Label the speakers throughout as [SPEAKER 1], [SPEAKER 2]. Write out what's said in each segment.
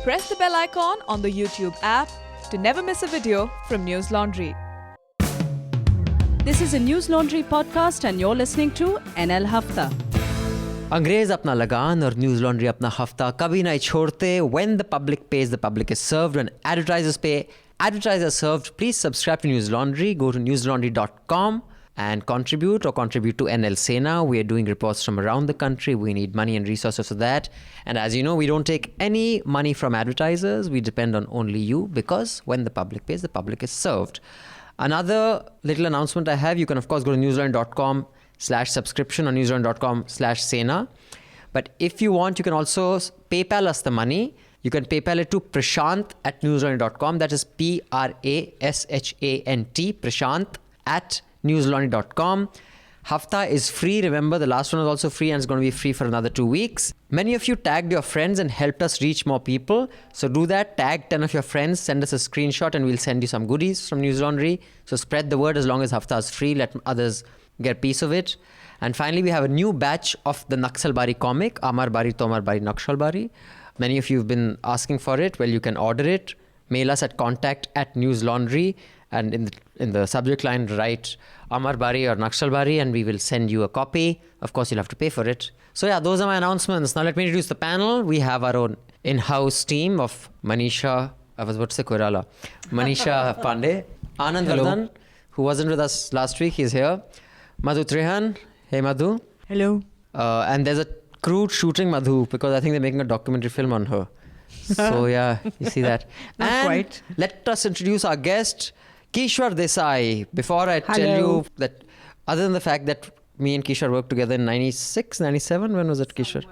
[SPEAKER 1] Press the bell icon on the YouTube app to never miss a video from News Laundry.
[SPEAKER 2] This is a News Laundry podcast and you're listening to NL Hafta.
[SPEAKER 3] अंग्रेज अपना लगान और news laundry अपना हफ्ता कभी नहीं छोड़ते. When the public pays, the public is served. When advertisers pay, advertisers served. Please subscribe to News Laundry. Go to newslaundry.com and contribute to NL Sena. We are doing reports from around the country. We need money and resources for that. And as you know, we don't take any money from advertisers. We depend on only you because when the public pays, the public is served. Another little announcement I have, you can of course go to newslaundry.com/subscription or newslaundry.com/Sena. But if you want, you can also PayPal us the money. You can PayPal it to Prashant at newslaundry.com. That is Prashant, Prashant at newslaundry.com. Hafta is free. Remember, the last one was also free and it's going to be free for another 2 weeks. Many of you tagged your friends and helped us reach more people. So do that. Tag 10 of your friends. Send us a screenshot and we'll send you some goodies from News Laundry. So spread the word as long as Hafta is free. Let others get a piece of it. And finally, we have a new batch of the Naxalbari comic, Amar Bari Tomar Bari Naxalbari. Many of you have been asking for it. Well, you can order it. Mail us at contact@newslaundry. And in the subject line, write Amar Bari or Nakshal Bari and we will send you a copy. Of course, you'll have to pay for it. So yeah, those are my announcements. Now let me introduce the panel. We have our own in-house team of Manisha Pande, Anand Vardhan, who wasn't with us last week, he's here. Madhu Trehan. Hey Madhu.
[SPEAKER 4] Hello.
[SPEAKER 3] And there's a crew shooting Madhu because I think they're making a documentary film on her. So yeah, you see that.
[SPEAKER 4] Not quite.
[SPEAKER 3] Let us introduce our guest, Kishwar Desai. Before I tell you that, other than the fact that me and Kishwar worked together in 96, 97, when was it, Kishwar?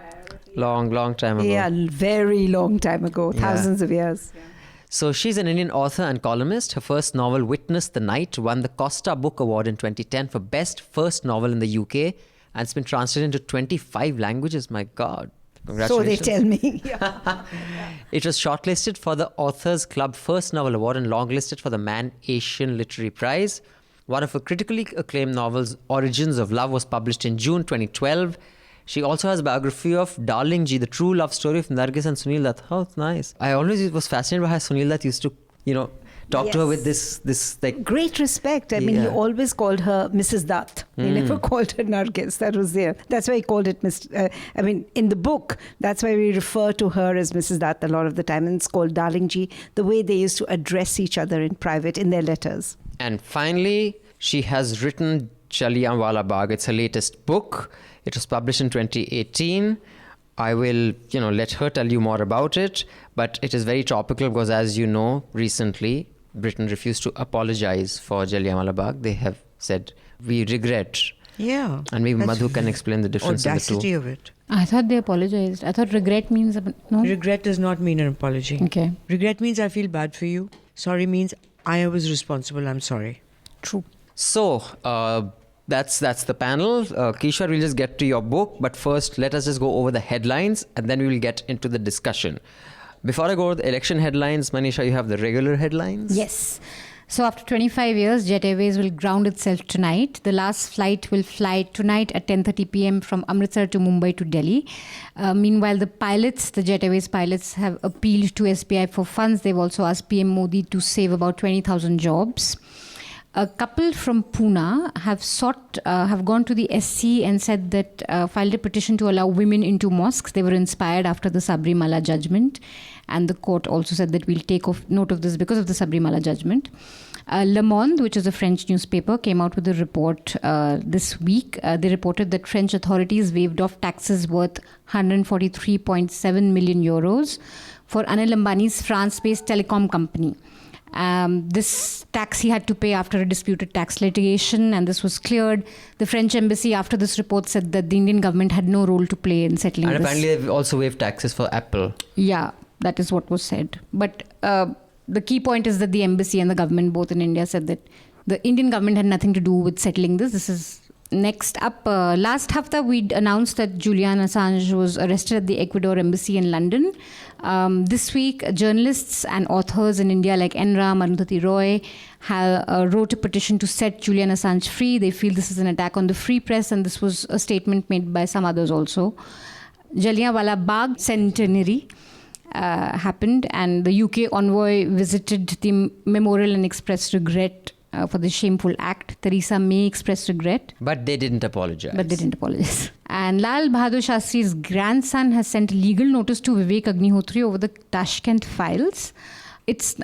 [SPEAKER 3] Long time ago.
[SPEAKER 4] Yeah, very long time ago, thousands of years. Yeah.
[SPEAKER 3] So she's an Indian author and columnist. Her first novel, Witness the Night, won the Costa Book Award in 2010 for Best First Novel in the UK. And it's been translated into 25 languages. My God.
[SPEAKER 4] So they tell me.
[SPEAKER 3] It was shortlisted for the Authors Club First Novel Award and longlisted for the Man Asian Literary Prize. One of her critically acclaimed novels, Origins of Love, was published in June 2012. She also has a biography of Darling Ji, the true love story of Nargis and Sunil Dutt. Oh, nice. I always was fascinated by how Sunil Dutt used to, talk to her with this like
[SPEAKER 4] great respect. I mean, he always called her Mrs. Dutt. He never called her Nargis. That was there. That's why he called it in the book, that's why we refer to her as Mrs. Dutt a lot of the time. And it's called Darling Ji, the way they used to address each other in private in their letters.
[SPEAKER 3] And finally, she has written Jallianwala Bagh. It's her latest book. It was published in 2018. I will, let her tell you more about it. But it is very topical because, as you know, recently, Britain refused to apologize for Jallianwala Bagh. They have said, we regret.
[SPEAKER 5] Yeah.
[SPEAKER 3] And maybe Madhu can explain the difference in the two.
[SPEAKER 5] Audacity of it.
[SPEAKER 6] I thought they apologized. I thought regret means... No?
[SPEAKER 5] Regret does not mean an apology.
[SPEAKER 6] Okay.
[SPEAKER 5] Regret means I feel bad for you. Sorry means I was responsible. I'm sorry.
[SPEAKER 6] True.
[SPEAKER 3] So, that's the panel. Kishwar, we'll just get to your book. But first, let us just go over the headlines and then we will get into the discussion. Before I go over the election headlines, Manisha, you have the regular headlines?
[SPEAKER 6] Yes. So after 25 years, Jet Airways will ground itself tonight. The last flight will fly tonight at 10:30 p.m. from Amritsar to Mumbai to Delhi. Meanwhile, the Jet Airways pilots have appealed to SBI for funds. They've also asked PM Modi to save about 20,000 jobs. A couple from Pune have gone to the SC and said that filed a petition to allow women into mosques. They were inspired after the Sabrimala judgment, and the court also said that we'll take note of this because of the Sabrimala judgment. Le Monde, which is a French newspaper, came out with a report this week. They reported that French authorities waived off taxes worth 143.7 million euros for Anil Ambani's France-based telecom company. This tax he had to pay after a disputed tax litigation, and this was cleared. The French embassy after this report said that the Indian government had no role to play in settling this.
[SPEAKER 3] And apparently they've also waived taxes for Apple.
[SPEAKER 6] Yeah, that is what was said. But the key point is that the embassy and the government both in India said that the Indian government had nothing to do with settling this. This is next up. Last Hafta, we'd announced that Julian Assange was arrested at the Ecuador embassy in London. This week, journalists and authors in India like Enra, Arundhati Roy wrote a petition to set Julian Assange free. They feel this is an attack on the free press, and this was a statement made by some others also. Jallianwala Bagh centenary. happened, and the UK envoy visited the memorial and expressed regret for the shameful act. Theresa May expressed regret.
[SPEAKER 3] But they didn't apologize.
[SPEAKER 6] And Lal Bahadur Shastri's grandson has sent legal notice to Vivek Agnihotri over the Tashkent files.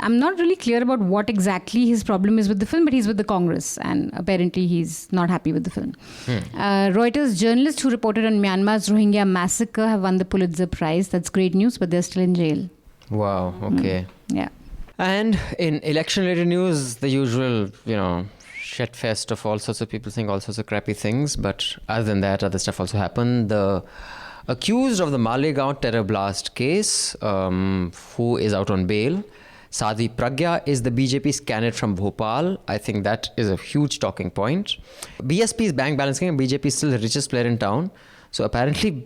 [SPEAKER 6] I'm not really clear about what exactly his problem is with the film, but he's with the Congress, and apparently he's not happy with the film. Reuters journalists who reported on Myanmar's Rohingya massacre have won the Pulitzer Prize. That's great news, but they're still in jail.
[SPEAKER 3] Wow, okay.
[SPEAKER 6] Yeah.
[SPEAKER 3] And in election-related news, the usual, shit fest of all sorts of people saying all sorts of crappy things. But other than that, other stuff also happened. The accused of the Malegaon terror blast case, who is out on bail, Sadhvi Pragya, is the BJP's candidate from Bhopal. I think that is a huge talking point. BSP is bank balancing and BJP is still the richest player in town. So apparently,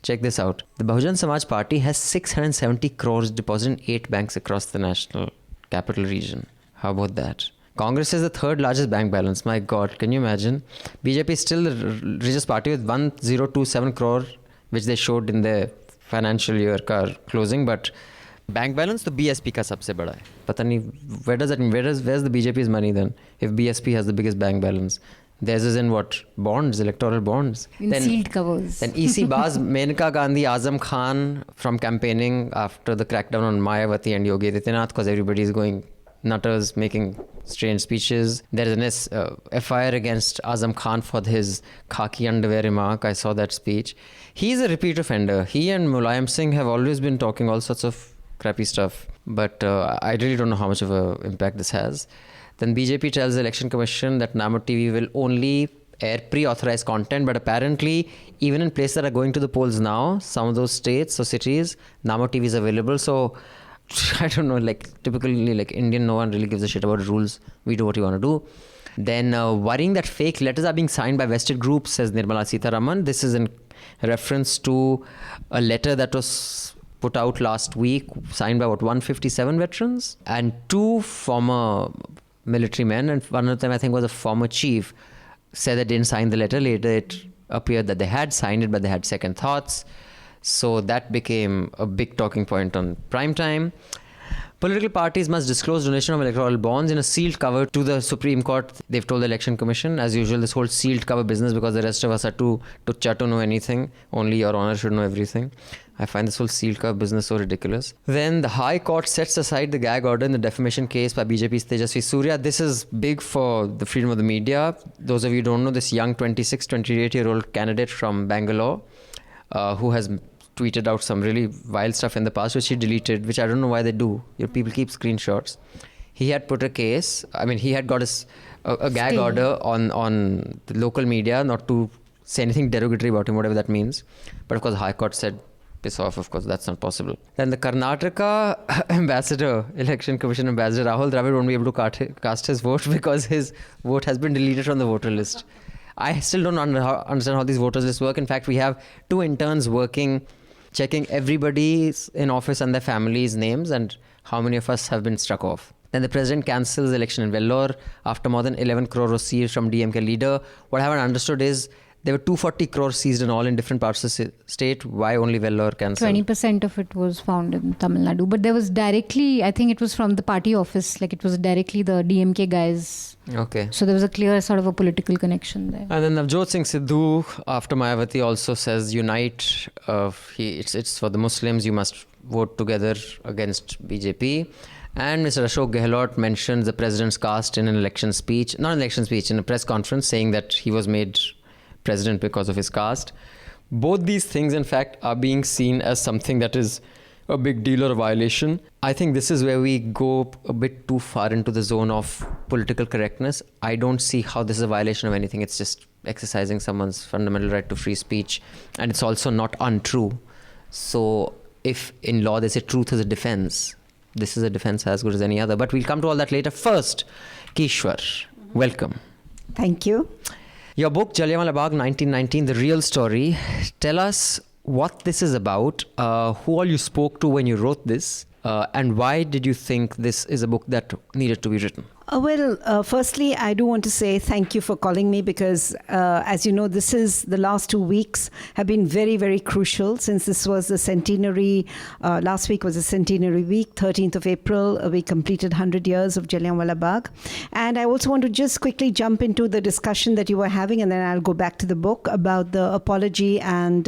[SPEAKER 3] check this out. The Bahujan Samaj Party has 670 crores deposited in 8 banks across the national capital region. How about that? Congress is the third largest bank balance. My God, can you imagine? BJP is still the richest party with 1027 crore, which they showed in their financial year closing. But bank balance, the BSP ka sabse bada hai. Pata nahi, where does that mean? Where's the BJP's money then? If BSP has the biggest bank balance. Theirs is in what? Bonds, electoral bonds.
[SPEAKER 6] In sealed covers.
[SPEAKER 3] Then EC Baz, Menka Gandhi, Azam Khan from campaigning after the crackdown on Mayawati and Yogi Adityanath, because everybody is going nutters, making strange speeches. There is an FIR against Azam Khan for his khaki underwear remark. I saw that speech. He is a repeat offender. He and Mulayam Singh have always been talking all sorts of crappy stuff. But I really don't know how much of an impact this has. Then BJP tells the Election Commission that Namo TV will only air pre-authorized content, but apparently even in places that are going to the polls now, some of those states or cities, Namo TV is available. So I don't know, typically Indian, no one really gives a shit about rules. We do what you want to do. Then worrying that fake letters are being signed by vested groups, says Nirmala Sitharaman. This is in reference to a letter that was put out last week, signed by 157 veterans and 2 former military men, and one of them I think was a former chief, said they didn't sign the letter. Later it appeared that they had signed it, but they had second thoughts. So that became a big talking point on prime time. Political parties must disclose donation of electoral bonds in a sealed cover to the Supreme Court. They've told the Election Commission. As usual, this whole sealed cover business, because the rest of us are too tucha to know anything. Only Your Honor should know everything. I find this whole sealed cover business so ridiculous. Then the High Court sets aside the gag order in the defamation case by BJP's Tejasvi Surya. This is big for the freedom of the media. Those of you who don't know, this young 26, 28-year-old candidate from Bangalore who has tweeted out some really wild stuff in the past, which he deleted, which I don't know why they do. People keep screenshots. He had put a case. I mean, he had got a gag order on the local media not to say anything derogatory about him, whatever that means. But of course, the High Court said, piss off, of course, that's not possible. Then the Karnataka Election Commission Ambassador Rahul Dravid won't be able to cast his vote because his vote has been deleted from the voter list. I still don't understand how these voters lists work. In fact, we have 2 interns working, checking everybody's in office and their families' names and how many of us have been struck off. Then the president cancels the election in Vellore after more than 11 crore was seized from DMK leader. What I haven't understood is there were 240 crores seized in all in different parts of the state. Why only Vellore cancelled?
[SPEAKER 6] 20% of it was found in Tamil Nadu. But there was directly, I think it was from the party office. It was directly the DMK guys.
[SPEAKER 3] Okay.
[SPEAKER 6] So there was a clear sort of a political connection there.
[SPEAKER 3] And then Navjot Singh Sidhu, after Mayawati, also says unite. It's for the Muslims. You must vote together against BJP. And Mr. Ashok Gehlot mentions the president's caste in an election speech. Not an election speech, in a press conference, saying that he was made president because of his caste. Both these things, in fact, are being seen as something that is a big deal or a violation. I think this is where we go a bit too far into the zone of political correctness. I don't see how this is a violation of anything. It's just exercising someone's fundamental right to free speech. And it's also not untrue. So if in law they say truth is a defense, this is a defense as good as any other. But we'll come to all that later. First, Kishwar, welcome.
[SPEAKER 4] Thank you.
[SPEAKER 3] Your book, Jallianwala Bagh, 1919, The Real Story. Tell us what this is about, who all you spoke to when you wrote this, And why did you think this is a book that needed to be written?
[SPEAKER 4] Firstly, I do want to say thank you for calling me because, as you know, the last 2 weeks have been very, very crucial since this was the centenary. Last week was a centenary week, 13th of April. We completed 100 years of Jallianwala Bagh. And I also want to just quickly jump into the discussion that you were having, and then I'll go back to the book about the apology and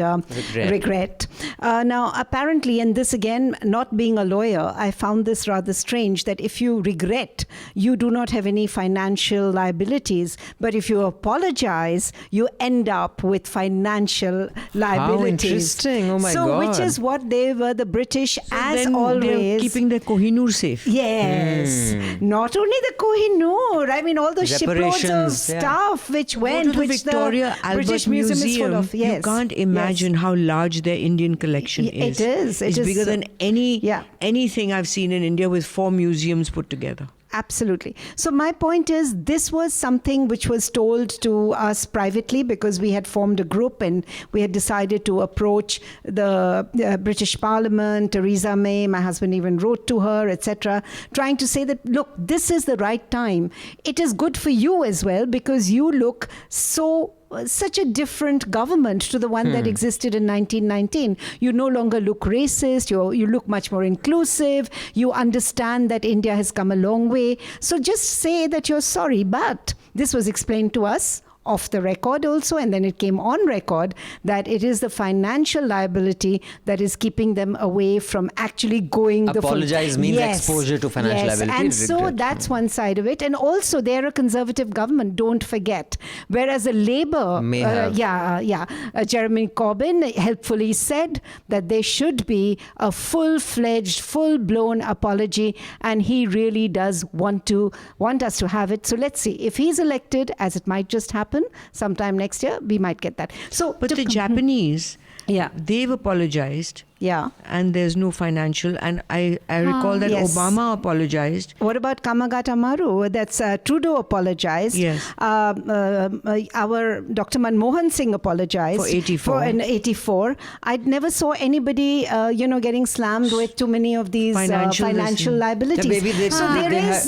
[SPEAKER 4] regret. Now, apparently, and this again, not being a lawyer, I found this rather strange that if you regret, you do not have any financial liabilities, but if you apologize, you end up with financial liabilities.
[SPEAKER 3] How interesting! Oh my God!
[SPEAKER 4] Which is what they were, the British,
[SPEAKER 5] So
[SPEAKER 4] as
[SPEAKER 5] then
[SPEAKER 4] always,
[SPEAKER 5] they're keeping their Kohinoor safe.
[SPEAKER 4] Yes, not only the Kohinoor. I mean, all the shiploads of
[SPEAKER 3] Reparations, yeah.
[SPEAKER 4] stuff which
[SPEAKER 5] Go
[SPEAKER 4] went,
[SPEAKER 5] to the
[SPEAKER 4] which
[SPEAKER 5] Victoria
[SPEAKER 4] the
[SPEAKER 5] Albert
[SPEAKER 4] British Museum is full of. Yes,
[SPEAKER 5] You can't imagine how large their Indian collection is.
[SPEAKER 4] It is.
[SPEAKER 5] It's bigger than anything I've seen in India with 4 museums put together.
[SPEAKER 4] Absolutely. So my point is, this was something which was told to us privately because we had formed a group and we had decided to approach the British Parliament, Theresa May, my husband even wrote to her, etc., trying to say that, look, this is the right time. It is good for you as well because you look such a different government to the one that existed in 1919. You no longer look racist. You look much more inclusive. You understand that India has come a long way. So just say that you're sorry. But this was explained to us off the record also, and then it came on record that it is the financial liability that is keeping them away from actually going
[SPEAKER 3] Apologize means exposure to financial liability.
[SPEAKER 4] And so that's one side of it. And also they're a conservative government, don't forget. Whereas a Labour, Jeremy Corbyn helpfully said that there should be a full-fledged, full-blown apology, and he really does want us to have it. So let's see. If he's elected, as it might just happen, sometime next year, we might get that.
[SPEAKER 5] But the Japanese, they've apologized.
[SPEAKER 4] Yeah.
[SPEAKER 5] And there's no financial. And I recall that Obama apologized.
[SPEAKER 4] What about Kamagata Maru? That's Trudeau apologized.
[SPEAKER 5] Yes.
[SPEAKER 4] Our Dr. Manmohan Singh apologized.
[SPEAKER 5] For 84.
[SPEAKER 4] In 84. I never saw anybody, getting slammed with too many of these financial liabilities.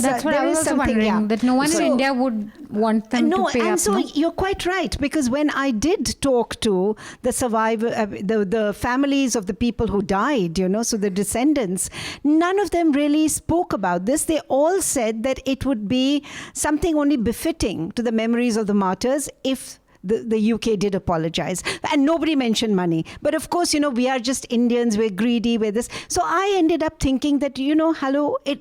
[SPEAKER 6] That's what I was also wondering, that no one in India would want them to pay up.
[SPEAKER 4] So you're quite right, because when I did talk to the survivor, the families of the people who died, so the descendants, none of them really spoke about this. They all said that it would be something only befitting to the memories of the martyrs if the UK did apologize. And nobody mentioned money. But of course, we are just Indians, we're greedy, we're this. So I ended up thinking that,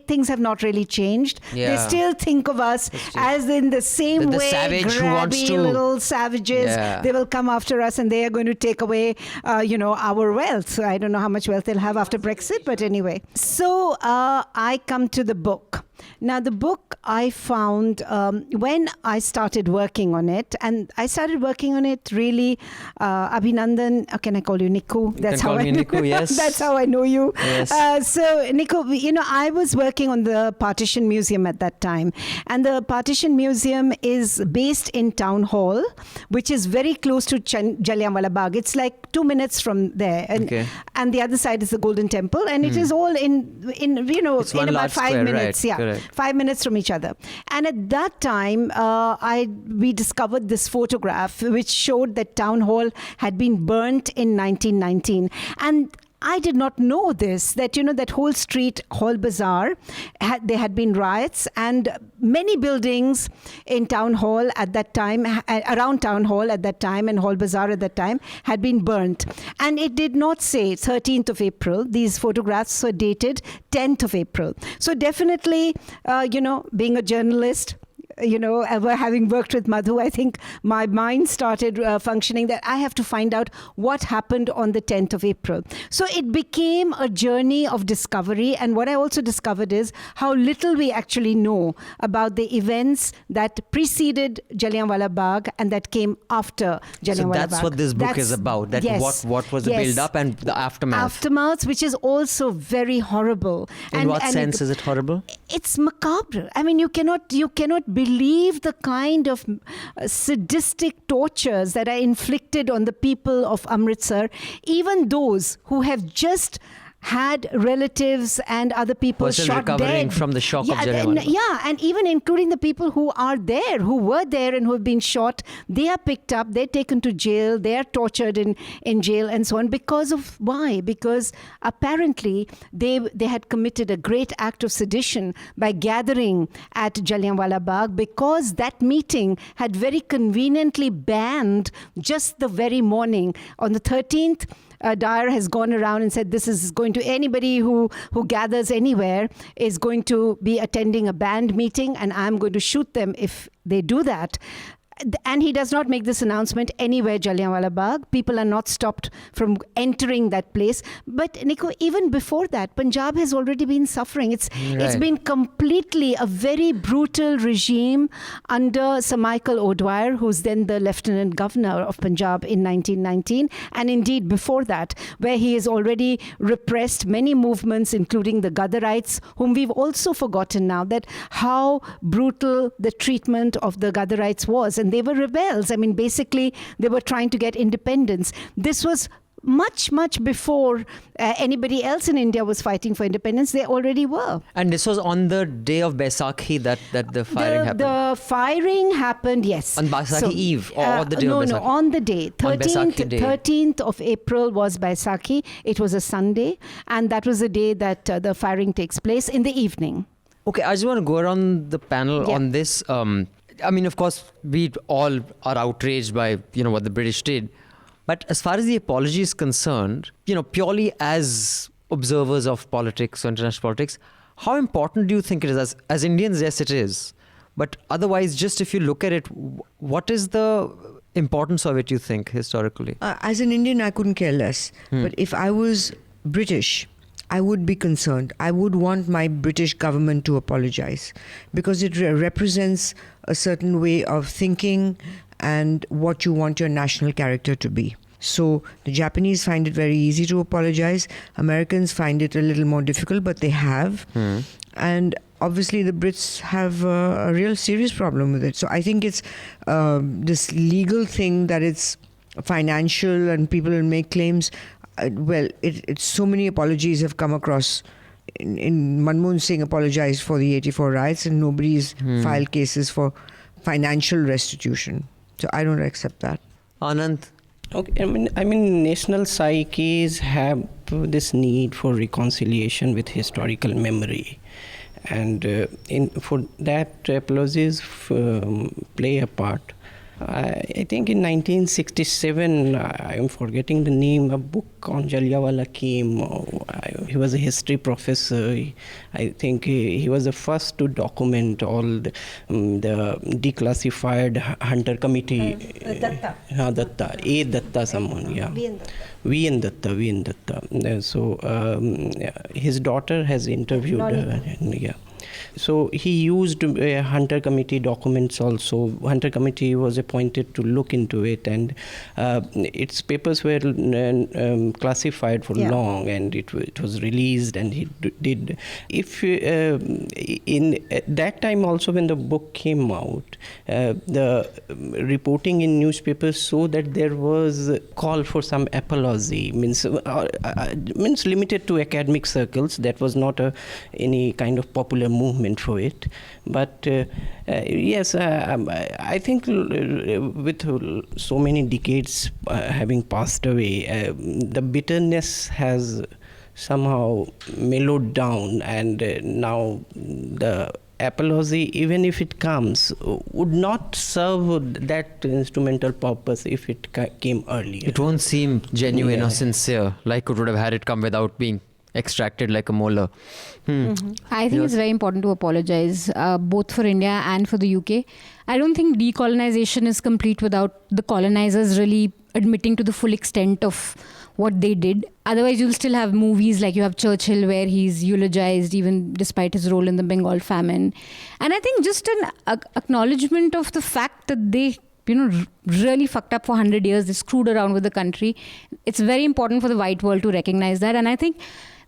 [SPEAKER 4] things have not really changed.
[SPEAKER 3] Yeah.
[SPEAKER 4] They still think of us as in the same way,
[SPEAKER 3] savage who wants
[SPEAKER 4] grabby
[SPEAKER 3] to,
[SPEAKER 4] little savages.
[SPEAKER 3] Yeah.
[SPEAKER 4] They will come after us and they are going to take away, our wealth. So I don't know how much wealth they'll have after Brexit, but anyway. So I come to the book. Now, the book I found when I started working on it, and I started working on it really, Abhinandan, can I call you Niku?
[SPEAKER 3] That's how I know you. Yes.
[SPEAKER 4] That's how I know you.
[SPEAKER 3] Yes.
[SPEAKER 4] So, Niku, I was working on the Partition Museum at that time, and the Partition Museum is based in Town Hall, which is very close to Jallianwala Bagh. It's like 2 minutes from there, and the other side is the Golden Temple, and it is all in about 5 minutes.
[SPEAKER 3] Right. Correct.
[SPEAKER 4] 5 minutes from each other. And at that time, we discovered this photograph which showed that Town Hall had been burnt in 1919. And I did not know this, that, that whole street, Hall Bazaar, there had been riots, and many buildings in Town Hall at that time, around Town Hall at that time, and Hall Bazaar at that time, had been burnt. And it did not say 13th of April. These photographs were dated 10th of April. So definitely, being a journalist, ever having worked with Madhu, I think my mind started functioning that I have to find out what happened on the 10th of April. So it became a journey of discovery. And what I also discovered is how little we actually know about the events that preceded Jallianwala Bagh and that came after Jallianwala Bagh.
[SPEAKER 3] So that's what this book is about. That what was the build-up and the aftermath.
[SPEAKER 4] Aftermath, which is also very horrible.
[SPEAKER 3] In what sense is it horrible?
[SPEAKER 4] It's macabre. I mean, you cannot believe the kind of sadistic tortures that are inflicted on the people of Amritsar, even those who have just had relatives and other people
[SPEAKER 3] Were still
[SPEAKER 4] shot
[SPEAKER 3] recovering
[SPEAKER 4] dead.
[SPEAKER 3] from the shock of Jallianwala.
[SPEAKER 4] And even including the people who were there and who have been shot, they are picked up, they're taken to jail, they are tortured in jail and so on. Because of why? Because apparently they had committed a great act of sedition by gathering at Jallianwala Bagh, because that meeting had very conveniently banned just the very morning. On the 13th, Dyer has gone around and said this is going to anybody who gathers anywhere is going to be attending a banned meeting, and I'm going to shoot them if they do that. And he does not make this announcement anywhere, Jallianwala Bagh. People are not stopped from entering that place. But Nico, even before that, Punjab has already been suffering. It's been completely a very brutal regime under Sir Michael O'Dwyer, who's then the Lieutenant Governor of Punjab in 1919. And indeed before that, where he has already repressed many movements, including the Gadarites, whom we've also forgotten now, that how brutal the treatment of the Gadarites was. And they were rebels. I mean, basically, they were trying to get independence. This was much before anybody else in India was fighting for independence. They already were.
[SPEAKER 3] And this was on the day of Baisakhi that the firing happened?
[SPEAKER 4] The firing happened, yes.
[SPEAKER 3] On Baisakhi Eve or the day of Baisakhi?
[SPEAKER 4] No, on the day. 13th of April was Baisakhi. It was a Sunday. And that was the day that the firing takes place in the evening.
[SPEAKER 3] Okay, I just want to go around the panel on this. I mean, of course, we all are outraged by, what the British did. But as far as the apology is concerned, purely as observers of politics or international politics, how important do you think it is? As Indians, yes, it is. But otherwise, just if you look at it, what is the importance of it, you think, historically?
[SPEAKER 5] As an Indian, I couldn't care less. But if I was British, I would be concerned. I would want my British government to apologize, because it represents a certain way of thinking and what you want your national character to be. So the Japanese find it very easy to apologize. Americans find it a little more difficult, but they have. And obviously the Brits have a real serious problem with it. So I think it's this legal thing that it's financial and people will make claims. It's so many apologies have come across. In Manmohan Singh apologized for the 84 riots, and nobody's filed cases for financial restitution. So I don't accept that.
[SPEAKER 3] Anand?
[SPEAKER 7] Okay, I mean, national psyches have this need for reconciliation with historical memory, and for that, apologies play a part. I think in 1967, I am forgetting the name, a book on Jallianwala came. He was a history professor. I think he was the first to document all the declassified Hunter Committee.
[SPEAKER 4] Datta.
[SPEAKER 7] Datta, someone, yeah. V. N. Datta. So his daughter has interviewed her. Yeah. So he used Hunter Committee documents also. Hunter Committee was appointed to look into it, and its papers were classified for long, and it was released, and he did. If in at that time also, when the book came out, the reporting in newspapers showed that there was a call for some apology, means limited to academic circles. That was not any kind of popular movement for it, but yes, I think with so many decades having passed away, the bitterness has somehow mellowed down, and now the apology, even if it comes, would not serve that instrumental purpose if it came earlier.
[SPEAKER 3] It won't seem genuine or sincere, like it would have had it come without being extracted like a molar.
[SPEAKER 6] I think it's very important to apologize, both for India and for the UK. I don't think decolonization is complete without the colonizers really admitting to the full extent of what they did. Otherwise, you'll still have movies like you have Churchill, where he's eulogized even despite his role in the Bengal famine. And I think just an acknowledgement of the fact that they really fucked up for 100 years. They screwed around with the country. It's very important for the white world to recognize that. And I think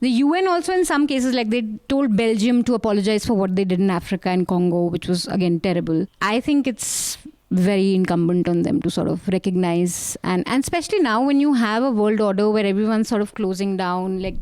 [SPEAKER 6] the UN also, in some cases, like they told Belgium to apologize for what they did in Africa and Congo, which was again terrible. I think it's very incumbent on them to sort of recognize, and especially now when you have a world order where everyone's sort of closing down, like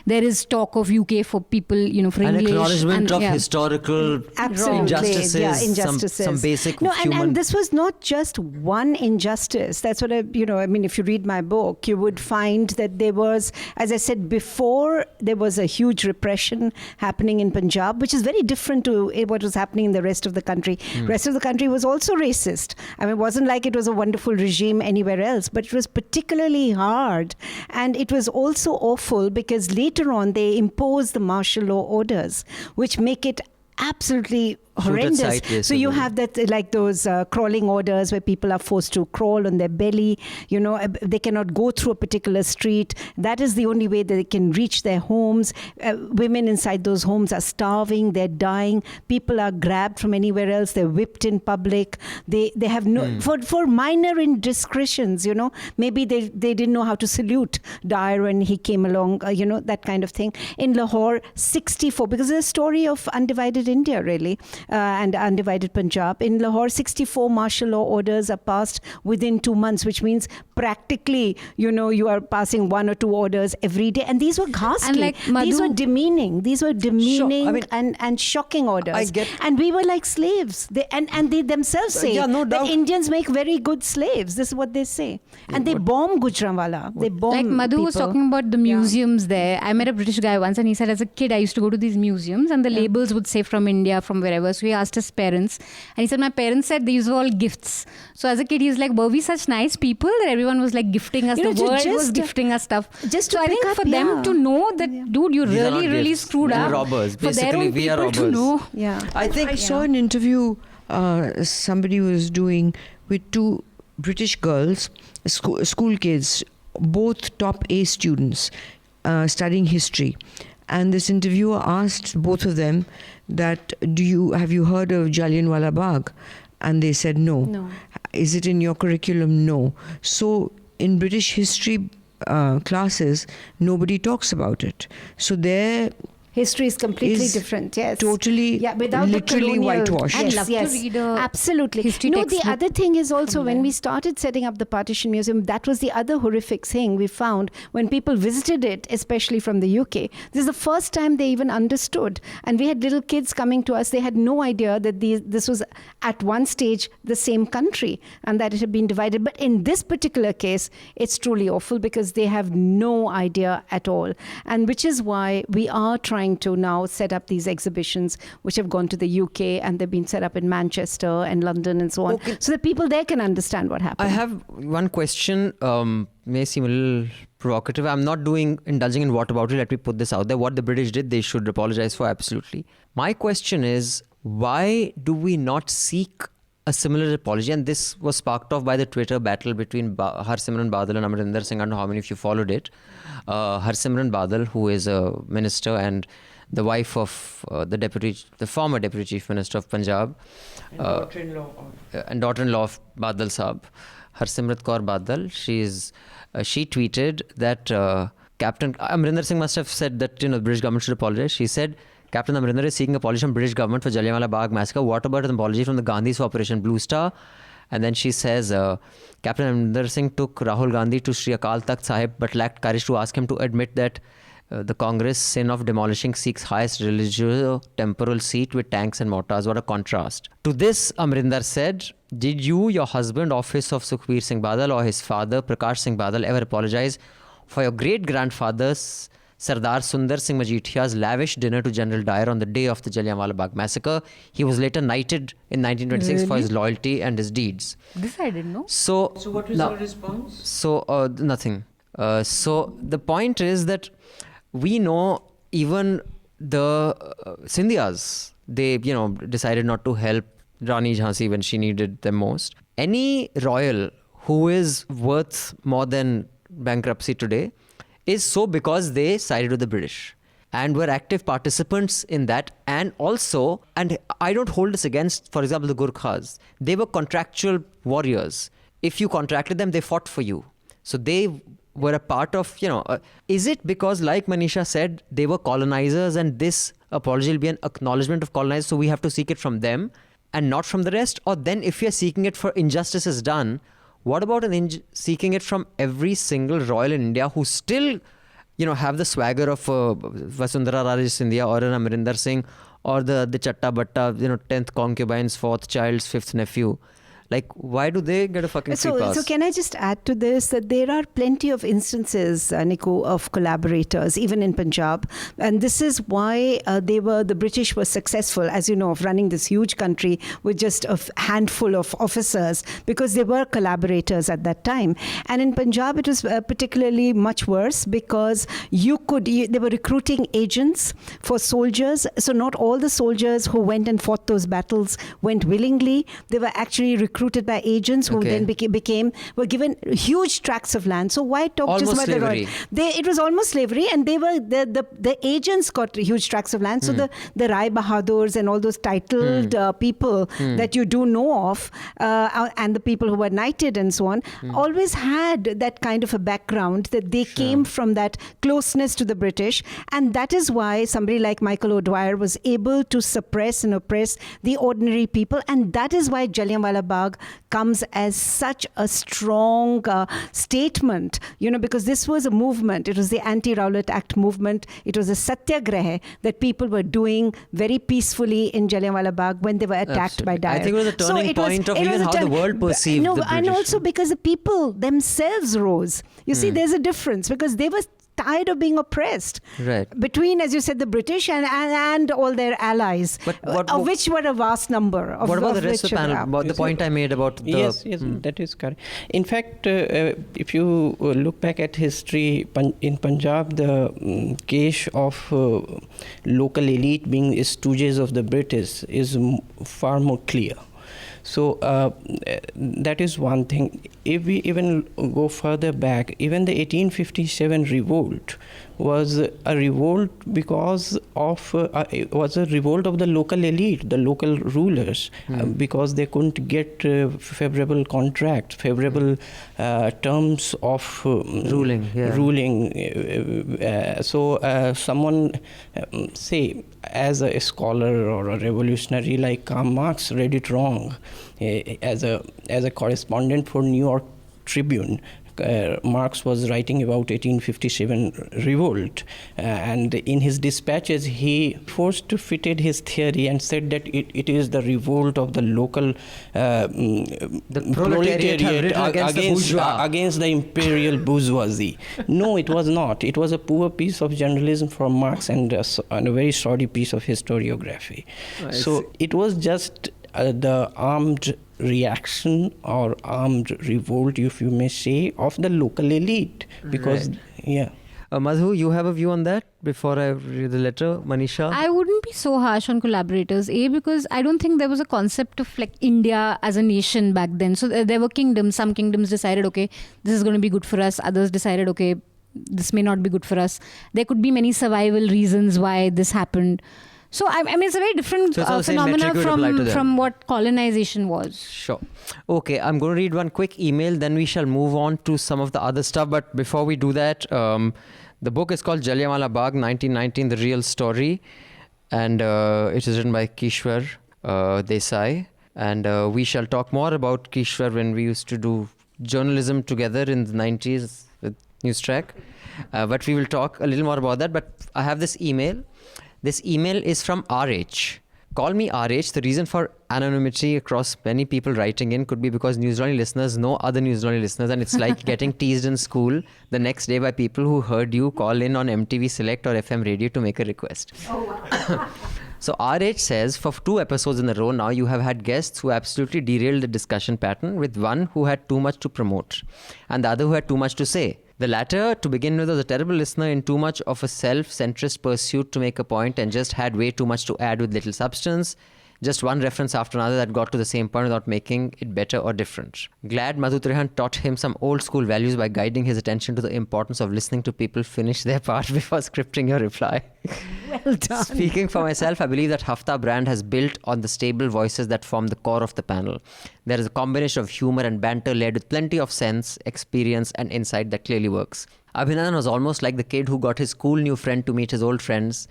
[SPEAKER 6] there is talk of UK for people, for
[SPEAKER 3] an
[SPEAKER 6] English.
[SPEAKER 3] Acknowledgement of historical injustices, some basic human...
[SPEAKER 4] And this was not just one injustice. That's what if you read my book, you would find that there was, as I said before, there was a huge repression happening in Punjab, which is very different to what was happening in the rest of the country. Rest of the country was also racist. It wasn't like it was a wonderful regime anywhere else, but it was particularly hard. And it was also awful because later on they impose the martial law orders, which make it absolutely horrendous. So you have that, like those crawling orders where people are forced to crawl on their belly. They cannot go through a particular street. That is the only way that they can reach their homes. Women inside those homes are starving. They're dying. People are grabbed from anywhere else. They're whipped in public. They have no for minor indiscretions. Maybe they didn't know how to salute Dyer when he came along. That kind of thing. In Lahore, 64, because it's a story of undivided India, really. And undivided Punjab. In Lahore, 64 martial law orders are passed within 2 months, which means practically, you are passing 1 or 2 orders every day. And these were ghastly. And these were demeaning. These were demeaning and shocking orders. And we were like slaves. And they themselves say that Indians make very good slaves. This is what they say. And they bomb Gujranwala. They bomb
[SPEAKER 6] Like Madhu
[SPEAKER 4] people.
[SPEAKER 6] was talking about the museums there. I met a British guy once and he said, as a kid, I used to go to these museums and the labels would say from India, from wherever. So he asked his parents and he said, my parents said these were all gifts. So as a kid, he's like, were we such nice people that everyone was like gifting us, the world was gifting us stuff.
[SPEAKER 4] Just
[SPEAKER 6] so I think for them to know that, dude, you really screwed up.
[SPEAKER 3] Robbers.
[SPEAKER 6] For their
[SPEAKER 3] Basically,
[SPEAKER 6] own
[SPEAKER 3] we are
[SPEAKER 6] people
[SPEAKER 3] robbers.
[SPEAKER 6] to know.
[SPEAKER 4] Yeah.
[SPEAKER 5] I saw an interview somebody was doing with 2 British girls, school kids, both top A students, studying history. And this interviewer asked both of them that, have you heard of Jallianwala Bagh? And they said no. Is it in your curriculum? No. So in British history classes, nobody talks about it. So there...
[SPEAKER 4] History is completely different, yes.
[SPEAKER 5] Totally,
[SPEAKER 4] without
[SPEAKER 5] literally whitewashed.
[SPEAKER 6] I'd love to read a
[SPEAKER 4] absolutely.
[SPEAKER 6] history
[SPEAKER 4] The
[SPEAKER 6] textbook
[SPEAKER 4] other thing is also when we started setting up the Partition Museum, that was the other horrific thing we found when people visited it, especially from the UK. This is the first time they even understood. And we had little kids coming to us. They had no idea that this was at one stage the same country and that it had been divided. But in this particular case, it's truly awful because they have no idea at all. And which is why we are trying to now set up these exhibitions which have gone to the UK and they've been set up in Manchester and London and so on, so that people there can understand what happened.
[SPEAKER 3] I have one question, may seem a little provocative. I'm not indulging in whataboutery. Let me put this out there. What the British did, they should apologize for, absolutely. My question is, why do we not seek a similar apology? And this was sparked off by the Twitter battle between Harsimran Badal and Amrinder Singh. I don't know how many of you followed it. Harsimran Badal, who is a minister and the wife of the former Deputy Chief Minister of Punjab. And daughter-in-law of Badal Saab. Harsimrat Kaur Badal. She tweeted that Captain Amrinder Singh must have said that the British government should apologize. She said, Captain Amrinder is seeking apology from British government for Jallianwala Bagh massacre. What about an apology from the Gandhis for Operation Blue Star? And then she says, Captain Amrinder Singh took Rahul Gandhi to Sri Akal Takht Sahib but lacked courage to ask him to admit that the Congress sin of demolishing Sikhs' highest religious temporal seat with tanks and mortars. What a contrast. To this, Amrinder said, did you, your husband, office of Sukhbir Singh Badal, or his father, Prakash Singh Badal, ever apologize for your great-grandfather's Sardar Sundar Singh Majithia's lavish dinner to General Dyer on the day of the Jallianwala Bagh massacre? He was later knighted in 1926 for his loyalty and his deeds.
[SPEAKER 6] This I didn't know.
[SPEAKER 5] So what was your response?
[SPEAKER 3] So, nothing. So the point is that we know even the Scindias, they, decided not to help Rani Jhansi when she needed them most. Any royal who is worth more than bankruptcy today is so because they sided with the British and were active participants in that. And also, and I don't hold this against, for example, the Gurkhas. They were contractual warriors. If you contracted them, they fought for you. So they were a part of, is it because, like Manisha said, they were colonizers and this apology will be an acknowledgement of colonizers, so we have to seek it from them? and not from the rest? Or then if you're seeking it for injustices done, what about seeking it from every single royal in India who still, have the swagger of Vasundhara Raje Scindia or an Amrinder Singh or the Chatta Batta, 10th concubine's 4th child's 5th nephew? Like, why do they get a fucking free pass?
[SPEAKER 4] So can I just add to this that there are plenty of instances, Niku, of collaborators, even in Punjab. And this is why the British were successful, as you know, of running this huge country with just a handful of officers, because they were collaborators at that time. And in Punjab, it was particularly much worse because they were recruiting agents for soldiers. So not all the soldiers who went and fought those battles went willingly. They were actually recruited by agents who then were given huge tracts of land. So why talk
[SPEAKER 3] almost
[SPEAKER 4] just about
[SPEAKER 3] slavery.
[SPEAKER 4] It was almost slavery, and they were the agents got huge tracts of land. So the Rai Bahadurs and all those titled people that you do know of, and the people who were knighted and so on, always had that kind of a background that they came from that closeness to the British, and that is why somebody like Michael O'Dwyer was able to suppress and oppress the ordinary people, and that is why Jallianwala Bagh comes as such a strong statement, because this was a movement. It was the Anti-Rowlatt Act movement. It was a satyagraha that people were doing very peacefully in Jallianwala Bagh when they were attacked by Dyer.
[SPEAKER 3] I think it was a turning point of even how the world perceived the British.
[SPEAKER 4] And also because the people themselves rose. You see, there's a difference because they were tired of being oppressed between, as you said, the British and all their allies, of which were a vast number.
[SPEAKER 3] What about the rest of the panel? About the point I made about the...
[SPEAKER 7] Yes, that is correct. In fact, if you look back at history, in Punjab, the case of local elite being stooges of the British is far more clear. So that is one thing. If we even go further back, even the 1857 revolt was a revolt because of it was a revolt of the local elite, the local rulers, because they couldn't get favorable contracts, favorable terms of ruling. So someone, say, as a scholar or a revolutionary like Karl Marx read it wrong. As a correspondent for New York Tribune, Marx was writing about 1857 revolt, and in his dispatches he forced to fitted his theory and said that it is the revolt of the local
[SPEAKER 3] the proletariat
[SPEAKER 7] against the imperial bourgeoisie. No, it was not. It was a poor piece of journalism from Marx and a very shoddy piece of historiography. So it was just the armed reaction or armed revolt, if you may say, of the local elite. Because,
[SPEAKER 3] Madhu, you have a view on that before I read the letter? Manisha?
[SPEAKER 6] I wouldn't be so harsh on collaborators, because I don't think there was a concept of like India as a nation back then. So there were kingdoms. Some kingdoms decided, okay, this is going to be good for us. Others decided, okay, this may not be good for us. There could be many survival reasons why this happened. So, I mean, it's a very different phenomena from what colonization was.
[SPEAKER 3] Sure. Okay, I'm going to read one quick email, then we shall move on to some of the other stuff. But before we do that, the book is called Jallianwala Bagh, 1919, The Real Story. And it is written by Kishwar Desai. And we shall talk more about Kishwar when we used to do journalism together in the 90s with Newstrack. But we will talk a little more about that. But I have this email. This email is from RH. Call me RH. The reason for anonymity across many people writing in could be because Newslaundry listeners know other Newslaundry listeners, and it's like getting teased in school the next day by people who heard you call in on MTV Select or FM radio to make a request. So RH says, for 2 episodes in a row now, you have had guests who absolutely derailed the discussion pattern, with one who had too much to promote and the other who had too much to say. The latter, to begin with, was a terrible listener in too much of a self-centrist pursuit to make a point and just had way too much to add with little substance. Just one reference after another that got to the same point without making it better or different. Glad Madhu Trehan taught him some old school values by guiding his attention to the importance of listening to people finish their part before scripting your reply.
[SPEAKER 4] Well done.
[SPEAKER 3] Speaking for myself, I believe that Hafta brand has built on the stable voices that form the core of the panel. There is a combination of humor and banter layered with plenty of sense, experience and insight that clearly works. Abhinandan was almost like the kid who got his cool new friend to meet his old friends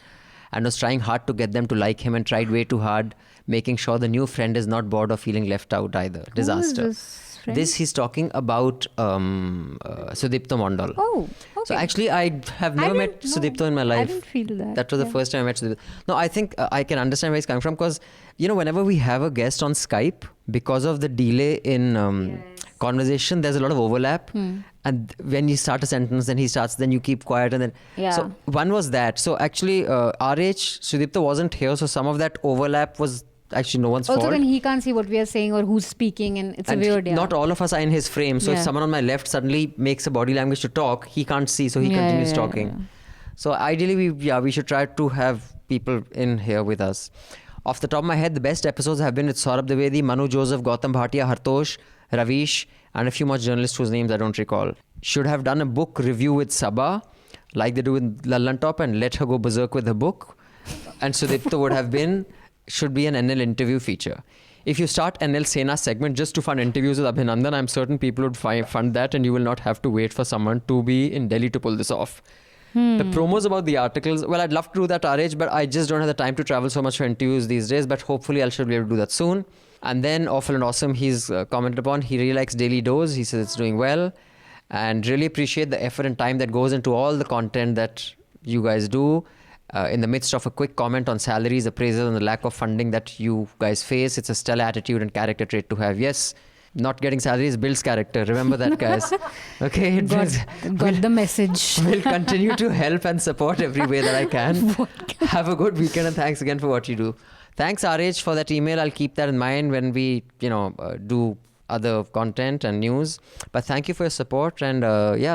[SPEAKER 3] and was trying hard to get them to like him and tried way too hard, making sure the new friend is not bored or feeling left out either. Disaster.
[SPEAKER 6] Who is this friend?
[SPEAKER 3] This he's talking about Sudipto Mondal.
[SPEAKER 6] Oh, okay.
[SPEAKER 3] So actually, I have never met Sudipto in my life.
[SPEAKER 6] I didn't feel that.
[SPEAKER 3] That was the first time I met Sudipto. No, I think I can understand where he's coming from because, whenever we have a guest on Skype, because of the delay in conversation, there's a lot of overlap. And when you start a sentence, then he starts, then you keep quiet. And then, so one was that. So actually, RH, Sudipto wasn't here. So some of that overlap was actually no one's fault.
[SPEAKER 6] Also, then he can't see what we are saying or who's speaking, and it's a weird.
[SPEAKER 3] Not all of us are in his frame. So if someone on my left suddenly makes a body language to talk, he can't see, so he continues talking. Yeah. So ideally, we should try to have people in here with us. Off the top of my head, the best episodes have been with Saurabh Dwivedi, Manu Joseph, Gautam Bhatia, Hartosh, Ravish, and a few more journalists whose names I don't recall. Should have done a book review with Sabha, like they do with Lallan Top, and let her go berserk with the book. And Sudipto should be an NL interview feature. If you start NL Sena segment just to fund interviews with Abhinandan, I'm certain people would fund that, and you will not have to wait for someone to be in Delhi to pull this off. The promos about the articles, well, I'd love to do that, RH, but I just don't have the time to travel so much for interviews these days, but hopefully I should be able to do that soon. And then Awful and Awesome, he's commented upon. He really likes Daily Dose. He says it's doing well, and really appreciate the effort and time that goes into all the content that you guys do. In the midst of a quick comment on salaries, appraisals, and the lack of funding that you guys face, it's a stellar attitude and character trait to have. Yes, not getting salaries builds character. Remember that, guys. Okay,
[SPEAKER 6] got the message.
[SPEAKER 3] We'll continue to help and support every way that I can. Have a good weekend, and thanks again for what you do. Thanks, RH, for that email. I'll keep that in mind when we, do other content and news. But thank you for your support, and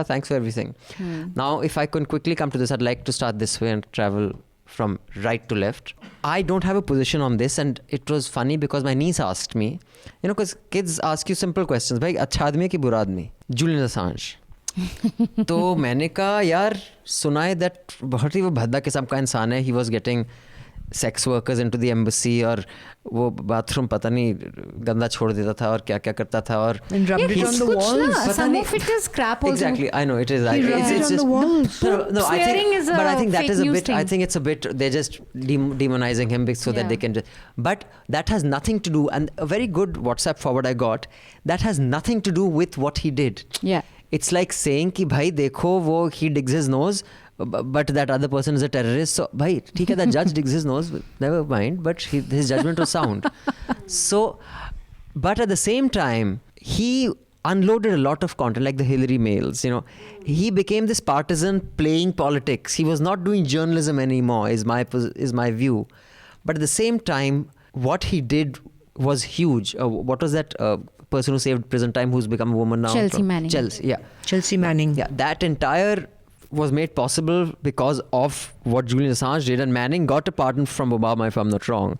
[SPEAKER 3] thanks for everything. Now, if I can quickly come to this, I'd like to start this way and travel from right to left. I don't have a position on this, and it was funny because my niece asked me, because kids ask you simple questions. Bhai, अच्छा आदमी है कि बुरा आदमी? Julian Assange. तो मैंने कहा यार सुना है that बहुत ही वो भद्दा किस्म का इंसान है. He was getting sex workers into the embassy, और वो बाथरूम पता नहीं गंदा छोड़ देता था और क्या क्या करता था, और
[SPEAKER 5] and rubbed it on the walls.
[SPEAKER 6] Some of it is crap also.
[SPEAKER 3] Exactly, I know it is.
[SPEAKER 5] He rubbed it on the walls.
[SPEAKER 3] No, I think that is a bit.
[SPEAKER 6] Thing.
[SPEAKER 3] I think it's a bit. They're just demonizing him so that they can just. But that has nothing to do. And a very good WhatsApp forward I got. That has nothing to do with what he did.
[SPEAKER 6] Yeah.
[SPEAKER 3] It's like saying कि भाई देखो वो he digs his nose, but that other person is a terrorist. So भाई ठीक है, that judge digs his nose, never mind, but his judgment was sound. So, but at the same time, he unloaded a lot of content, like the Hillary mails. He became this partisan playing politics. He was not doing journalism anymore, is my view. But at the same time, what he did was huge. What was that person who saved prison time, who's become a woman now?
[SPEAKER 6] Chelsea Manning.
[SPEAKER 5] Chelsea Manning.
[SPEAKER 3] Yeah, that entire was made possible because of what Julian Assange did, and Manning got a pardon from Obama, if I'm not wrong.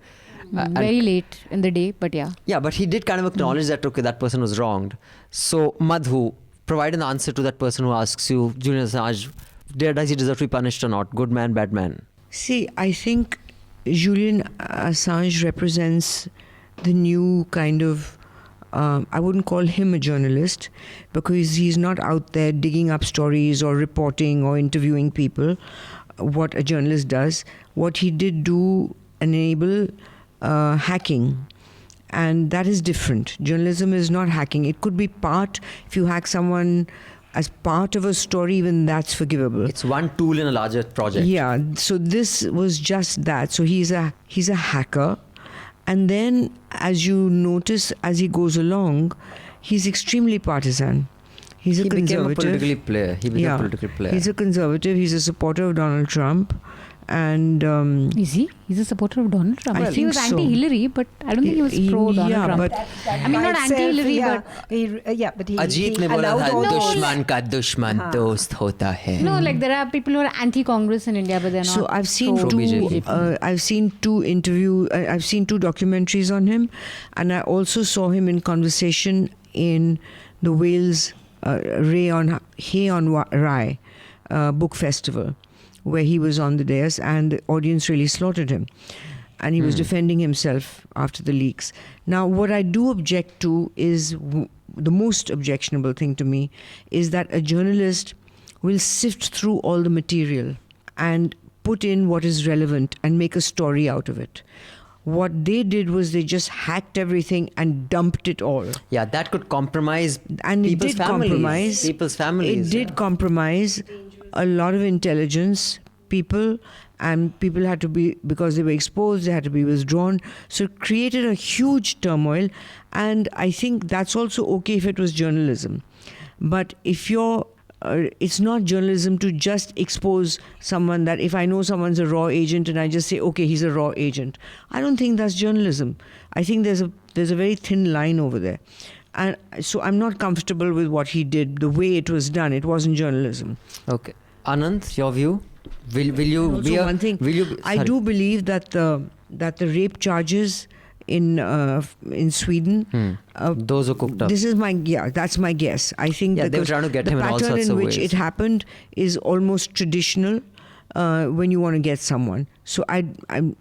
[SPEAKER 6] Very late in the day, but yeah.
[SPEAKER 3] Yeah, but he did kind of acknowledge that, okay, that person was wronged. So, Madhu, provide an answer to that person who asks you, Julian Assange, does he deserve to be punished or not? Good man, bad man?
[SPEAKER 5] See, I think Julian Assange represents the new kind of, I wouldn't call him a journalist because he's not out there digging up stories or reporting or interviewing people, what a journalist does. What he did do enable hacking, and that is different. Journalism is not hacking. It could be part, if you hack someone as part of a story, even that's forgivable.
[SPEAKER 3] It's one tool in a larger project.
[SPEAKER 5] Yeah, so this was just that. So he's a hacker. And then, as you notice, as he goes along, he's extremely partisan. He
[SPEAKER 3] became a political player.
[SPEAKER 5] He's a conservative. He's a supporter of Donald Trump. And
[SPEAKER 6] is he? He's a supporter of Donald Trump.
[SPEAKER 5] I think
[SPEAKER 6] he was anti-Hillary, but I don't think he was pro-Donald Trump.
[SPEAKER 5] But
[SPEAKER 6] I mean, not anti-Hillary, but
[SPEAKER 4] but he
[SPEAKER 3] Ajit ने बोला था दुश्मन का दुश्मन दोस्त होता है.
[SPEAKER 6] No, like there are people who are anti-Congress in India, but they're not.
[SPEAKER 5] So I've seen two documentaries on him, and I also saw him in conversation in the Wales Hay on Rye book festival, where he was on the dais and the audience really slaughtered him. And he was defending himself after the leaks. Now, what I do object to is, the most objectionable thing to me, is that a journalist will sift through all the material and put in what is relevant and make a story out of it. What they did was they just hacked everything and dumped it all.
[SPEAKER 3] Yeah, that could compromise
[SPEAKER 5] And it
[SPEAKER 3] people's
[SPEAKER 5] did
[SPEAKER 3] families.
[SPEAKER 5] compromise.
[SPEAKER 3] People's families.
[SPEAKER 5] It did compromise a lot of intelligence, people, and people had to be, because they were exposed, they had to be withdrawn. So it created a huge turmoil. And I think that's also okay if it was journalism. But if you're it's not journalism to just expose someone that if I know someone's a raw agent and I just say, okay, he's a raw agent. I don't think that's journalism. I think there's a very thin line over there. And so I'm not comfortable with what he did, the way it was done. It wasn't journalism.
[SPEAKER 3] Okay. Anand, your view? Will you
[SPEAKER 5] also,
[SPEAKER 3] be a,
[SPEAKER 5] one thing,
[SPEAKER 3] will you,
[SPEAKER 5] I do believe that the rape charges in Sweden,
[SPEAKER 3] those are cooked up.
[SPEAKER 5] This is that's my guess. I think
[SPEAKER 3] Yeah, they were trying to get
[SPEAKER 5] the
[SPEAKER 3] him in all
[SPEAKER 5] pattern
[SPEAKER 3] sorts
[SPEAKER 5] in
[SPEAKER 3] of
[SPEAKER 5] which
[SPEAKER 3] ways.
[SPEAKER 5] it happened is almost traditional when you want to get someone. So I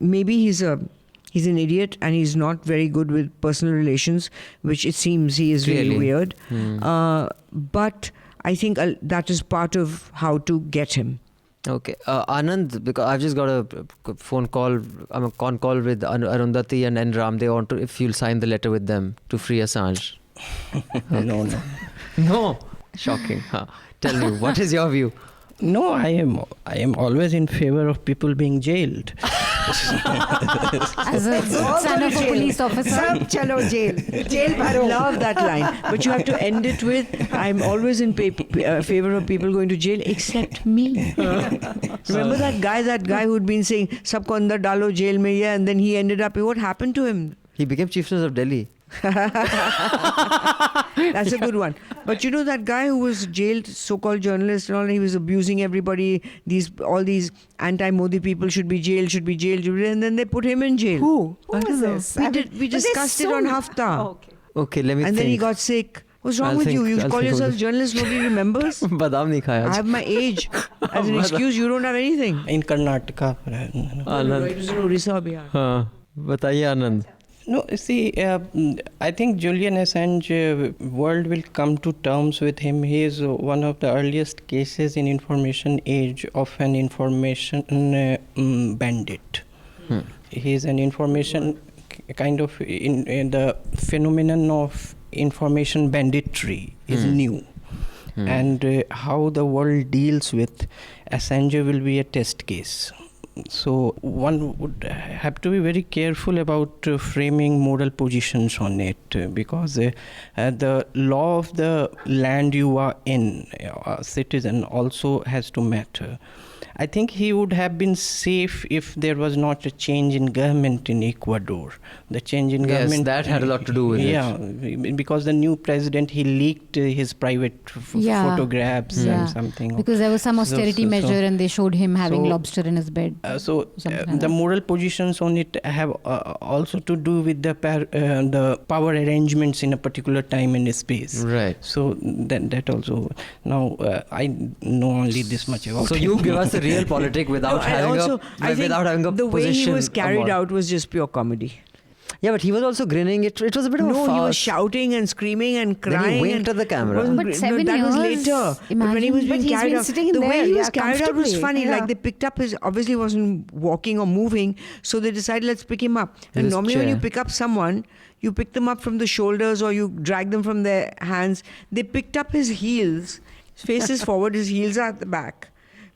[SPEAKER 5] maybe he's an idiot and he's not very good with personal relations, which it seems he is really weird. But I think that is part of how to get him.
[SPEAKER 3] Okay. Anand, because I've just got a phone call, a con call with Arundhati and N. Ram. They want to, if you'll sign the letter with them to free Assange.
[SPEAKER 7] No.
[SPEAKER 3] No. Shocking. Huh. Tell me, what is your view?
[SPEAKER 7] No, I am always in favor of people being jailed.
[SPEAKER 6] As a son of a police officer.
[SPEAKER 4] Sab chalo jail. Jail
[SPEAKER 5] I
[SPEAKER 4] bharo.
[SPEAKER 5] love that line, but you have to end it with, I'm always in favor of people going to jail except me. Remember that guy who'd been saying, Sabko andar dalo jail mein hai, and then he ended up, what happened to him?
[SPEAKER 3] He became Chief Justice of Delhi.
[SPEAKER 5] That's a good one. But you know that guy who was jailed, so-called journalist and all, he was abusing everybody. All these anti-Modi people should be jailed, and then they put him in jail.
[SPEAKER 4] Who?
[SPEAKER 5] I don't
[SPEAKER 4] was
[SPEAKER 5] know.
[SPEAKER 4] this?
[SPEAKER 5] We discussed it on Hafta.
[SPEAKER 4] Oh, okay.
[SPEAKER 3] Okay, let me
[SPEAKER 5] And
[SPEAKER 3] think.
[SPEAKER 5] then he got sick. What's wrong with you? You
[SPEAKER 3] I'll
[SPEAKER 5] call
[SPEAKER 3] think of
[SPEAKER 5] yourself
[SPEAKER 3] this.
[SPEAKER 5] journalist, nobody remembers.
[SPEAKER 3] Badam nahi khaya
[SPEAKER 5] I
[SPEAKER 3] aaj.
[SPEAKER 5] have my age. As an excuse, you don't have anything.
[SPEAKER 7] In Karnataka.
[SPEAKER 3] Anand.
[SPEAKER 5] Orissa, Bihar.
[SPEAKER 3] हाँ, बताइए आनंद.
[SPEAKER 7] No, see, I think Julian Assange, world will come to terms with him. He is one of the earliest cases in information age of an information bandit. He is an information kind of in the phenomenon of information banditry is new. And how the world deals with Assange will be a test case. So one would have to be very careful about framing moral positions on it, because the law of the land you are in, a citizen, also has to matter. I think he would have been safe if there was not a change in government in Ecuador. The change in government...
[SPEAKER 3] Yes, that had a lot to do with it.
[SPEAKER 7] Yeah, because the new president, he leaked his private photographs and something.
[SPEAKER 6] Because there was some austerity measure and they showed him having lobster in his bed.
[SPEAKER 7] The moral positions on it have also to do with the power arrangements in a particular time and space.
[SPEAKER 3] Right.
[SPEAKER 7] So that also... Now, I know only this much about
[SPEAKER 3] So
[SPEAKER 7] him.
[SPEAKER 3] you give us the real politic without having a
[SPEAKER 5] the way he
[SPEAKER 3] position
[SPEAKER 5] was carried
[SPEAKER 3] about-
[SPEAKER 5] out was just pure comedy.
[SPEAKER 3] Yeah, but he was also grinning. It was a bit of a farce.
[SPEAKER 5] He was shouting and screaming and
[SPEAKER 3] Then he
[SPEAKER 5] crying.
[SPEAKER 3] winked at the camera.
[SPEAKER 6] But 7
[SPEAKER 5] that was
[SPEAKER 6] years,
[SPEAKER 5] later. But when he was being
[SPEAKER 4] But he's
[SPEAKER 5] carried
[SPEAKER 4] been
[SPEAKER 5] out,
[SPEAKER 4] sitting in
[SPEAKER 5] the way
[SPEAKER 4] there,
[SPEAKER 5] he was
[SPEAKER 4] yeah,
[SPEAKER 5] carried out was
[SPEAKER 4] comfortably,
[SPEAKER 5] funny.
[SPEAKER 4] yeah.
[SPEAKER 5] Like they picked up his, obviously wasn't walking or moving, so they decided, let's pick him up. And
[SPEAKER 3] his
[SPEAKER 5] normally when you
[SPEAKER 3] chair.
[SPEAKER 5] pick up someone, you pick them up from the shoulders or you drag them from their hands. They picked up his heels, faces forward, his heels are at the back.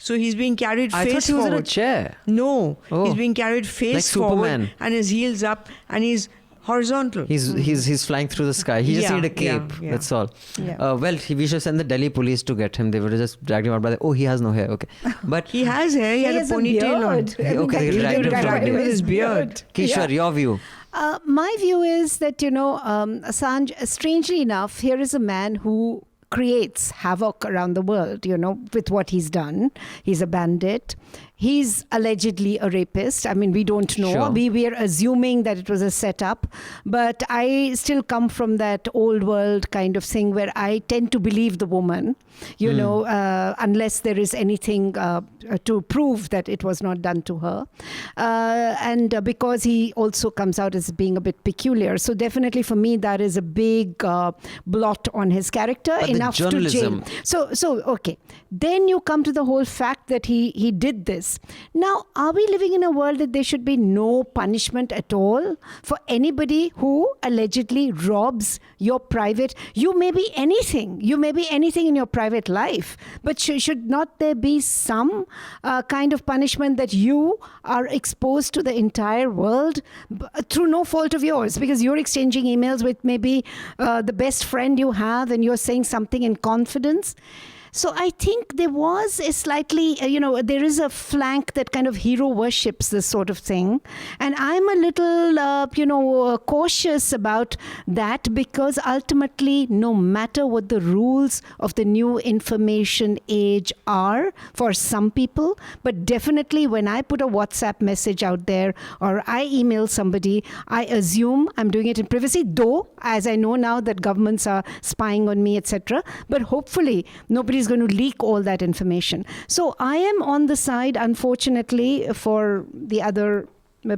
[SPEAKER 5] So he's being carried
[SPEAKER 3] I
[SPEAKER 5] face
[SPEAKER 3] thought he was
[SPEAKER 5] forward.
[SPEAKER 3] in a chair.
[SPEAKER 5] No,
[SPEAKER 3] Oh.
[SPEAKER 5] he's being carried face
[SPEAKER 3] Like
[SPEAKER 5] forward
[SPEAKER 3] Superman.
[SPEAKER 5] and his heels up and he's horizontal.
[SPEAKER 3] He's flying through the sky. He just
[SPEAKER 5] Yeah,
[SPEAKER 3] needed a cape.
[SPEAKER 5] yeah.
[SPEAKER 3] That's all.
[SPEAKER 4] Yeah.
[SPEAKER 3] We should send the Delhi police to get him. They would have just dragged him out by he has no hair. Okay, but
[SPEAKER 5] He has hair. He had a
[SPEAKER 4] has a
[SPEAKER 5] ponytail on.
[SPEAKER 4] beard. I mean,
[SPEAKER 3] Okay,
[SPEAKER 4] that
[SPEAKER 3] they dragged
[SPEAKER 4] really
[SPEAKER 3] him from
[SPEAKER 4] dragged
[SPEAKER 3] there.
[SPEAKER 4] with his beard.
[SPEAKER 3] Kishwar, your view.
[SPEAKER 4] My view is that, Assange, strangely enough, here is a man who creates havoc around the world, with what he's done. He's a bandit. He's allegedly a rapist. I mean, we don't know.
[SPEAKER 3] Sure.
[SPEAKER 4] We are assuming that it was a setup. But I still come from that old world kind of thing where I tend to believe the woman, unless there is anything to prove that it was not done to her. And because he also comes out as being a bit peculiar. So definitely for me, that is a big blot on his character,
[SPEAKER 3] But
[SPEAKER 4] enough
[SPEAKER 3] the journalism.
[SPEAKER 4] to jail. So okay. Then you come to the whole fact that he did this this. Now, are we living in a world that there should be no punishment at all for anybody who allegedly robs your private? You may be anything. You may be anything in your private life. But should not there be some kind of punishment that you are exposed to the entire world through no fault of yours? Because you're exchanging emails with maybe the best friend you have and you're saying something in confidence. So I think there was a slightly, there is a flank that kind of hero worships this sort of thing. And I'm a little, cautious about that, because ultimately, no matter what the rules of the new information age are for some people, but definitely when I put a WhatsApp message out there or I email somebody, I assume I'm doing it in privacy, though, as I know now that governments are spying on me, etc. But hopefully, nobody is going to leak all that information. So I am on the side, unfortunately, for the other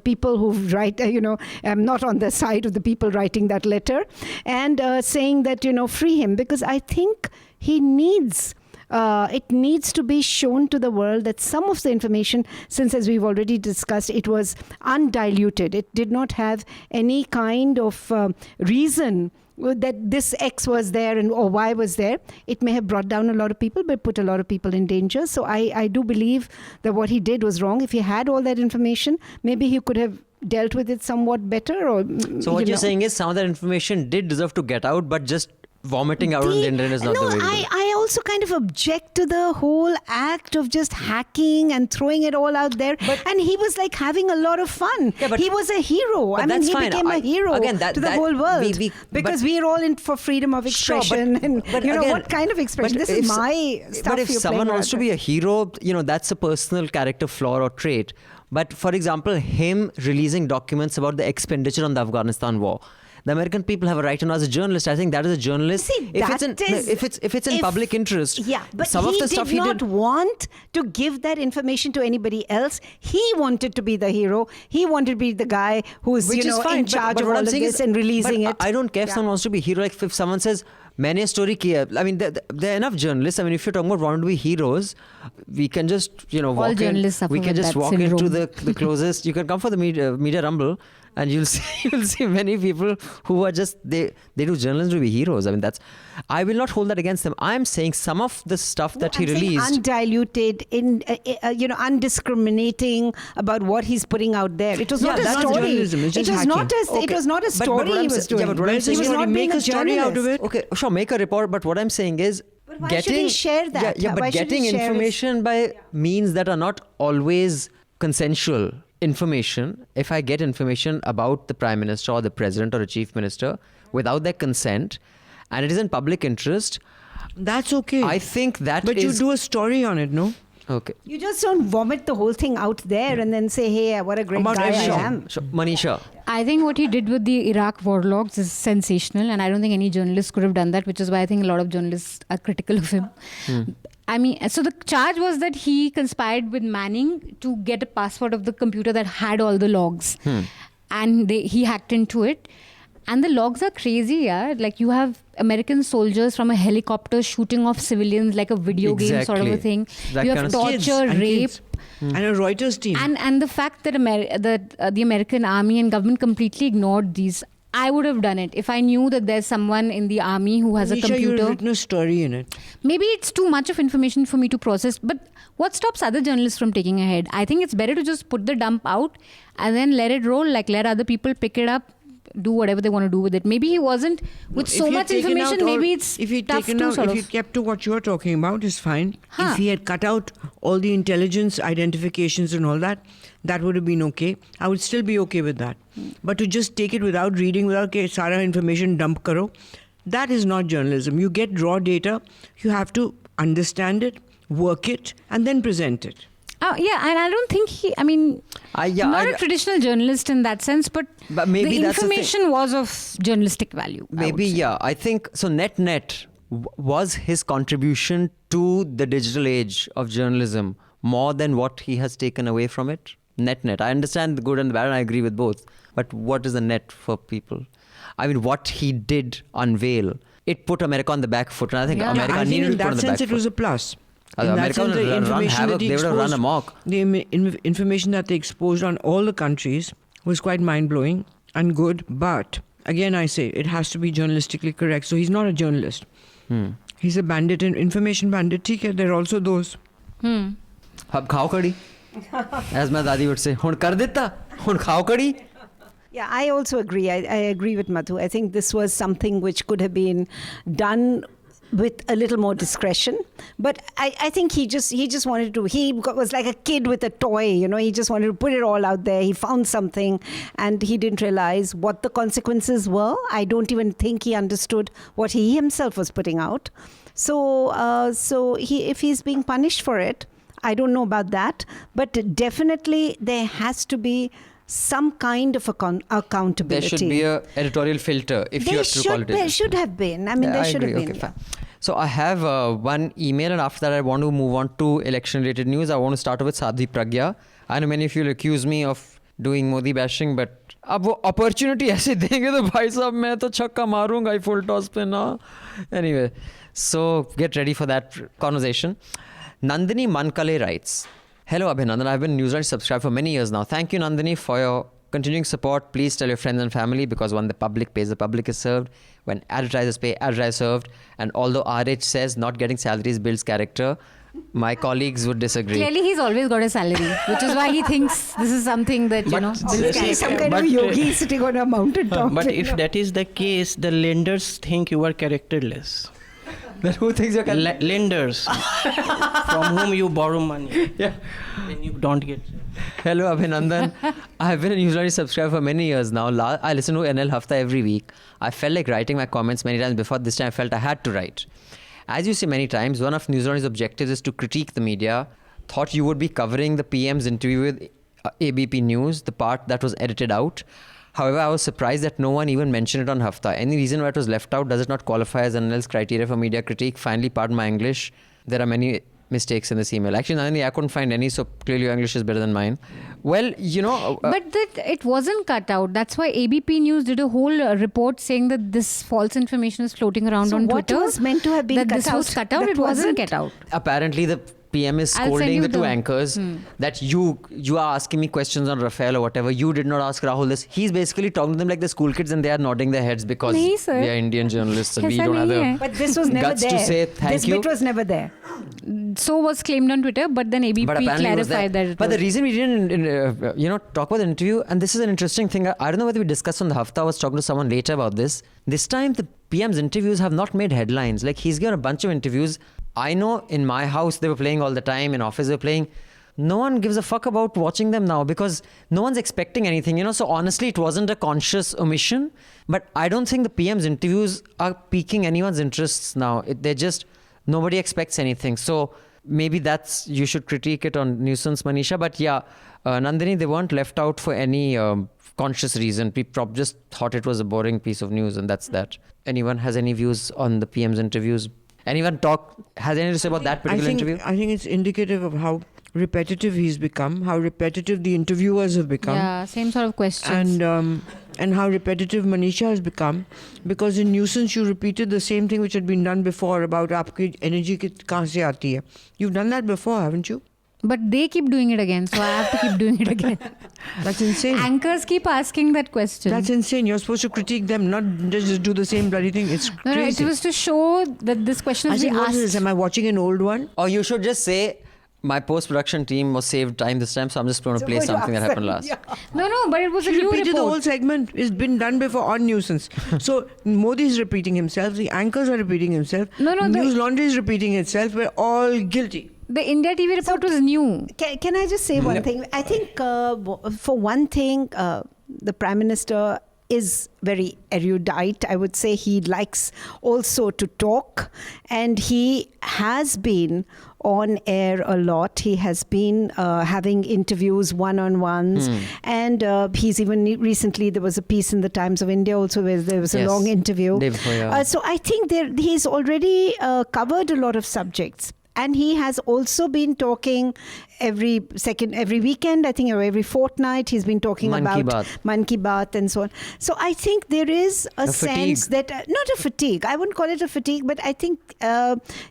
[SPEAKER 4] people who write, I'm not on the side of the people writing that letter and saying that, free him, because I think he needs... it needs to be shown to the world that some of the information, since as we've already discussed, it was undiluted. It did not have any kind of reason that this X was there or Y was there. It may have brought down a lot of people, but put a lot of people in danger. So I do believe that what he did was wrong. If he had all that information, maybe he could have dealt with it somewhat better. Or
[SPEAKER 3] so what you're saying is some of that information did deserve to get out, but just vomiting out on the internet is not the way to do it.
[SPEAKER 4] I also kind of object to the whole act of just hacking and throwing it all out there. And he was like having a lot of fun. Yeah, he was a hero. I mean, he became a hero to the whole world. Because we are all in for freedom of expression. What kind of expression? This is my stuff.
[SPEAKER 3] But if someone wants to be a hero, that's a personal character flaw or trait. But for example, him releasing documents about the expenditure on the Afghanistan war. The American people have a right to know as a journalist. I think that as a journalist, if it's in public interest,
[SPEAKER 4] but
[SPEAKER 3] some of the stuff he did
[SPEAKER 4] want to give that information to anybody else. He wanted to be the hero. He wanted to be the guy who's in charge of all of this and releasing it.
[SPEAKER 3] I don't care if someone wants to be a hero. Like if someone says, "Maine story kiya," I mean, there are enough journalists. I mean, if you're talking about wanting to be heroes, we can just walk in. We can just walk into the closest. You can come for the media rumble. And you'll see many people who are just they do journalism to be heroes. I mean, I will not hold that against them. I'm saying some of the stuff that he released,
[SPEAKER 4] undiluted, undiscriminating about what he's putting out there. It was not a story. It was not a story he was doing.
[SPEAKER 3] But what I'm saying
[SPEAKER 4] he was not
[SPEAKER 5] make a story out of it.
[SPEAKER 3] Okay, sure, make a report. But what I'm saying is,
[SPEAKER 4] why should he share that?
[SPEAKER 3] But getting information by means that are not always consensual. Information, if I get information about the Prime Minister or the President or a Chief Minister without their consent and it is in public interest,
[SPEAKER 5] that's okay.
[SPEAKER 3] I think that
[SPEAKER 5] But you do a story on it, no?
[SPEAKER 3] Okay.
[SPEAKER 4] You just don't vomit the whole thing out there and then say, hey, what a great guy I am.
[SPEAKER 3] Manisha.
[SPEAKER 6] I think what he did with the Iraq war logs is sensational, and I don't think any journalist could have done that, which is why I think a lot of journalists are critical of him. I mean, so the charge was that he conspired with Manning to get a password of the computer that had all the logs. And he hacked into it. And the logs are crazy, yeah. Like you have American soldiers from a helicopter shooting off civilians like a video game sort of a thing. You have torture, rape.
[SPEAKER 5] And a Reuters team.
[SPEAKER 6] And the fact that the American army and government completely ignored these. I would have done it if I knew that there's someone in the army who has a computer.
[SPEAKER 5] You've written a story in it.
[SPEAKER 6] Maybe it's too much of information for me to process. But what stops other journalists from taking ahead? I think it's better to just put the dump out and then let it roll. Like let other people pick it up, do whatever they want to do with it. Maybe he wasn't with so much information. Maybe it's tough to sort of.
[SPEAKER 5] If he kept to what you're talking about, is fine. If he had cut out all the intelligence identifications and all that, that would have been okay. I would still be okay with that. But to just take it without reading, without Sara information dump karo, that is not journalism. You get raw data, you have to understand it, work it, and then present it.
[SPEAKER 6] Yeah, and I don't think not a traditional journalist in that sense, but maybe the information was of journalistic value.
[SPEAKER 3] Maybe, I think, so net was his contribution to the digital age of journalism more than what he has taken away from it? Net. I understand the good and the bad, and I agree with both. But what is the net for people? I mean, what he did unveil, it put America on the back foot. And I think America needed to put on the back foot.
[SPEAKER 5] In that sense, it was a plus. In that
[SPEAKER 3] America
[SPEAKER 5] sense,
[SPEAKER 3] would
[SPEAKER 5] the
[SPEAKER 3] run
[SPEAKER 5] information
[SPEAKER 3] havoc.
[SPEAKER 5] that he
[SPEAKER 3] They would have run
[SPEAKER 5] exposed-
[SPEAKER 3] amok.
[SPEAKER 5] The information that they exposed on all the countries was quite mind-blowing and good. But again, I say it has to be journalistically correct. So he's not a journalist. He's a bandit, an information bandit. ठीक है, there are also those.
[SPEAKER 3] अब खाओ कड़ी, as my dadi would say. हुन कर देता, हुन खाओ कड़ी.
[SPEAKER 4] Yeah, I also agree. I agree with Madhu. I think this was something which could have been done with a little more discretion. But I think he just wanted to, was like a kid with a toy, he just wanted to put it all out there. He found something and he didn't realize what the consequences were. I don't even think he understood what he himself was putting out. So if he's being punished for it, I don't know about that. But definitely there has to be some kind of accountability.
[SPEAKER 3] There should be a editorial filter if you have to call it.
[SPEAKER 4] There should have been. I mean, there should have been.
[SPEAKER 3] Okay, fine. So I have one email, and after that I want to move on to election-related news. I want to start with Sadhvi Pragya. I know many of you will accuse me of doing Modi bashing, but अब वो opportunity ऐसे देंगे तो भाई साहब मैं तो छक्का मारूंगा full toss पे ना. Anyway, so get ready for that conversation. Nandini Mankale writes, "Hello Abhinandan, I've been Newslaundry subscribed for many years now. Thank you Nandini for your continuing support. Please tell your friends and family, because when the public pays, the public is served. When advertisers pay, advertisers served. And although RH says not getting salaries builds character, my colleagues would disagree."
[SPEAKER 6] Clearly, he's always got a salary, which is why he thinks this is something that, builds
[SPEAKER 4] He's
[SPEAKER 6] character.
[SPEAKER 4] some kind of yogi sitting on a mountain top.
[SPEAKER 7] But if that is the case, the lenders think you are characterless.
[SPEAKER 3] Then who thinks you're
[SPEAKER 7] Lenders from whom you borrow money.
[SPEAKER 3] Yeah.
[SPEAKER 7] Then you don't get.
[SPEAKER 3] Hello Abhinandan. I have been a Newslaundry subscriber for many years now. I listen to NL Hafta every week. I felt like writing my comments many times before. This time I felt I had to write. As you say many times, one of Newslaundry's objectives is to critique the media. Thought you would be covering the PM's interview with ABP News, the part that was edited out. However, I was surprised that no one even mentioned it on Hafta. Any reason why it was left out? Does it not qualify as NL's criteria for media critique? Finally, pardon my English. There are many mistakes in this email. Actually, Nandini, I couldn't find any, so clearly your English is better than mine. Well,
[SPEAKER 6] But it wasn't cut out. That's why ABP News did a whole report saying that this false information is floating around on Twitter.
[SPEAKER 4] What was meant to have been
[SPEAKER 6] that
[SPEAKER 4] cut
[SPEAKER 6] this
[SPEAKER 4] out?
[SPEAKER 6] was cut out.
[SPEAKER 4] That
[SPEAKER 6] It wasn't
[SPEAKER 4] wasn't?
[SPEAKER 6] cut out.
[SPEAKER 3] apparently the PM is
[SPEAKER 6] I'll send
[SPEAKER 3] scolding
[SPEAKER 6] you
[SPEAKER 3] the two
[SPEAKER 6] the-
[SPEAKER 3] anchors that you are asking me questions on Rafael or whatever. You did not ask Rahul this. He's basically talking to them like the school kids and they are nodding their heads because
[SPEAKER 6] Nahi, sir.
[SPEAKER 3] they are Indian journalists and we
[SPEAKER 6] Aisa
[SPEAKER 3] don't have
[SPEAKER 6] nahi
[SPEAKER 3] the
[SPEAKER 6] hai.
[SPEAKER 4] But this was never
[SPEAKER 3] guts
[SPEAKER 4] there.
[SPEAKER 3] to say thank
[SPEAKER 4] this
[SPEAKER 3] you.
[SPEAKER 4] bit was never there.
[SPEAKER 6] So was claimed on Twitter, but then ABP
[SPEAKER 3] But apparently it was there.
[SPEAKER 6] clarified that it
[SPEAKER 3] But the
[SPEAKER 6] was.
[SPEAKER 3] reason we didn't, talk about the interview, and this is an interesting thing. I don't know whether we discussed on the Hafta. I was talking to someone later about this. This time the PM's interviews have not made headlines. Like he's given a bunch of interviews. I know in my house they were playing all the time. In office they were playing. No one gives a fuck about watching them now because no one's expecting anything, So honestly, it wasn't a conscious omission. But I don't think the PM's interviews are piquing anyone's interests now. They're just, nobody expects anything. So maybe you should critique it on Nuisance, Manisha. But yeah, Nandini, they weren't left out for any conscious reason. People just thought it was a boring piece of news and that's that. Anyone has any views on the PM's interviews? Anyone has anything to say about that particular interview?
[SPEAKER 5] I think it's indicative of how repetitive he's become, how repetitive the interviewers have become.
[SPEAKER 6] Yeah, same sort of questions.
[SPEAKER 5] And how repetitive Manisha has become, because in Nuisance you repeated the same thing which had been done before about aapki energy kahan se aati hai. You've done that before, haven't you?
[SPEAKER 6] But they keep doing it again, so I have to keep doing it again.
[SPEAKER 5] That's insane.
[SPEAKER 6] Anchors keep asking that question.
[SPEAKER 5] That's insane. You're supposed to critique them, not just do the same bloody thing. It's
[SPEAKER 6] No,
[SPEAKER 5] crazy.
[SPEAKER 6] it was to show that this question
[SPEAKER 5] I
[SPEAKER 6] is
[SPEAKER 5] said,
[SPEAKER 6] being
[SPEAKER 5] what is
[SPEAKER 6] asked.
[SPEAKER 5] this? Am I watching an old one?
[SPEAKER 3] Or you should just say, my post-production team was saved time this time, so I'm just going to play
[SPEAKER 4] going to
[SPEAKER 3] something that
[SPEAKER 4] ask
[SPEAKER 3] happened
[SPEAKER 4] them,
[SPEAKER 3] last.
[SPEAKER 4] yeah.
[SPEAKER 6] No, but it was a
[SPEAKER 5] She
[SPEAKER 6] new
[SPEAKER 5] repeated the whole
[SPEAKER 6] report.
[SPEAKER 5] segment. It's been done before on Nuisance. So Modi is repeating himself. The anchors are repeating himself.
[SPEAKER 6] No,
[SPEAKER 5] Newslaundry is repeating itself. We're all guilty.
[SPEAKER 6] The India TV report was new.
[SPEAKER 4] Can I just say one thing? I think for one thing, the Prime Minister is very erudite. I would say he likes also to talk, and he has been on air a lot. He has been having interviews, one-on-ones, and he's even recently, there was a piece in the Times of India also where there was a
[SPEAKER 3] Yes.
[SPEAKER 4] long interview.
[SPEAKER 3] Day before, yeah.
[SPEAKER 4] So I think he's already covered a lot of subjects. And he has also been talking every weekend, I think, or every fortnight, he's been talking about Man Ki Baat and so on. So I think there is a sense that, not a fatigue, I wouldn't call it a fatigue, but I think,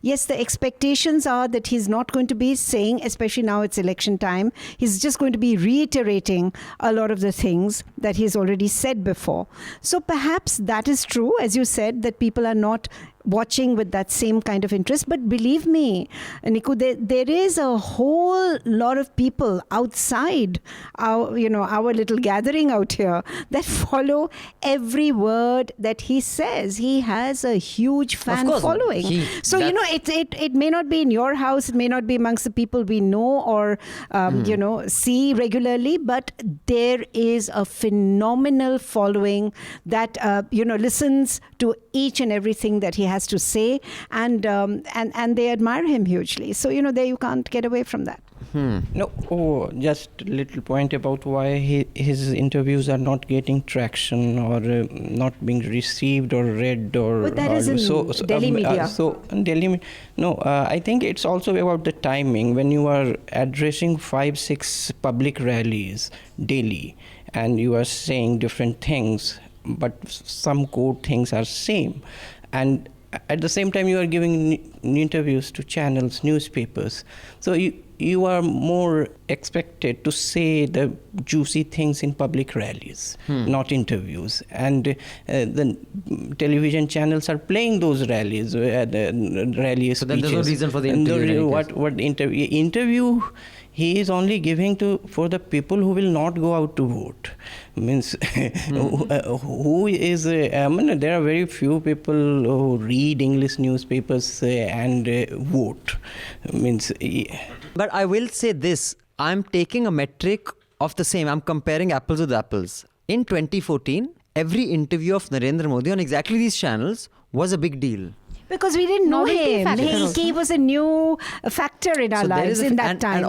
[SPEAKER 4] yes, the expectations are that he's not going to be saying, especially now it's election time, he's just going to be reiterating a lot of the things that he's already said before. So perhaps that is true, as you said, that people are not watching with that same kind of interest. But believe me, Niku, there is a whole lot of people outside our little gathering out here that follow every word that he says. He has a huge fan following. It may not be in your house, it may not be amongst the people we know or see regularly, but there is a phenomenal following that listens to each and everything that he has to say, and they admire him hugely. So there you can't get away from that.
[SPEAKER 7] Just a little point about why his interviews are not getting traction or not being received or read or.
[SPEAKER 4] But that is in Delhi media.
[SPEAKER 7] I think it's also about the timing. When you are addressing 5-6 public rallies daily, and you are saying different things, but some core things are same, and at the same time you are giving interviews to channels, newspapers, so you are more expected to say the juicy things in public rallies, not interviews. And the television channels are playing those rallies, rally speeches. So then there's no reason for the interview. What interview? He is only giving for the people who will not go out to vote. Means who is? There are very few people who read English newspapers and vote.
[SPEAKER 3] But I will say this: I'm taking a metric of the same. I'm comparing apples with apples. In 2014, every interview of Narendra Modi on exactly these channels was a big deal.
[SPEAKER 4] Because we didn't know him. He was a new factor in our lives in that time.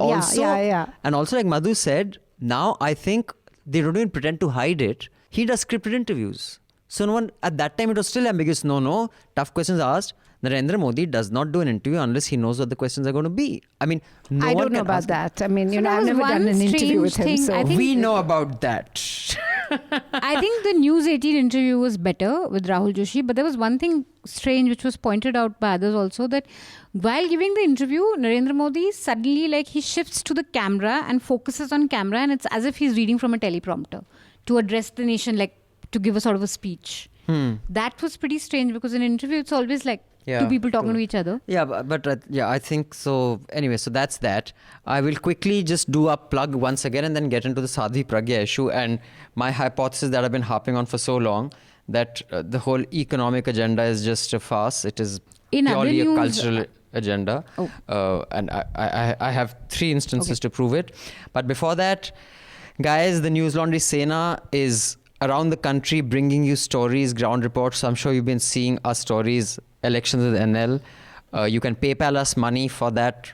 [SPEAKER 3] And also, like Madhu said, now I think they don't even pretend to hide it. He does scripted interviews. So no one, at that time it was still ambiguous. No, tough questions asked. Narendra Modi does not do an interview unless he knows what the questions are going to be. I mean,
[SPEAKER 4] I don't know about that. I mean, I've never done an interview with him. So
[SPEAKER 3] we know about that.
[SPEAKER 6] I think the News 18 interview was better with Rahul Joshi, but there was one thing strange which was pointed out by others also, that while giving the interview, Narendra Modi suddenly he shifts to the camera and focuses on camera, and it's as if he's reading from a teleprompter to address the nation, to give a sort of a speech. That was pretty strange, because in an interview it's always two people talking to each other.
[SPEAKER 3] Yeah, but I think so. Anyway, so that's that. I will quickly just do a plug once again and then get into the Sadhvi Pragya issue and my hypothesis that I've been harping on for so long, that the whole economic agenda is just a farce. It is purely a cultural agenda. And I have 3 instances to prove it. But before that, guys, the News Laundry Sena is around the country bringing you stories, ground reports. So I'm sure you've been seeing our stories, elections with NL. You can PayPal us money for that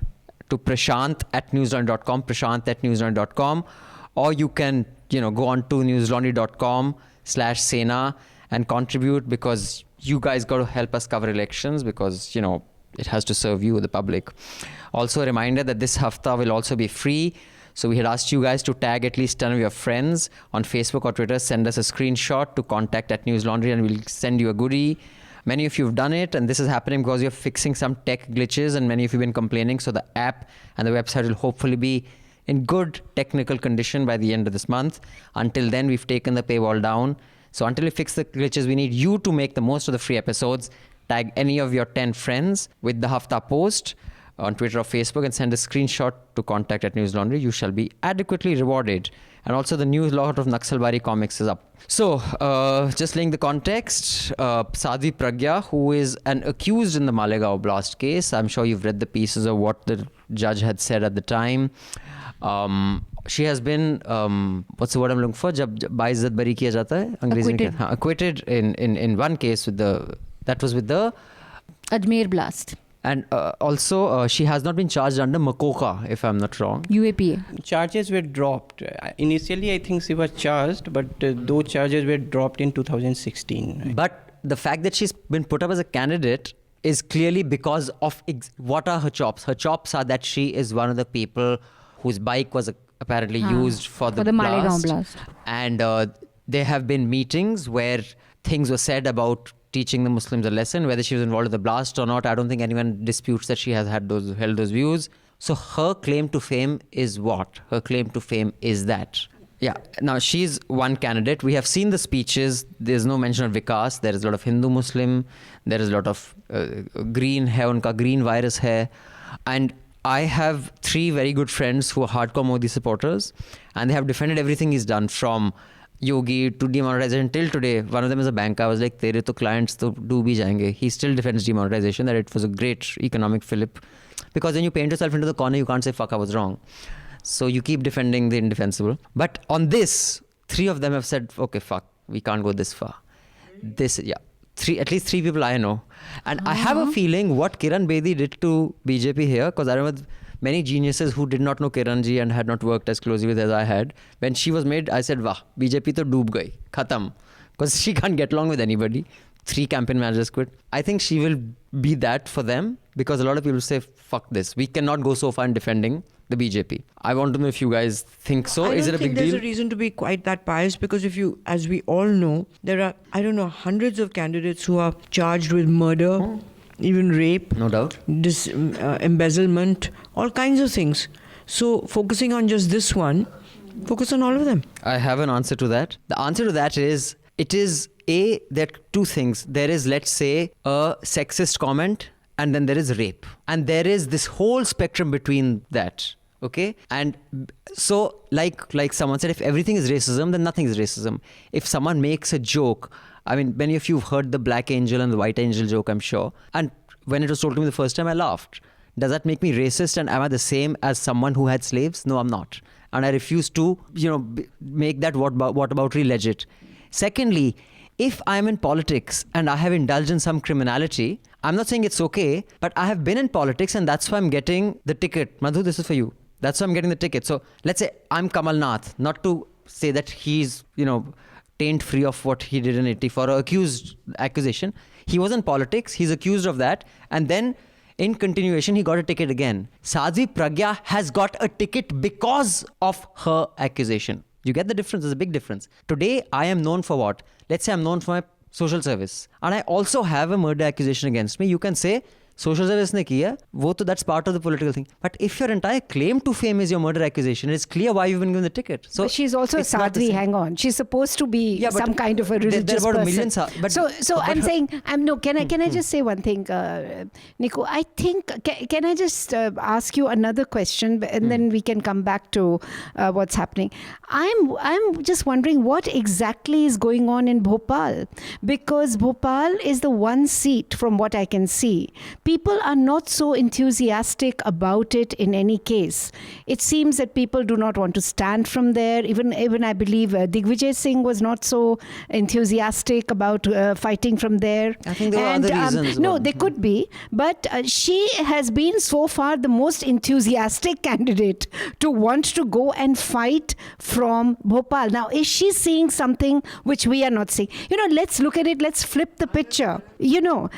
[SPEAKER 3] to prashant@newslaundry.com, prashant@newslaundry.com, or you can go on to newslaundry.com/Sena and contribute, because you guys got to help us cover elections, because it has to serve you, the public. Also a reminder that this Hafta will also be free. So we had asked you guys to tag at least 10 of your friends on Facebook or Twitter. Send us a screenshot to contact@newslaundry and we'll send you a goodie. Many of you have done it, and this is happening because you're fixing some tech glitches, and many of you have been complaining. So the app and the website will hopefully be in good technical condition by the end of this month. Until then, we've taken the paywall down. So until we fix the glitches, we need you to make the most of the free episodes. Tag any of your 10 friends with the Hafta post on Twitter or Facebook and send a screenshot to contact@newslaundry. You shall be adequately rewarded. And also the new lot of Naxalbari comics is up. So, just laying the context, Sadhvi Pragya, who is an accused in the Malegaon blast case. I'm sure you've read the pieces of what the judge had said at the time. She has been, what's the word I'm looking for? Jab baizzat bari kiya jata hai? Acquitted in one case that was with the
[SPEAKER 6] Ajmer blast.
[SPEAKER 7] And also, she has not been charged under Makoka, if I'm not wrong.
[SPEAKER 6] UAPA.
[SPEAKER 7] Charges were dropped. Initially, I think she was charged, but those charges were dropped in 2016. Right?
[SPEAKER 3] But the fact that she's been put up as a candidate is clearly because of what are her chops. Her chops are that she is one of the people whose bike was apparently used for the
[SPEAKER 6] Malegaon
[SPEAKER 3] blast.
[SPEAKER 6] blast.
[SPEAKER 3] And there have been meetings where things were said about teaching the Muslims a lesson. Whether she was involved in the blast or not, I don't think anyone disputes that she has held those views. So her claim to fame is what? Her claim to fame is that. Yeah. Now, she's one candidate. We have seen the speeches. There's no mention of Vikas. There is a lot of Hindu-Muslim. There is a lot of green hai, unka green virus hai. And I have 3 very good friends who are hardcore Modi supporters. And they have defended everything he's done, from Yogi to demonetization till today. One of them is a banker. I was like, tere to clients to do bhi jayenge. He still defends demonetization, that it was a great economic flip. Because when you paint yourself into the corner, you can't say, fuck, I was wrong. So you keep defending the indefensible. But on this, 3 of them have said, okay, fuck, we can't go this far. At least 3 people I know. And I have a feeling what Kiran Bedi did to BJP here, because I remember many geniuses who did not know Kiranji and had not worked as closely with as I had. When she was made, I said, wah, BJP to doob gayi, khatam. Because she can't get along with anybody. 3 campaign managers quit. I think she will be that for them, because a lot of people say, fuck this. We cannot go so far in defending the BJP. I want to know if you guys think so. Is it a big deal?
[SPEAKER 5] There's a reason to be quite that pious, because if you, as we all know, there are, hundreds of candidates who are charged with murder, even rape.
[SPEAKER 3] No doubt.
[SPEAKER 5] Embezzlement, all kinds of things. So focusing on just this one, focus on all of them.
[SPEAKER 3] I have an answer to that. The answer to that is, there are 2 things. There is, let's say, a sexist comment, and then there is rape. And there is this whole spectrum between that. Okay? And so, like someone said, if everything is racism, then nothing is racism. If someone makes a joke, I mean, many of you have heard the black angel and the white angel joke, I'm sure. And when it was told to me the first time, I laughed. Does that make me racist, and am I the same as someone who had slaves? No, I'm not. And I refuse to, make that whataboutery legit. Secondly, if I'm in politics and I have indulged in some criminality, I'm not saying it's okay, but I have been in politics and that's why I'm getting the ticket. Madhu, this is for you. That's why I'm getting the ticket. So let's say I'm Kamal Nath, not to say that he's, taint free of what he did in 84 or accusation. He was in politics, he's accused of that, and then in continuation, he got a ticket again. Sadhvi Pragya has got a ticket because of her accusation. You get the difference? There's a big difference. Today, I am known for what? Let's say I'm known for my social service. And I also have a murder accusation against me. You can say, social service ne kiya, that's part of the political thing. But if your entire claim to fame is your murder accusation, it's clear why you've been given the ticket. So
[SPEAKER 4] but she's also a Sadhvi, hang on. She's supposed to be some kind of a religious
[SPEAKER 3] there are about
[SPEAKER 4] person.
[SPEAKER 3] A million
[SPEAKER 4] So I'm saying, can I just say one thing, Nico? I think, can I just ask you another question, and then we can come back to what's happening. I'm just wondering what exactly is going on in Bhopal, because Bhopal is the one seat from what I can see. People are not so enthusiastic about it in any case. It seems that people do not want to stand from there. Even I believe Digvijay Singh was not so enthusiastic about fighting from there.
[SPEAKER 3] I think there were other reasons.
[SPEAKER 4] No, they could be. But she has been so far the most enthusiastic candidate to want to go and fight from Bhopal. Now, is she seeing something which we are not seeing? Let's look at it. Let's flip the picture.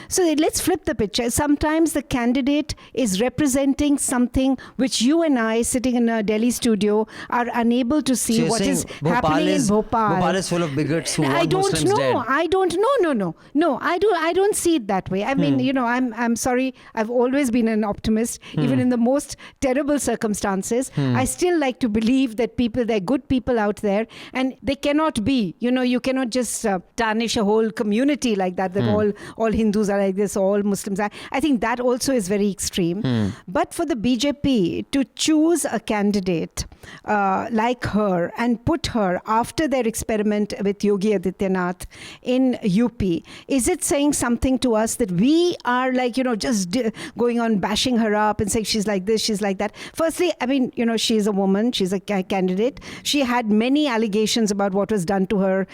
[SPEAKER 4] So let's flip the picture. Sometimes the candidate is representing something which you and I, sitting in a Delhi studio, are unable to see. What is happening in Bhopal.
[SPEAKER 3] Bhopal is full of bigots who want Muslims dead.
[SPEAKER 4] I don't know. No, I don't see it that way. I mean, I'm sorry. I've always been an optimist, even in the most terrible circumstances. I still like to believe that there are good people out there, and they cannot be. You cannot just tarnish a whole community like that. That all Hindus are like this, all Muslims are. I think that also is very extreme. But for the BJP to choose a candidate like her and put her after their experiment with Yogi Adityanath in UP, is it saying something to us that we are like, just going on bashing her up and saying she's like this, she's like that? Firstly, I mean, she's a woman, she's a candidate. She had many allegations about what was done to her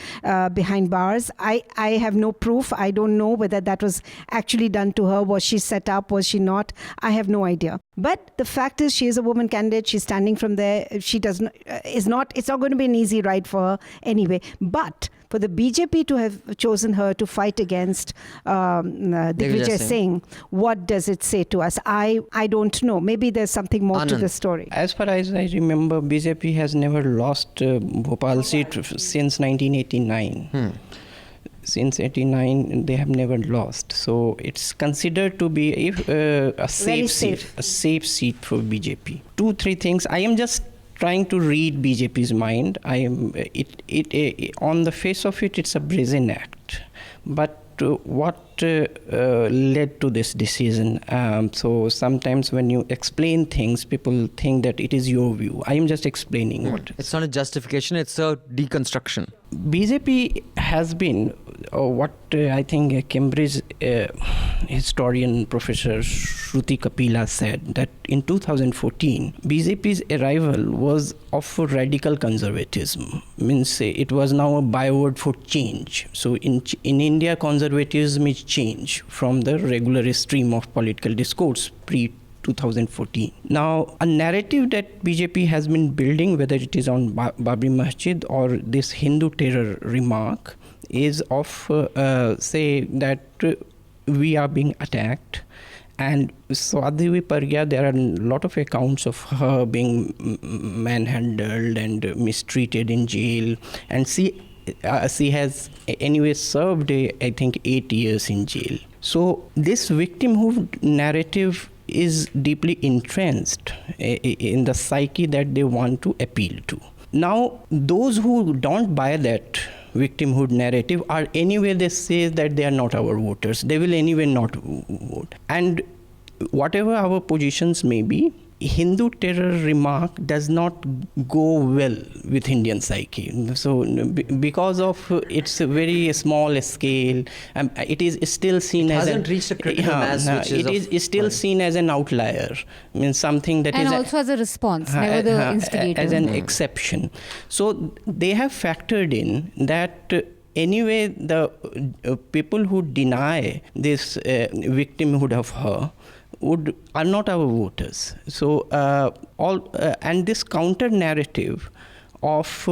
[SPEAKER 4] behind bars. I have no proof. I don't know whether that was actually done to her. Was she set up? Was she not? I have no idea. But the fact is, she is a woman candidate. She's standing from there. It's not going to be an easy ride for her anyway. But for the BJP to have chosen her to fight against Digvijay Singh, what does it say to us? I don't know. Maybe there's something more to the story.
[SPEAKER 7] As far as I remember, BJP has never lost Bhopal seat since 1989. Since 89, they have never lost. So it's considered to be a safe seat for BJP. 2-3 things. I am just trying to read BJP's mind. On the face of it, it's a brazen act. But what led to this decision? So sometimes when you explain things, people think that it is your view. I am just explaining what.
[SPEAKER 3] It's not a justification, it's a deconstruction.
[SPEAKER 7] BJP has been what I think a Cambridge historian, Professor Shruti Kapila, said that in 2014, BJP's arrival was of radical conservatism. Means it was now a byword for change. So in India, conservatism is change from the regular stream of political discourse pre-2014. Now, a narrative that BJP has been building, whether it is on Babri Masjid or this Hindu terror remark, is of say that we are being attacked. And Sadhvi Pragya, there are a lot of accounts of her being manhandled and mistreated in jail. And she has anyway served, I think, 8 years in jail. So this victimhood narrative is deeply entrenched in the psyche that they want to appeal to. Now, those who don't buy that victimhood narrative are anyway, they say that they are not our voters. They will anyway not vote. And whatever our positions may be, Hindu terror remark does not go well with Indian psyche. So because of its very small scale, it is still seen as
[SPEAKER 3] hasn't reached a critical mass, which
[SPEAKER 7] is still seen as an outlier. I mean, something that
[SPEAKER 6] and
[SPEAKER 7] is
[SPEAKER 6] also as a response, never the instigator.
[SPEAKER 7] As an exception. So they have factored in that anyway, the people who deny this victimhood of her are not our voters. So and this counter narrative of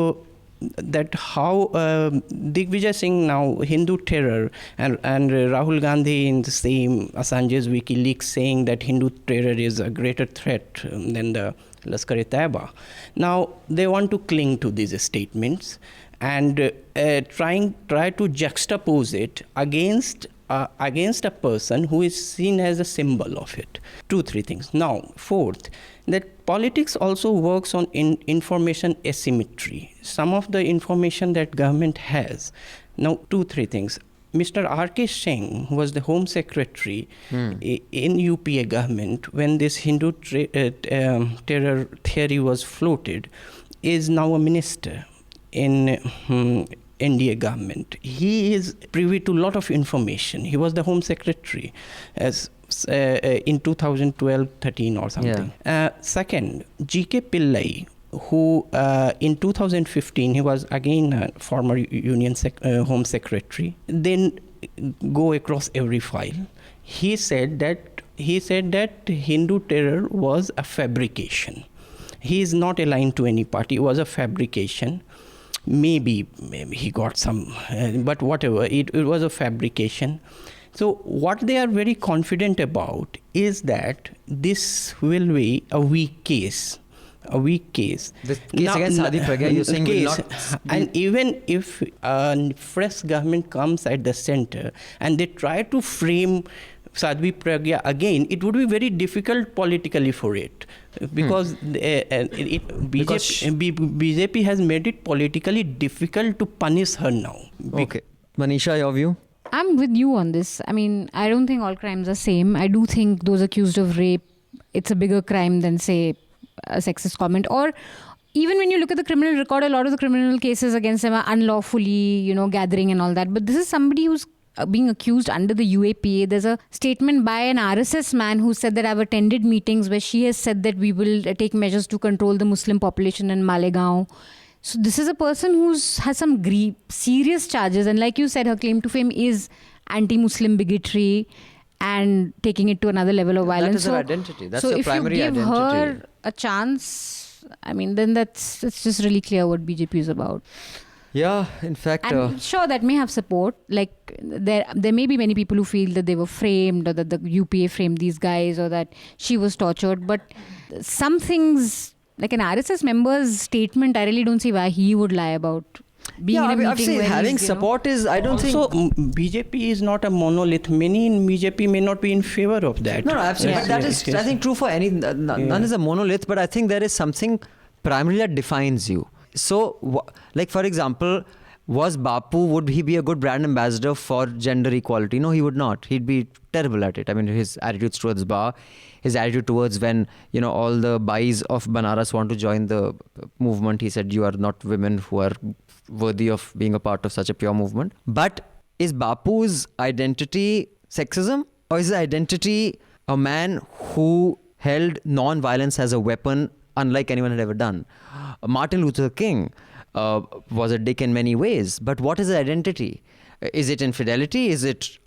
[SPEAKER 7] that how Digvijay Singh now Hindu terror and Rahul Gandhi in the same Assange's WikiLeaks saying that Hindu terror is a greater threat than the Lashkar-e-Taiba. Now they want to cling to these statements and try to juxtapose it against a person who is seen as a symbol of it. 2-3 things. Now, fourth, that politics also works on information asymmetry. Some of the information that government has. Now, 2-3 things. Mr. R.K. Singh, who was the Home Secretary in UPA government when this Hindu terror theory was floated, is now a minister in NDA government. He is privy to a lot of information. He was the Home Secretary as in 2012-13 or something. Yeah. Second, G.K. Pillai, who in 2015, he was again a former Union Home Secretary, then go across every file. He said that Hindu terror was a fabrication. He is not aligned to any party. It was a fabrication. Maybe he got some, but whatever, it was a fabrication. So what they are very confident about is that this will be a weak case. The case
[SPEAKER 3] against Sadhvi Pragya, you're saying will not...
[SPEAKER 7] And even if a fresh government comes at the center and they try to frame Sadhvi Pragya again, it would be very difficult politically for it. Because BJP has made it politically difficult to punish her now.
[SPEAKER 3] Okay. Manisha, your view?
[SPEAKER 6] I'm with you on this. I mean, I don't think all crimes are same. I do think those accused of rape, it's a bigger crime than, say, a sexist comment. Or even when you look at the criminal record, a lot of the criminal cases against them are unlawfully, gathering and all that. But this is somebody who's being accused under the UAPA. There's a statement by an RSS man who said that I've attended meetings where she has said that we will take measures to control the Muslim population in Malegaon. So this is a person who's has some serious charges. And like you said, her claim to fame is anti-Muslim bigotry and taking it to another level of violence.
[SPEAKER 3] That is her identity. That's her primary identity.
[SPEAKER 6] So if you give her a chance, I mean, then it's just really clear what BJP is about.
[SPEAKER 3] Yeah, in fact...
[SPEAKER 6] And sure, that may have support. Like there may be many people who feel that they were framed, or that the UPA framed these guys, or that she was tortured. But some things, like an RSS member's statement, I really don't see why he would lie about being in a meeting.
[SPEAKER 3] I've seen
[SPEAKER 6] where
[SPEAKER 3] having
[SPEAKER 6] he's,
[SPEAKER 3] support is, I don't
[SPEAKER 7] So
[SPEAKER 3] think...
[SPEAKER 7] BJP is not a monolith. Many in BJP may not be in favor of that.
[SPEAKER 3] No, absolutely. But that is, I think, true for any... None is a monolith, but I think there is something primarily that defines you. So, like for example, would he be a good brand ambassador for gender equality? No, he would not. He'd be terrible at it. I mean, his attitudes towards Ba, his attitude towards when, all the Bais of Banaras want to join the movement, he said, you are not women who are worthy of being a part of such a pure movement. But is Bapu's identity sexism? Or is his identity a man who held non-violence as a weapon unlike anyone had ever done? Martin Luther King was a dick in many ways, but what is his identity? Is it infidelity?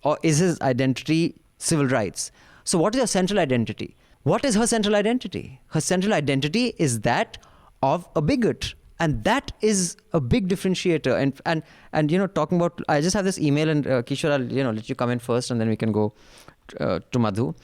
[SPEAKER 3] Or is his identity civil rights? So what is your central identity? What is her central identity? Her central identity is that of a bigot. And that is a big differentiator. And talking about, I just have this email, and Kishwar, I'll let you come in first, and then we can go to Madhu.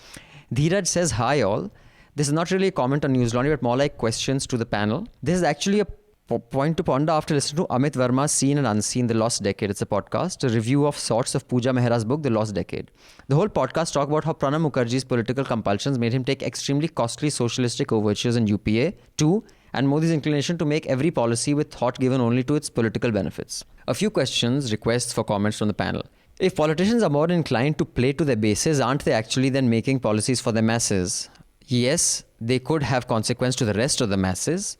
[SPEAKER 3] Dheeraj says, hi all. This is not really a comment on News Laundry, but more like questions to the panel. This is actually a point to ponder after listening to Amit Verma's Seen and Unseen, The Lost Decade. It's a podcast, a review of sorts of Pooja Mehra's book, The Lost Decade. The whole podcast talk about how Pranab Mukherjee's political compulsions made him take extremely costly socialistic overtures in UPA too, and Modi's inclination to make every policy with thought given only to its political benefits. A few questions, requests for comments from the panel. If politicians are more inclined to play to their bases, aren't they actually then making policies for the masses? Yes, they could have consequence to the rest of the masses.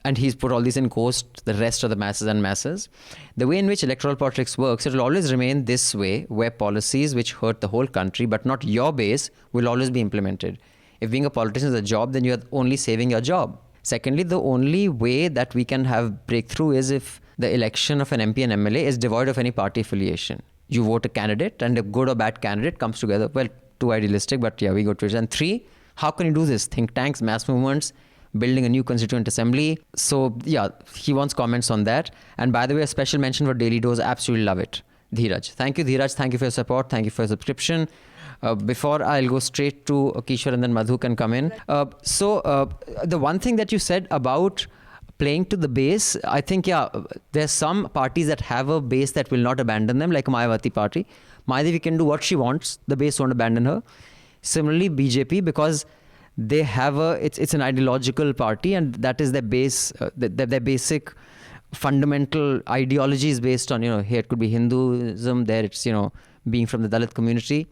[SPEAKER 3] And he's put all these in quotes, the rest of the masses and masses. The way in which electoral politics works, it will always remain this way, where policies which hurt the whole country but not your base will always be implemented. If being a politician is a job, then you are only saving your job. Secondly, the only way that we can have breakthrough is if the election of an MP and MLA is devoid of any party affiliation. You vote a candidate, and a good or bad candidate comes together. Well, too idealistic, but yeah, we go to it. And 3, how can you do this? Think tanks, mass movements, building a new constituent assembly. So yeah, he wants comments on that. And by the way, a special mention for Daily Dose. Absolutely love it. Dheeraj. Thank you, Dheeraj. Thank you for your support. Thank you for your subscription. Before I'll go straight to Kishwar, and then Madhu can come in. The one thing that you said about playing to the base, I think, there's some parties that have a base that will not abandon them, like Mayawati party. Mayawati can do what she wants. The base won't abandon her. Similarly, BJP, because they have it's an ideological party, and that is their base, their basic fundamental ideology is based on, here it could be Hinduism, there it's, being from the Dalit community.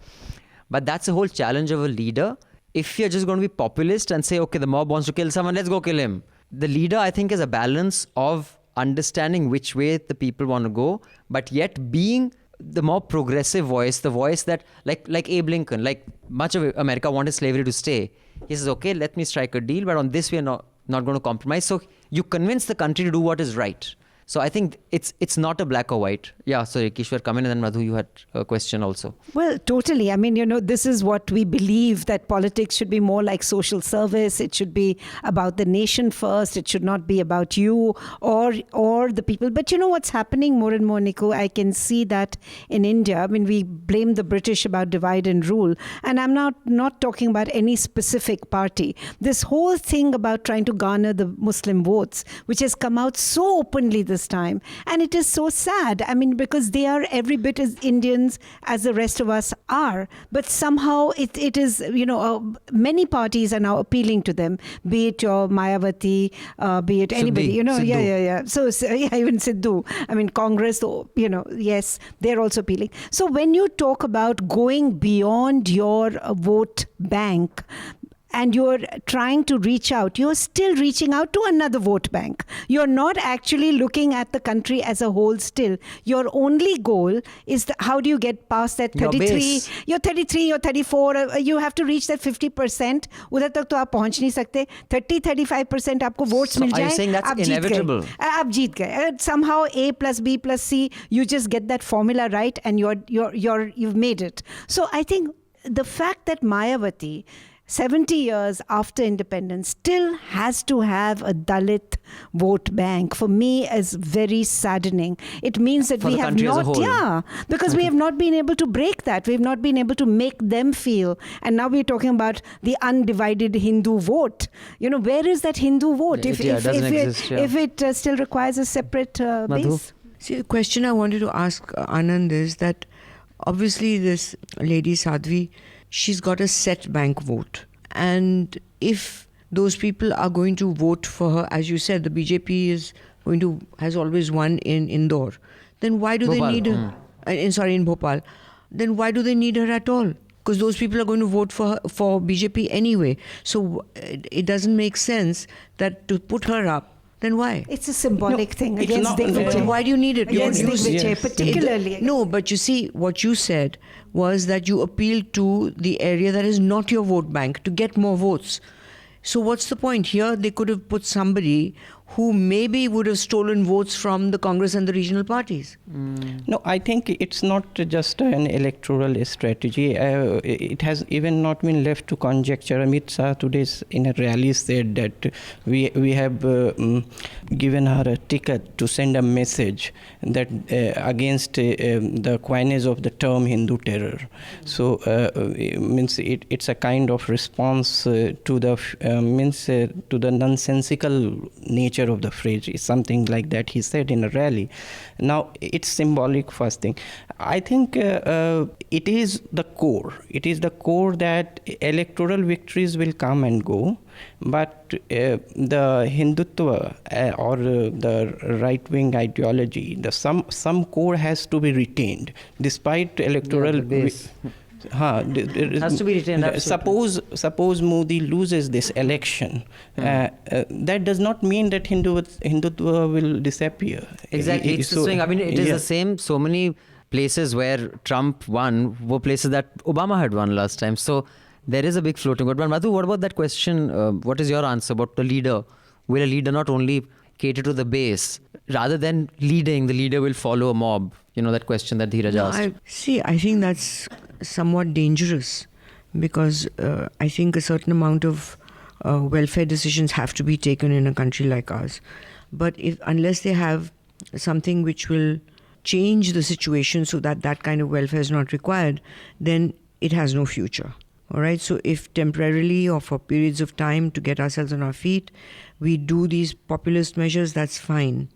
[SPEAKER 3] But that's the whole challenge of a leader. If you're just going to be populist and say, okay, the mob wants to kill someone, let's go kill him. The leader, I think, is a balance of understanding which way the people want to go, but yet being the more progressive voice, the voice that, like Abe Lincoln, like much of America wanted slavery to stay. He says, okay, let me strike a deal, but on this we are not going to compromise. So you convince the country to do what is right. So I think it's not a black or white. Yeah, sorry, Kishwar, come in, and then Madhu, you had a question also.
[SPEAKER 4] Well, totally. I mean, this is what we believe, that politics should be more like social service. It should be about the nation first. It should not be about you or the people. But what's happening more and more, Niku? I can see that in India. I mean, we blame the British about divide and rule. And I'm not talking about any specific party. This whole thing about trying to garner the Muslim votes, which has come out so openly this time, and it is so sad. I mean, because they are every bit as Indians as the rest of us are, but somehow it is, many parties are now appealing to them, be it your Mayawati, be it anybody,
[SPEAKER 3] Sidhu.
[SPEAKER 4] So even Sidhu, I mean, Congress, yes, they're also appealing. So when you talk about going beyond your vote bank, and you're trying to reach out, you're still reaching out to another vote bank. You're not actually looking at the country as a whole still. Your only goal is how do you get past that 33, you're 33, you're 34, you have to reach that 50%. उधर तक तो आप पहुंच नहीं सकते. 30-35% आपको votes मिल जाए.
[SPEAKER 3] Are you saying that's inevitable?
[SPEAKER 4] आप जीत गए. Somehow A plus B plus C, you just get that formula right, and you've made it. So I think the fact that Mayawati 70 years after independence, still has to have a Dalit vote bank, for me is very saddening. It means that
[SPEAKER 3] For
[SPEAKER 4] we
[SPEAKER 3] the
[SPEAKER 4] have
[SPEAKER 3] country as a
[SPEAKER 4] not,
[SPEAKER 3] whole.
[SPEAKER 4] because we have not been able to break that. We've not been able to make them feel. And now we're talking about the undivided Hindu vote. Where is that Hindu vote?
[SPEAKER 3] It doesn't exist,
[SPEAKER 4] if it still requires a separate
[SPEAKER 3] Madhu?
[SPEAKER 4] base.
[SPEAKER 5] See, the question I wanted to ask Anand is that obviously this lady Sadhvi, she's got a set bank vote. And if those people are going to vote for her, as you said, the BJP has always won in Indore, then why do they need her? In Bhopal. Then why do they need her at all? Because those people are going to vote for BJP anyway. So it doesn't make sense that to put her up. Then why?
[SPEAKER 4] It's a symbolic thing
[SPEAKER 7] it's
[SPEAKER 4] against
[SPEAKER 7] not-
[SPEAKER 4] Digvijay.
[SPEAKER 5] Why do you need it?
[SPEAKER 4] Against
[SPEAKER 5] You-
[SPEAKER 4] Digvijay,
[SPEAKER 7] Yes.
[SPEAKER 4] particularly.
[SPEAKER 5] No, but you see, what you said was that you appealed to the area that is not your vote bank to get more votes. So what's the point? Here they could have put somebody who maybe would have stolen votes from the Congress and the regional parties.
[SPEAKER 7] No, I think it's not just an electoral strategy. It has even not been left to conjecture. Amit Shah today in a rally said that we have given her a ticket to send a message that against the coinage of the term Hindu terror. So means it's a kind of response to the nonsensical nature of the phrase. It's something like that he said in a rally. Now it's symbolic, first thing. I think it is the core. It is the core that electoral victories will come and go, but the Hindutva or the right-wing ideology, some core has to be retained despite electoral.
[SPEAKER 3] Has to be retained.
[SPEAKER 7] Suppose Modi loses this election, that does not mean that Hindutva will disappear.
[SPEAKER 3] Exactly. It's the swing. I mean, it is the same. So many places where Trump won were places that Obama had won last time. So there is a big floating. But Madhu, what about that question? What is your answer about the leader? Will a leader not only cater to the base, rather than leading, the leader will follow a mob? That question that Dheeraj asked.
[SPEAKER 5] I think that's somewhat dangerous because I think a certain amount of welfare decisions have to be taken in a country like ours. But unless they have something which will change the situation so that that kind of welfare is not required, then it has no future. All right. So if temporarily or for periods of time to get ourselves on our feet, we do these populist measures, that's fine.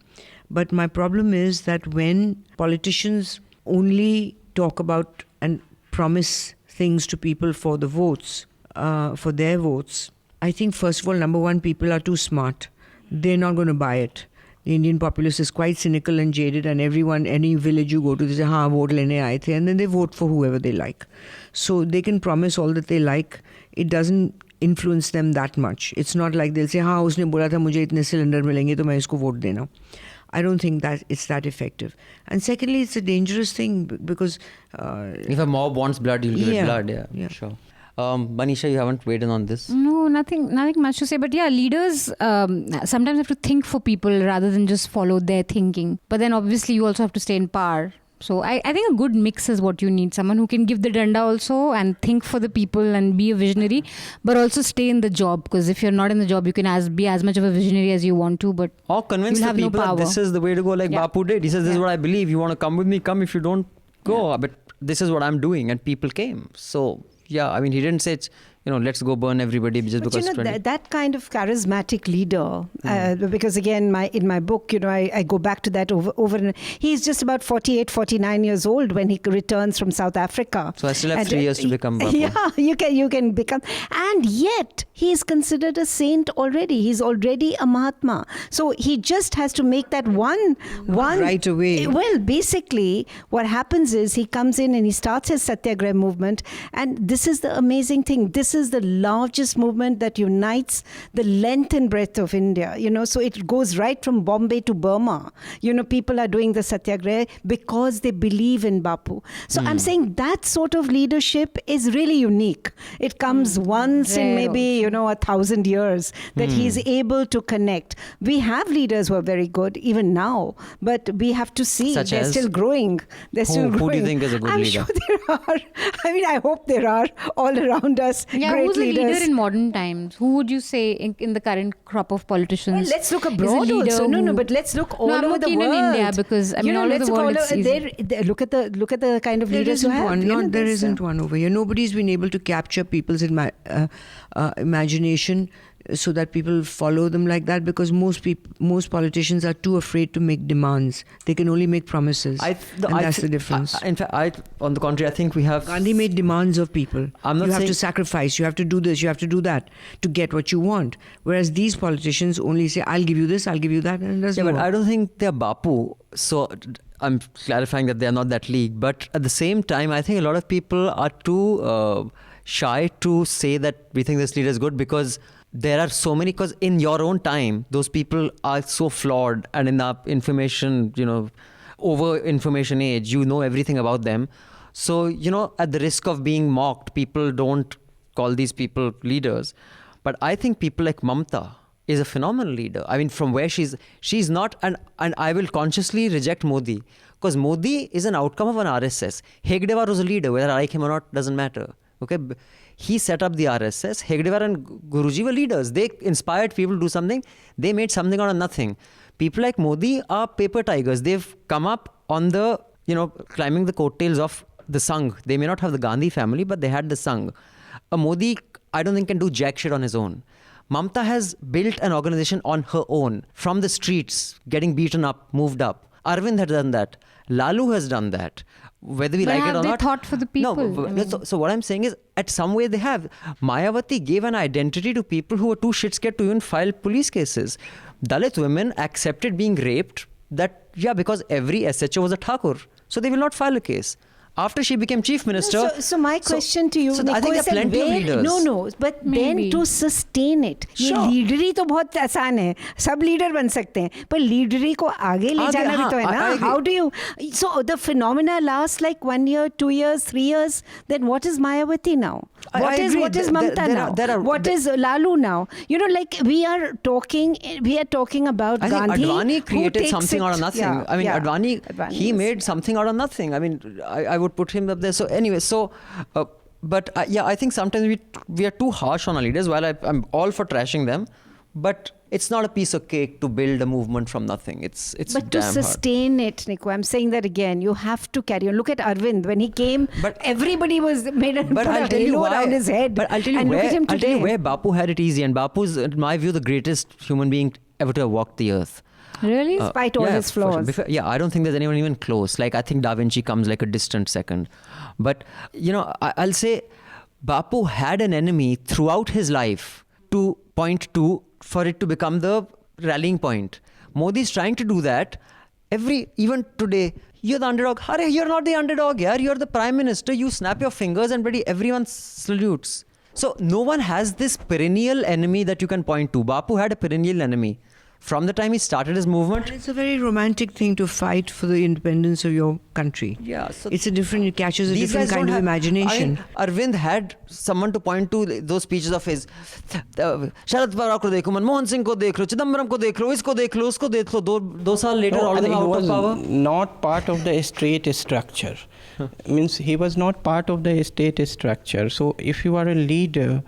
[SPEAKER 5] But my problem is that when politicians only talk about and promise things to people for the votes, for their votes, I think first of all, number one, people are too smart. They're not going to buy it. The Indian populace is quite cynical and jaded, and any village you go to, they say, vote lene aaye the, and then they vote for whoever they like. So they can promise all that they like. It doesn't influence them that much. It's not like they'll say, usne bola tha mujhe itne cylinder milenge to main isko vote dena. I don't think that it's that effective. And secondly, it's a dangerous thing because
[SPEAKER 3] if a mob wants blood, you'll give it blood. Yeah, sure. Manisha, you haven't weighed in on this?
[SPEAKER 6] No, nothing much to say. But yeah, leaders sometimes have to think for people rather than just follow their thinking. But then obviously you also have to stay in power. So I think a good mix is what you need. Someone who can give the danda also and think for the people and be a visionary, but also stay in the job. Because if you're not in the job, you can be as much of a visionary as you want to, but
[SPEAKER 3] or convince the people that this is the way to go, like Bapu did. He says, this is what I believe. You want to come with me, come. If you don't, go. But this is what I'm doing. And people came. So, yeah, I mean, he didn't say, let's go burn everybody just because...
[SPEAKER 4] that kind of charismatic leader, because again, in my book, I go back to that over and he's just about 48, 49 years old when he returns from South Africa.
[SPEAKER 3] So I still have 3 years to become Bapu.
[SPEAKER 4] Yeah, you can become... And yet, he is considered a saint already. He's already a Mahatma. So he just has to make that one...
[SPEAKER 5] Right away.
[SPEAKER 4] Well, basically, what happens is he comes in and he starts his Satyagraha movement. And this is the amazing thing. This is the largest movement that unites the length and breadth of India. So it goes right from Bombay to Burma. People are doing the Satyagraha because they believe in Bapu. So I'm saying that sort of leadership is really unique. It comes once in maybe, 1,000 years that he's able to connect. We have leaders who are very good even now, but we have to see they're still growing. They're still growing.
[SPEAKER 3] Who do you think is a good leader?
[SPEAKER 4] I'm sure there are. I mean, I hope there are all around us.
[SPEAKER 6] Yeah,
[SPEAKER 4] great
[SPEAKER 6] who's a leader
[SPEAKER 4] leaders.
[SPEAKER 6] in modern times? Who would you say in the current crop of politicians?
[SPEAKER 4] Well, let's look
[SPEAKER 6] is a
[SPEAKER 4] abroad
[SPEAKER 6] leader
[SPEAKER 4] also. No,
[SPEAKER 6] who-
[SPEAKER 4] but let's look all
[SPEAKER 6] I'm
[SPEAKER 4] over the
[SPEAKER 6] looking
[SPEAKER 4] world.
[SPEAKER 6] in India because all over
[SPEAKER 4] let's
[SPEAKER 6] the
[SPEAKER 4] look
[SPEAKER 6] world
[SPEAKER 4] all
[SPEAKER 6] it's
[SPEAKER 4] over,
[SPEAKER 6] easy.
[SPEAKER 4] look at the kind of
[SPEAKER 5] There
[SPEAKER 4] leaders
[SPEAKER 5] isn't
[SPEAKER 4] who have.
[SPEAKER 5] one. There
[SPEAKER 4] there's,
[SPEAKER 5] isn't one over here. Nobody's been able to capture people's imagination so that people follow them like that, because most politicians are too afraid to make demands. They can only make promises. That's the difference.
[SPEAKER 3] In fact, on the contrary, I think we have...
[SPEAKER 5] Gandhi made demands of people.
[SPEAKER 3] I'm not
[SPEAKER 5] you have
[SPEAKER 3] saying-
[SPEAKER 5] to sacrifice, you have to do this, you have to do that to get what you want. Whereas these politicians only say, I'll give you this, I'll give you that, and it doesn't
[SPEAKER 3] Yeah, but
[SPEAKER 5] work.
[SPEAKER 3] I don't think they're Bapu. So I'm clarifying that they're not that league. But at the same time, I think a lot of people are too shy to say that we think this leader is good, because there are so many, because in your own time, those people are so flawed, and in the information, over information age, you know everything about them. So, at the risk of being mocked, people don't call these people leaders. But I think people like Mamta is a phenomenal leader. I mean, from where she's not, and I will consciously reject Modi, because Modi is an outcome of an RSS. Hegdewar was a leader, whether I like him or not, doesn't matter. Okay, he set up the RSS. Hegdewar and Guruji were leaders. They inspired people to do something. They made something out of nothing. People like Modi are paper tigers. They've come up on the, climbing the coattails of the Sangh. They may not have the Gandhi family, but they had the Sangh. A Modi, I don't think, can do jack shit on his own. Mamta has built an organization on her own, from the streets, getting beaten up, moved up. Arvind had done that. Lalu has done that. Whether we
[SPEAKER 6] But
[SPEAKER 3] like it
[SPEAKER 6] have
[SPEAKER 3] or
[SPEAKER 6] they
[SPEAKER 3] not.
[SPEAKER 6] thought for the people?
[SPEAKER 3] So what I'm saying is, at some way they have. Mayawati gave an identity to people who were too shit scared to even file police cases. Dalit women accepted being raped, because every SHO was a Thakur. So they will not file a case. After she became chief minister.
[SPEAKER 4] So my question to you,
[SPEAKER 3] So I think there are plenty of leaders.
[SPEAKER 4] No, but
[SPEAKER 6] Maybe.
[SPEAKER 4] then to sustain it.
[SPEAKER 3] Sure.
[SPEAKER 4] ये लीडरी तो बहुत आसान है, सब leader बन सकते हैं, पर लीडरी को आगे ले जाना भी तो है ना. How do you? So the phenomena lasts like 1 year, 2 years, 3 years. Then what is Mayawati now? What is Mamta now? What is Lalu now? We are talking about
[SPEAKER 3] I
[SPEAKER 4] Gandhi.
[SPEAKER 3] think Advani
[SPEAKER 4] who
[SPEAKER 3] created
[SPEAKER 4] takes
[SPEAKER 3] something
[SPEAKER 4] it-
[SPEAKER 3] out of nothing.
[SPEAKER 4] Yeah,
[SPEAKER 3] I mean,
[SPEAKER 4] yeah.
[SPEAKER 3] Advani, he made something out of nothing. I mean, I would put him up there. So anyway, I think sometimes we are too harsh on our leaders. While I'm all for trashing them, but it's not a piece of cake to build a movement from nothing. It's
[SPEAKER 4] But to
[SPEAKER 3] damn
[SPEAKER 4] sustain it, Nico, I'm saying that again, you have to carry on. Look at Arvind. When he came,
[SPEAKER 3] But-
[SPEAKER 4] everybody was made a
[SPEAKER 3] But I'll tell you
[SPEAKER 4] halo
[SPEAKER 3] why.
[SPEAKER 4] around his head.
[SPEAKER 3] But I'll tell you
[SPEAKER 4] and
[SPEAKER 3] where.
[SPEAKER 4] look at him
[SPEAKER 3] I'll tell you
[SPEAKER 4] today.
[SPEAKER 3] where Bapu had it easy, and Bapu's, in my view, the greatest human being ever to have walked the earth.
[SPEAKER 6] Really?
[SPEAKER 4] Despite all his
[SPEAKER 3] for sure.
[SPEAKER 4] flaws.
[SPEAKER 3] I don't think there's anyone even close. Like, I think Da Vinci comes like a distant second. But, I'll say Bapu had an enemy throughout his life to point to for it to become the rallying point. Modi's trying to do that. Even today, you're the underdog. Hare, you're not the underdog, yaar. You're the prime minister. You snap your fingers and everyone salutes. So no one has this perennial enemy that you can point to. Bapu had a perennial enemy. From the time he started his movement.
[SPEAKER 5] It's a very romantic thing to fight for the independence of your country.
[SPEAKER 3] Yeah, so
[SPEAKER 5] it catches a
[SPEAKER 3] these
[SPEAKER 5] different
[SPEAKER 3] guys
[SPEAKER 5] kind
[SPEAKER 3] don't
[SPEAKER 5] of
[SPEAKER 3] have-
[SPEAKER 5] imagination.
[SPEAKER 3] I mean, Arvind had someone to point to those speeches of his. Sharad Pawar ko dekho, Manmohan Singh ko dekh lo, Chidambaram ko dekh lo, isko dekh lo, usko dekh lo. Do saal later, all of them
[SPEAKER 7] he
[SPEAKER 3] out
[SPEAKER 7] was
[SPEAKER 3] of power.
[SPEAKER 7] not part of the state structure. Means he was not part of the state structure. So if you are a leader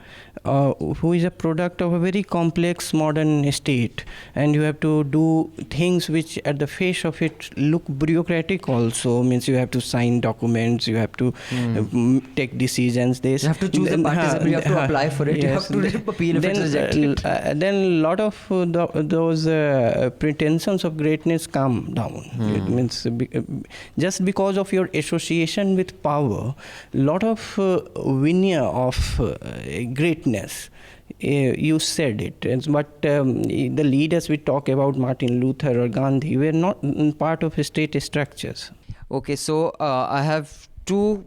[SPEAKER 7] who is a product of a very complex modern state, and you have to do things which at the face of it look bureaucratic also, means you have to sign documents, you have to take decisions.
[SPEAKER 3] You have to choose a participant, you have to apply for it,
[SPEAKER 7] yes,
[SPEAKER 3] you have to appeal if it's rejected.
[SPEAKER 7] Then a lot of those pretensions of greatness come down. It means just because of your association with power, lot of veneer of greatness. You said it, but the leaders we talk about, Martin Luther or Gandhi, were not part of state structures.
[SPEAKER 3] Okay, so I have two,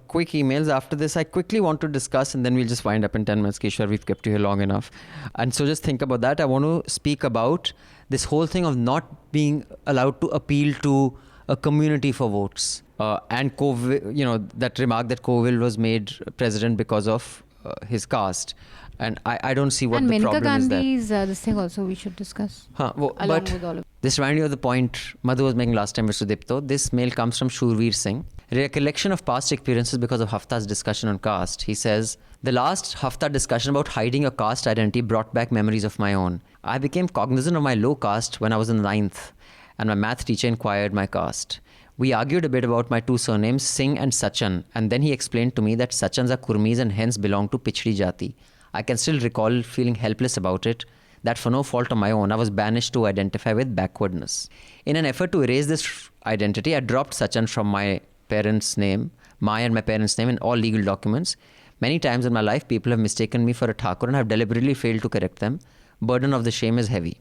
[SPEAKER 3] quick emails. After this, I quickly want to discuss, and then we'll just wind up in 10 minutes. Kishwar, we've kept you here long enough. And so just think about that. I want to speak about this whole thing of not being allowed to appeal to a community for votes. And Kovill, that remark that Kovill was made president because of his caste. And I don't see what
[SPEAKER 6] and
[SPEAKER 3] the
[SPEAKER 6] Menka
[SPEAKER 3] problem is there.
[SPEAKER 6] Gandhi's this thing also we should discuss. Along
[SPEAKER 3] But
[SPEAKER 6] with all of
[SPEAKER 3] this reminds me of the point Madhu was making last time with Sudipto. This mail comes from Shurveer Singh. recollection of past experiences because of Hafta's discussion on caste. He says, the last Hafta discussion about hiding your caste identity brought back memories of my own. I became cognizant of my low caste when I was in the 9th, and my math teacher inquired my caste. We argued a bit about my two surnames, Singh and Sachan, and then he explained to me that Sachans are Kurmis and hence belong to Pichdi Jati. I can still recall feeling helpless about it, that for no fault of my own, I was banished to identify with backwardness. In an effort to erase this identity, I dropped Sachan from my parents' name, and my parents' name in all legal documents. Many times in my life, people have mistaken me for a Thakur and I have deliberately failed to correct them. Burden of the shame is heavy.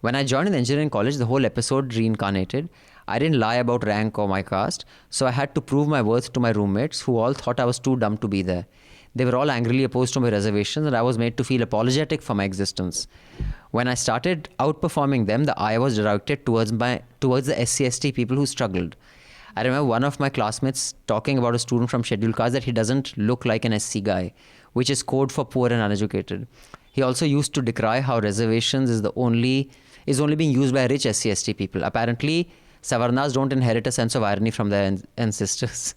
[SPEAKER 3] When I joined in engineering college, the whole episode reincarnated. I didn't lie about rank or my caste, so I had to prove my worth to my roommates who all thought I was too dumb to be there. They were all angrily opposed to my reservations and I was made to feel apologetic for my existence. When I started outperforming them, the eye was directed towards the SC/ST people who struggled. I remember one of my classmates talking about a student from scheduled caste that he doesn't look like an SC guy, which is code for poor and uneducated. He also used to decry how reservations is only being used by rich SC/ST people. Apparently, Savarnas don't inherit a sense of irony from their ancestors.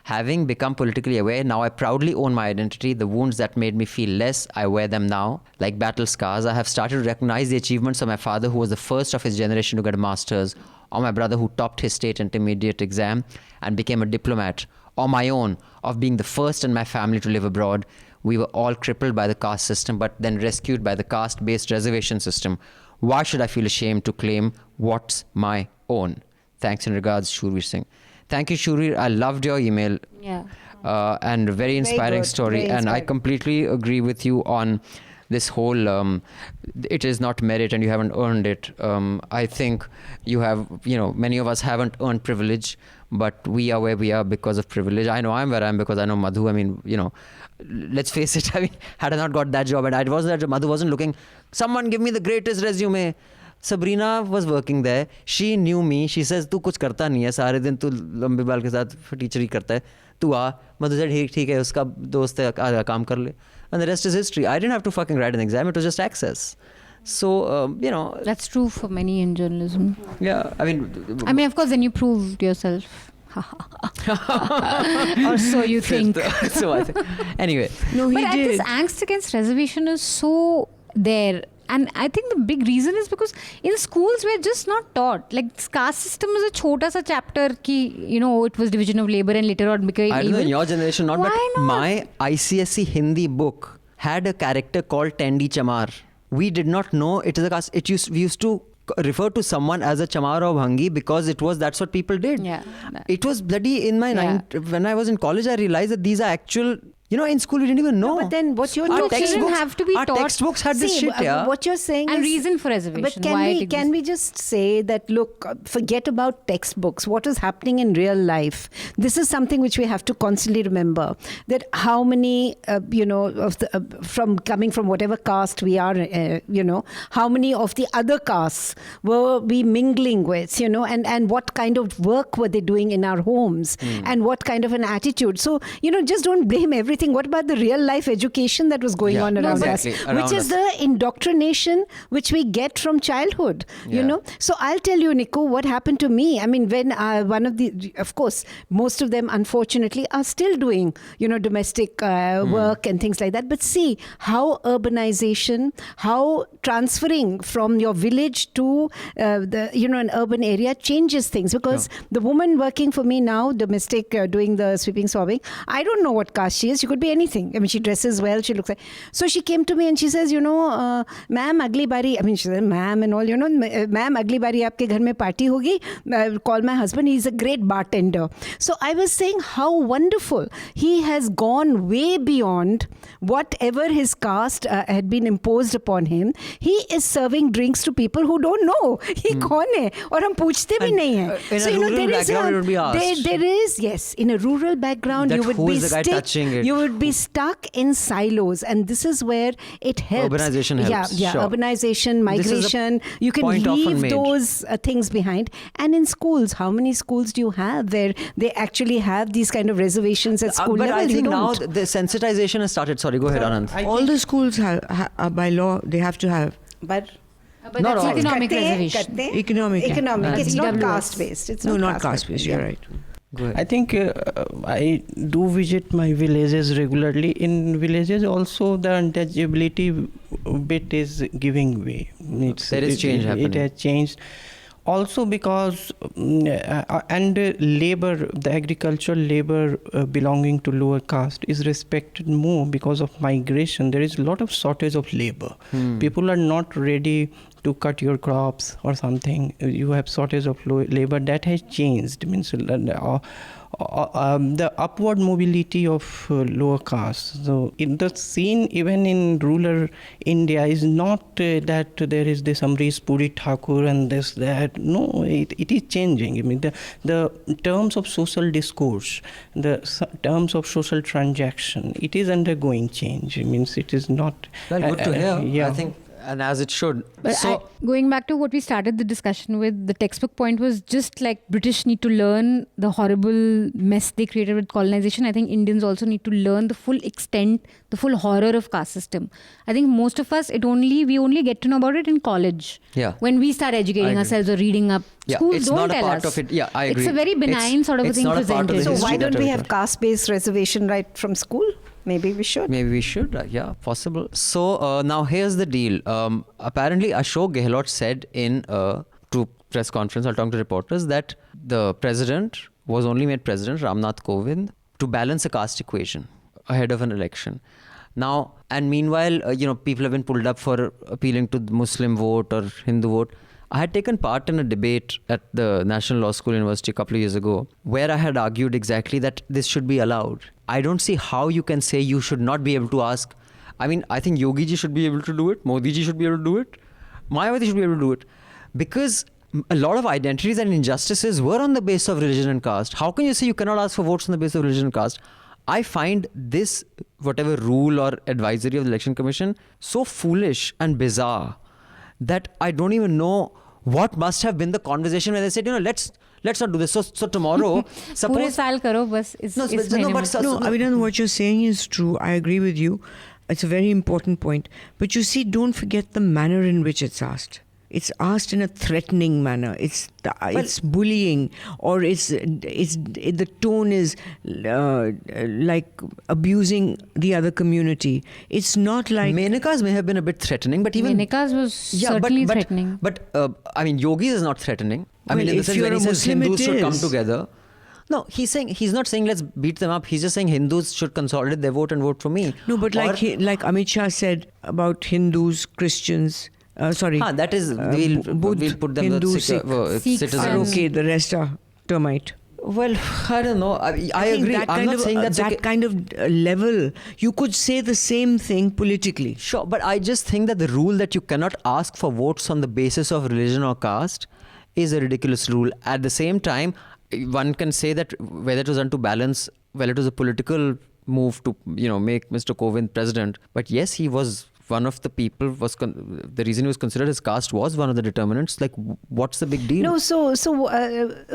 [SPEAKER 3] Having become politically aware, now I proudly own my identity. The wounds that made me feel less, I wear them now. Like battle scars, I have started to recognize the achievements of my father, who was the first of his generation to get a master's, or my brother who topped his state intermediate exam and became a diplomat, or my own, of being the first in my family to live abroad. We were all crippled by the caste system, but then rescued by the caste-based reservation system. Why should I feel ashamed to claim what's my own? Thanks and regards, Shurveer Singh. Thank you, Shurveer. I loved your email.
[SPEAKER 6] Yeah.
[SPEAKER 3] And very inspiring story. And I completely agree with you on this whole, it is not merit and you haven't earned it. I think you have, many of us haven't earned privilege, but we are where we are because of privilege. I know I'm where I am because I know Madhu. I mean, let's face it. I mean, had I not got that job and Madhu wasn't looking, someone give me the greatest resume. Sabrina was working there. She knew me. She says, "तू कुछ करता नहीं है सारे दिन तू लंबे बाल के साथ टीचरी करता है तू आ." Madhu said, ठीक है उसका दोस्त है काम कर ले. And the rest is history. I didn't have to fucking write an exam. It was just access. So
[SPEAKER 6] that's true for many in journalism.
[SPEAKER 3] Yeah, I mean,
[SPEAKER 6] of course, then you proved yourself. Or so you think.
[SPEAKER 3] So I think. Anyway.
[SPEAKER 5] No, he
[SPEAKER 6] but
[SPEAKER 5] did.
[SPEAKER 6] This angst against reservation is so there. And I think the big reason is because in schools we're just not taught. Like caste system is a chota sa chapter ki, it was division of labor and later on became
[SPEAKER 3] I don't know in your generation not,
[SPEAKER 6] Why
[SPEAKER 3] but
[SPEAKER 6] not?
[SPEAKER 3] my ICSE Hindi book had a character called Tendi Chamar. We did not know it is a caste. We used to refer to someone as a Chamar or Bhangi because that's what people did.
[SPEAKER 6] Yeah.
[SPEAKER 3] It was bloody in my when I was in college I realized that these are actual. In school we didn't even know.
[SPEAKER 4] No, but then what you're
[SPEAKER 3] our
[SPEAKER 4] talking
[SPEAKER 6] have to be
[SPEAKER 3] our
[SPEAKER 6] taught.
[SPEAKER 3] textbooks had this shit, yeah.
[SPEAKER 4] What you're saying
[SPEAKER 6] And
[SPEAKER 4] is...
[SPEAKER 6] reason for reservation.
[SPEAKER 4] But can we just say that, look, forget about textbooks. What is happening in real life? This is something which we have to constantly remember. That how many, from coming from whatever caste we are, how many of the other castes were we mingling with, and what kind of work were they doing in our homes and what kind of an attitude. So, just don't blame everything. What about the real life education that was going on around us? Which is the indoctrination which we get from childhood, So I'll tell you, Niku, what happened to me. I mean, when of course, most of them unfortunately are still doing, domestic work and things like that. But see how urbanization, how transferring from your village to an urban area changes things. Because the woman working for me now, domestic, doing the sweeping, swabbing, I don't know what caste she is. She could be anything. I mean, she dresses well. She looks like... So she came to me and she says, ma'am, agli bari... I mean, she said, ma'am and all, ma'am, agli bari aapke ghar mein party hogi. Call my husband. He's a great bartender. So I was saying how wonderful. He has gone way beyond whatever his caste had been imposed upon him. He is serving drinks to people who don't know. He kaun hai? Aur hum पूछते भी नहीं हैं.
[SPEAKER 3] So,
[SPEAKER 4] there is, yes, in a rural background,
[SPEAKER 3] that
[SPEAKER 4] you would be
[SPEAKER 3] you
[SPEAKER 4] would be stuck in silos, and this is where it helps.
[SPEAKER 3] Urbanization helps.
[SPEAKER 4] Yeah, sure. Urbanization, migration. You can leave those things behind. And in schools, how many schools do you have where they actually have these kind of reservations at school
[SPEAKER 3] but
[SPEAKER 4] level?
[SPEAKER 3] I think now the sensitization has started. Sorry, go ahead, Anand.
[SPEAKER 5] All the schools by law, they have to have.
[SPEAKER 4] But
[SPEAKER 3] not
[SPEAKER 6] that's
[SPEAKER 3] all.
[SPEAKER 6] Economic reservation.
[SPEAKER 5] Economic.
[SPEAKER 4] It's not caste based.
[SPEAKER 5] Not caste based. You're right.
[SPEAKER 3] Go ahead.
[SPEAKER 7] I think I do visit my villages regularly. In villages also the untouchability bit is giving way.
[SPEAKER 3] There is change happening.
[SPEAKER 7] It has changed. Also because labor, the agricultural labor belonging to lower caste is respected more because of migration. There is a lot of shortage of labor. People are not ready to cut your crops or something. You have shortage of labor. That has changed. Means the upward mobility of lower caste. So in the scene, even in rural India, is not that there is this Amrish Puri Thakur and this, that. No, it is changing. I mean, the terms of social discourse, the terms of social transaction, it is undergoing change. It means it is not...
[SPEAKER 3] Well, good to hear.
[SPEAKER 7] Yeah.
[SPEAKER 3] I think, and as it should.
[SPEAKER 6] But going back to what we started the discussion with, the textbook point was just like British need to learn the horrible mess they created with colonization. I think Indians also need to learn the full extent, the full horror of caste system. I think most of us, we only get to know about it in college.
[SPEAKER 3] Yeah.
[SPEAKER 6] When we start educating ourselves or reading up.
[SPEAKER 3] Yeah,
[SPEAKER 6] Schools
[SPEAKER 3] it's
[SPEAKER 6] don't
[SPEAKER 3] not a
[SPEAKER 6] tell
[SPEAKER 3] part
[SPEAKER 6] us.
[SPEAKER 3] of it. Yeah, I agree.
[SPEAKER 6] It's a very benign sort of a thing
[SPEAKER 3] not a part of the
[SPEAKER 6] presented.
[SPEAKER 4] So
[SPEAKER 3] history
[SPEAKER 4] why don't
[SPEAKER 3] that
[SPEAKER 4] we
[SPEAKER 3] we've
[SPEAKER 4] have
[SPEAKER 3] got.
[SPEAKER 4] caste-based reservation right from school? Maybe we should.
[SPEAKER 3] Maybe we should. Yeah, possible. So now here's the deal. Apparently, Ashok Gehlot said in to press conference, while talking to reporters, that the president was only made president, Ramnath Kovind, to balance a caste equation ahead of an election. Now, and meanwhile, people have been pulled up for appealing to the Muslim vote or Hindu vote. I had taken part in a debate at the National Law School University a couple of years ago, where I had argued exactly that this should be allowed. I don't see how you can say you should not be able to ask. I mean, I think Yogi ji should be able to do it. Modi ji should be able to do it. Mayawati should be able to do it. Because a lot of identities and injustices were on the basis of religion and caste. How can you say you cannot ask for votes on the basis of religion and caste? I find this, whatever rule or advisory of the Election Commission, so foolish and bizarre that I don't even know what must have been the conversation when they said, let's not do this. So tomorrow, suppose...
[SPEAKER 6] Pure saal karo, bas
[SPEAKER 5] Abhinandan, what you're saying is true. I agree with you. It's a very important point. But you see, don't forget the manner in which it's asked. It's asked in a threatening manner. It's bullying, or the tone is like abusing the other community. It's not like...
[SPEAKER 3] Menaka's may have been a bit threatening, but even...
[SPEAKER 6] Menaka's was certainly threatening.
[SPEAKER 3] But Yogi's is not threatening. I mean, in the sense when he says
[SPEAKER 5] Muslim,
[SPEAKER 3] Hindus should come together. No, he's not saying let's beat them up. He's just saying Hindus should consolidate their vote and vote for me.
[SPEAKER 5] No, but like Amit Shah said about Hindus, Christians...
[SPEAKER 3] that is, we'll put them
[SPEAKER 5] Hindu,
[SPEAKER 3] citizens.
[SPEAKER 5] are okay, the rest are termite.
[SPEAKER 3] Well, I don't know. I agree. I'm not saying that's
[SPEAKER 5] that kind of level. You could say the same thing politically.
[SPEAKER 3] Sure, but I just think that the rule that you cannot ask for votes on the basis of religion or caste is a ridiculous rule. At the same time, one can say that whether it was done to balance, it was a political move to make Mr. Kovind president. But yes, he was one of the people, the reason he was considered his caste was one of the determinants. Like, what's the big deal?
[SPEAKER 4] No, so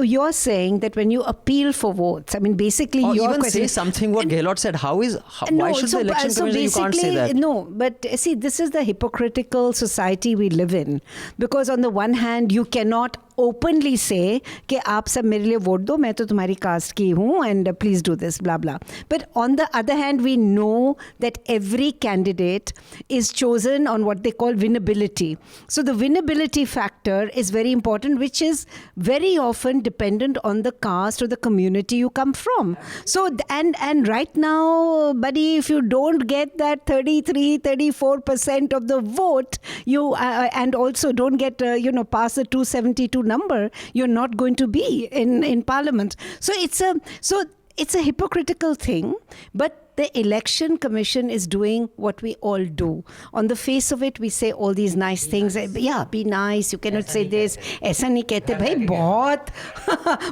[SPEAKER 4] you're saying that when you appeal for votes, I mean, basically,
[SPEAKER 3] or
[SPEAKER 4] your
[SPEAKER 3] even
[SPEAKER 4] question,
[SPEAKER 3] say something what Gehlot said. Why should the election commission? You can't say that.
[SPEAKER 4] No, but see, this is the hypocritical society we live in. Because on the one hand, you cannot openly say कि आप सब मेरे लिए vote दो, मैं तो तुम्हारी cast की हूँ, and please do this, blah blah. But on the other hand, we know that every candidate is chosen on what they call winnability. So the winnability factor is very important, which is very often dependent on the caste or the community you come from. So and right now, buddy, if you don't get that 33-34% of the vote, you and also don't get past the 272 number, you're not going to be in parliament. So it's a hypocritical thing, but the election commission is doing what we all do. On the face of it, we say all these nice things. Yeah, be nice. You cannot say this. ऐसा नहीं कहते भाई,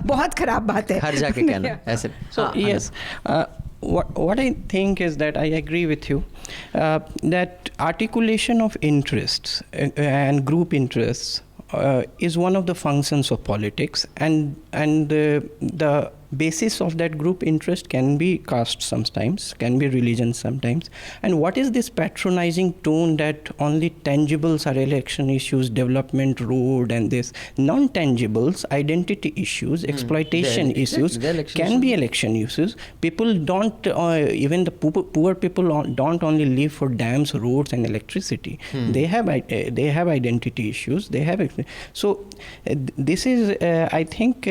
[SPEAKER 4] बहुत खराब बात है.
[SPEAKER 3] हर जाके कहना ऐसे.
[SPEAKER 7] So yes, what I think is that I agree with you that articulation of interests and group interests is one of the functions of politics, and the basis of that group interest can be caste sometimes, can be religion sometimes. And what is this patronizing tone that only tangibles are election issues, development, road and this? Non-tangibles, identity issues, exploitation issues can be election issues. People don't, even the poor people don't only live for dams, roads and electricity. They have identity issues. They have. So this is, I think,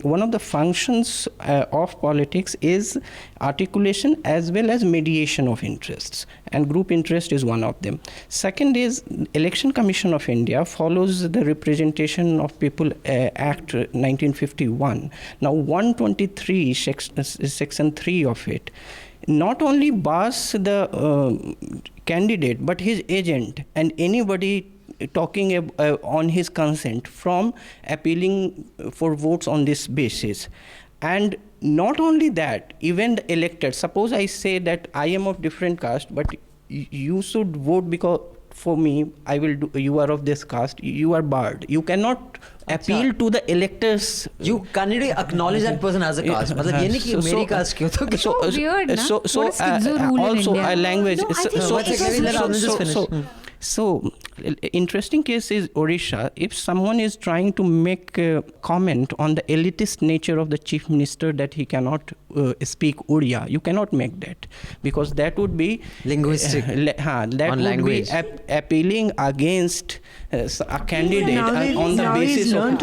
[SPEAKER 7] one of the functions of politics is articulation as well as mediation of interests, and group interest is one of them. Second is Election Commission of India follows the Representation of People Act 1951. Now 123 section 3 of it not only bars the candidate but his agent and anybody talking on his consent from appealing for votes on this basis. And not only that, even the elected, suppose I say that I am of different caste, but you should vote because for me, I will do, you are of this caste, you are barred. You cannot appeal to the electors.
[SPEAKER 3] You can't really acknowledge that person as a caste. मतलब ये नहीं कि मेरी caste क्यों तो
[SPEAKER 6] So weird, na?
[SPEAKER 7] So
[SPEAKER 6] What is schizo rule in
[SPEAKER 7] also
[SPEAKER 6] India?
[SPEAKER 7] a language.
[SPEAKER 4] No, I think
[SPEAKER 7] So interesting case is Odisha. If someone is trying to make a comment on the elitist nature of the chief minister that he cannot speak Odia, you cannot make that, because that would be
[SPEAKER 3] linguistic
[SPEAKER 7] that would
[SPEAKER 3] language.
[SPEAKER 7] be appealing against a candidate on the basis of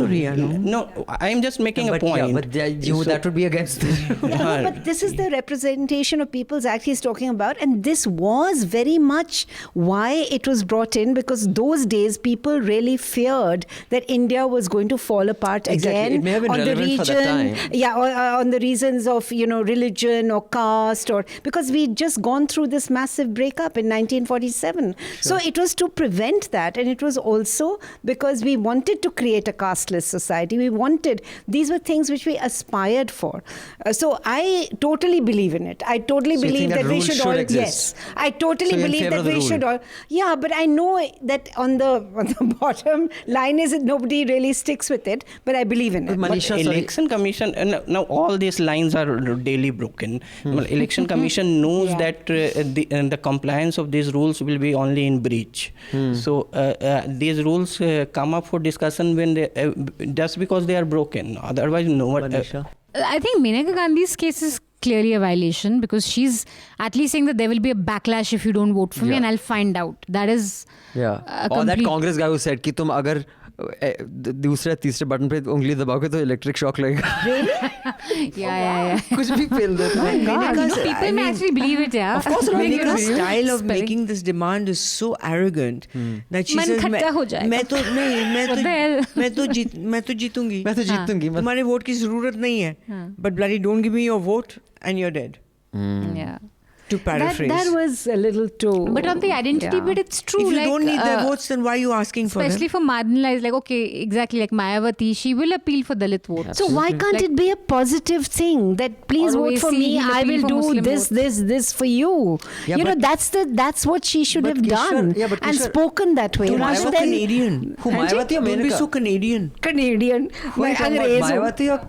[SPEAKER 7] no. I am just making a point.
[SPEAKER 3] Yeah, but that would be against
[SPEAKER 4] No, but this is the Representation of People's Act he's talking about, and this was very much why it was brought in, because those days people really feared that India was going to fall apart again.
[SPEAKER 3] It may have been
[SPEAKER 4] on the
[SPEAKER 3] relevant
[SPEAKER 4] region,
[SPEAKER 3] for that time.
[SPEAKER 4] yeah, on the reasons of religion or caste, or because we'd just gone through this massive breakup in 1947. So it was to prevent that, and it was also because we wanted to create a casteless society. These were things which we aspired for. So I totally believe in it. I totally
[SPEAKER 3] So you
[SPEAKER 4] believe
[SPEAKER 3] think
[SPEAKER 4] that
[SPEAKER 3] that
[SPEAKER 4] we
[SPEAKER 3] rule
[SPEAKER 4] should
[SPEAKER 3] should
[SPEAKER 4] all.
[SPEAKER 3] exist?
[SPEAKER 4] Yes, I totally
[SPEAKER 3] So you're in
[SPEAKER 4] believe
[SPEAKER 3] favor
[SPEAKER 4] that
[SPEAKER 3] of the
[SPEAKER 4] we
[SPEAKER 3] rule?
[SPEAKER 4] should all. Yeah, but I know that on the bottom line is that nobody really sticks with it. But I believe in it.
[SPEAKER 3] Manisha,
[SPEAKER 7] Election Commission, now all these lines are daily broken. Well, Election Commission knows that the compliance of these rules will be only in breach. So these rules come up for discussion when they, just because they are broken. Otherwise, no one.
[SPEAKER 6] I think Maneka Gandhi's case is clearly a violation, because she's at least saying that there will be a backlash if you don't vote for me, and I'll find out. That is
[SPEAKER 3] or that Congress guy who said कि तुम अगर दूसरे तीसरे button पे उंगली दबाओगे तो electric shock लगेगा.
[SPEAKER 6] yeah.
[SPEAKER 3] कुछ भी फेल देता है.
[SPEAKER 6] People may actually believe it, yeah.
[SPEAKER 5] Of course, Maneka's style of making this demand is so arrogant that she says, मैं तो जीतूंगी. तुम्हारे वोट की जरूरत नहीं है. But bloody don't give me your vote and you're dead.
[SPEAKER 6] Yeah.
[SPEAKER 5] To paraphrase.
[SPEAKER 4] That was a little too.
[SPEAKER 6] But on the identity bit, it's true.
[SPEAKER 5] If you
[SPEAKER 6] like,
[SPEAKER 5] don't need their votes, then why are you asking for them?
[SPEAKER 6] Especially for marginalized, like, okay, exactly, like Mayawati, she will appeal for Dalit vote.
[SPEAKER 4] So why can't it be a positive thing that please vote for me, I will do this for you.
[SPEAKER 3] Yeah,
[SPEAKER 4] that's what she should have done and spoken that way.
[SPEAKER 5] Don't be so Canadian.
[SPEAKER 3] Who, Mayawati or
[SPEAKER 5] Don't be
[SPEAKER 3] Maneka?
[SPEAKER 5] so Canadian.
[SPEAKER 3] Who are you talking about? Mayawati or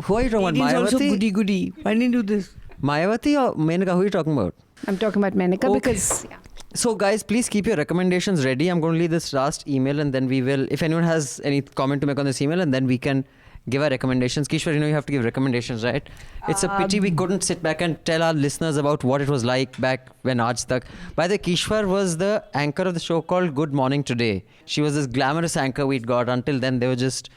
[SPEAKER 3] who are you talking about?
[SPEAKER 5] Canadians also
[SPEAKER 3] Mayawati?
[SPEAKER 5] goody. Why didn't you do this?
[SPEAKER 3] Mayawati or Maneka? Who are you talking about?
[SPEAKER 4] I'm talking about Maneka because. Yeah.
[SPEAKER 3] So guys, please keep your recommendations ready. I'm going to leave this last email and then we will, if anyone has any comment to make on this email, and then we can give our recommendations. Kishwar, you have to give recommendations, right? It's a pity we couldn't sit back and tell our listeners about what it was like back when Aaj Tak. By the way, Kishwar was the anchor of the show called Good Morning Today. She was this glamorous anchor we'd got. Until then, they were just,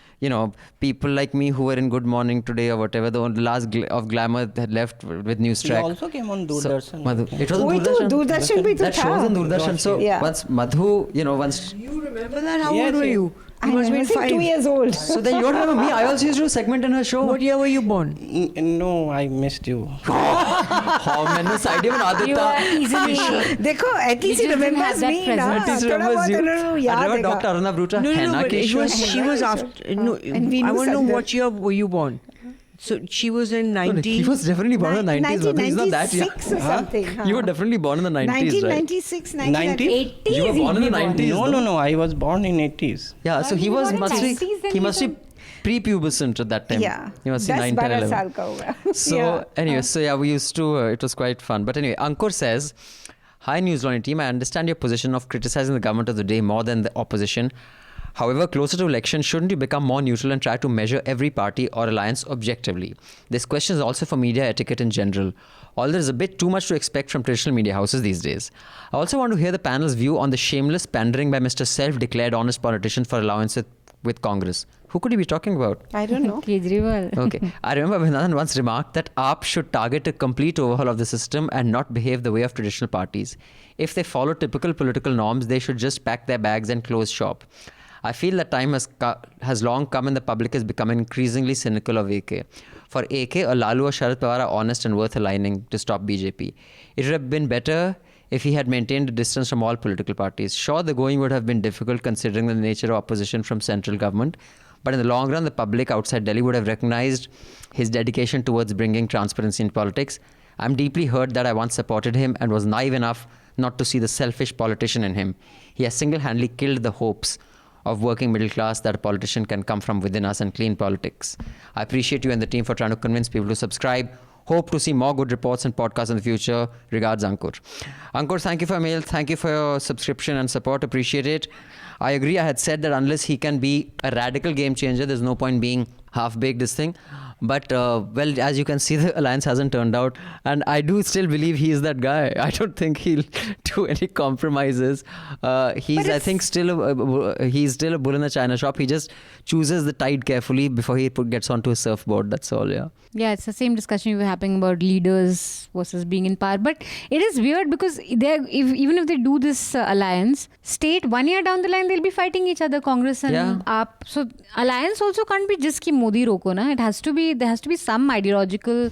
[SPEAKER 3] people like me who were in Good Morning Today or whatever. The last of glamour had left with News Track.
[SPEAKER 7] He also came on Doordarshan.
[SPEAKER 3] Madhu, it was on Doordarshan.
[SPEAKER 4] Doordarshan bhi to
[SPEAKER 3] That show was on Doordarshan. So once Madhu, once...
[SPEAKER 5] You remember that? How old were you?
[SPEAKER 4] I must be 5. 2 years old.
[SPEAKER 3] So then you don't remember me. I also used to do a segment in her show.
[SPEAKER 5] What year were you born?
[SPEAKER 7] No, I missed you.
[SPEAKER 3] मैंने side में बना देता.
[SPEAKER 4] देखो, at least he remembers me.
[SPEAKER 3] At least he remembers you. I remember Dr. Aruna Bruta.
[SPEAKER 5] No, but she was after. No, I want to know what year were you born. So she was in 19...
[SPEAKER 3] He was definitely born in the 90s. He's not that young.
[SPEAKER 4] 1996 or something.
[SPEAKER 3] You were definitely born in the 90s,
[SPEAKER 4] 1996,
[SPEAKER 3] right?
[SPEAKER 4] 1980s.
[SPEAKER 3] You were born in the 90s.
[SPEAKER 7] No, I was born in 80s.
[SPEAKER 3] Yeah, so he must be pre-pubescent at that time.
[SPEAKER 4] Yeah.
[SPEAKER 3] You must see
[SPEAKER 4] 10
[SPEAKER 3] 9, 10, 11.
[SPEAKER 4] saal ka hua.
[SPEAKER 3] So anyway, we used to, it was quite fun. But anyway, Ankur says, "Hi Newslaundry team, I understand your position of criticizing the government of the day more than the opposition. However, closer to election, shouldn't you become more neutral and try to measure every party or alliance objectively? This question is also for media etiquette in general. Although there is a bit too much to expect from traditional media houses these days. I also want to hear the panel's view on the shameless pandering by Mr. Self-Declared Honest Politician for allowance with Congress." Who could he be talking about?
[SPEAKER 4] I don't know.
[SPEAKER 6] Kejriwal.
[SPEAKER 3] Okay. I remember Abhinandan once remarked that AAP should target a complete overhaul of the system and not behave the way of traditional parties. If they follow typical political norms, they should just pack their bags and close shop. I feel that time has long come and the public is becoming increasingly cynical of AK. For AK, a Lalu or Sharad Pawar are honest and worth aligning to stop BJP. It would have been better if he had maintained a distance from all political parties. Sure, the going would have been difficult considering the nature of opposition from central government, but in the long run, the public outside Delhi would have recognized his dedication towards bringing transparency in politics. I'm deeply hurt that I once supported him and was naive enough not to see the selfish politician in him. He has single-handedly killed the hopes of working middle class that a politician can come from within us and clean politics. I appreciate you and the team for trying to convince people to subscribe. Hope to see more good reports and podcasts in the future. Regards, Ankur. Ankur, thank you for your mail. Thank you for your subscription and support. Appreciate it. I agree. I had said that unless he can be a radical game changer, there's no point being half-baked this thing. But, well, as you can see, the alliance hasn't turned out. And I do still believe he is that guy. I don't think he'll do any compromises. He's, I think, he's still a bull in a china shop. He just chooses the tide carefully before he gets onto his surfboard. That's all, yeah.
[SPEAKER 6] Yeah, it's the same discussion we were having about leaders versus being in power. But it is weird because even if they do this alliance, state 1 year down the line, they'll be fighting each other, Congress and AAP. So alliance also can't be just ki Modi roko na. It has to be, there has to be some ideological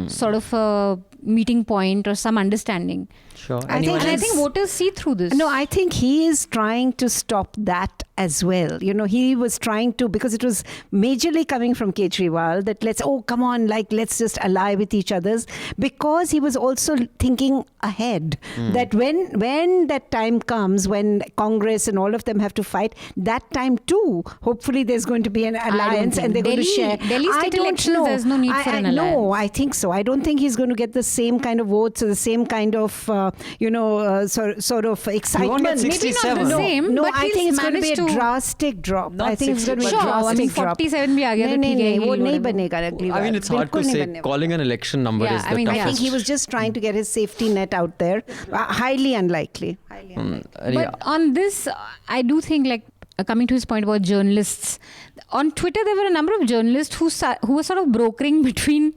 [SPEAKER 6] sort of meeting point or some understanding.
[SPEAKER 3] Sure.
[SPEAKER 6] I think voters see through this.
[SPEAKER 4] No, I think he is trying to stop that as well. You know, he was trying to, because it was majorly coming from Kejriwal that let's just ally with each others, because he was also thinking ahead that when that time comes, when Congress and all of them have to fight, that time too, hopefully there's going to be an alliance and they're going to share.
[SPEAKER 6] Delhi state elections, there's no need for an alliance.
[SPEAKER 4] No, I think so. I don't think he's going to get the same kind of votes or the same kind of, sort of excitement.
[SPEAKER 3] Maybe not the
[SPEAKER 6] same,
[SPEAKER 4] no,
[SPEAKER 6] but
[SPEAKER 4] I think it's going to be a drastic drop. I think it's going to be a drastic drop.
[SPEAKER 6] 47 bhi aa gaya to theek hai,
[SPEAKER 4] वो नहीं बनेगा अगली बार.
[SPEAKER 3] I mean, it's hard to say. Calling an election number is the toughest.
[SPEAKER 4] I think he was just trying to get his safety net out there. Highly unlikely.
[SPEAKER 6] But on this, I do think, like, coming to his point about journalists, on Twitter there were a number of journalists who were sort of brokering between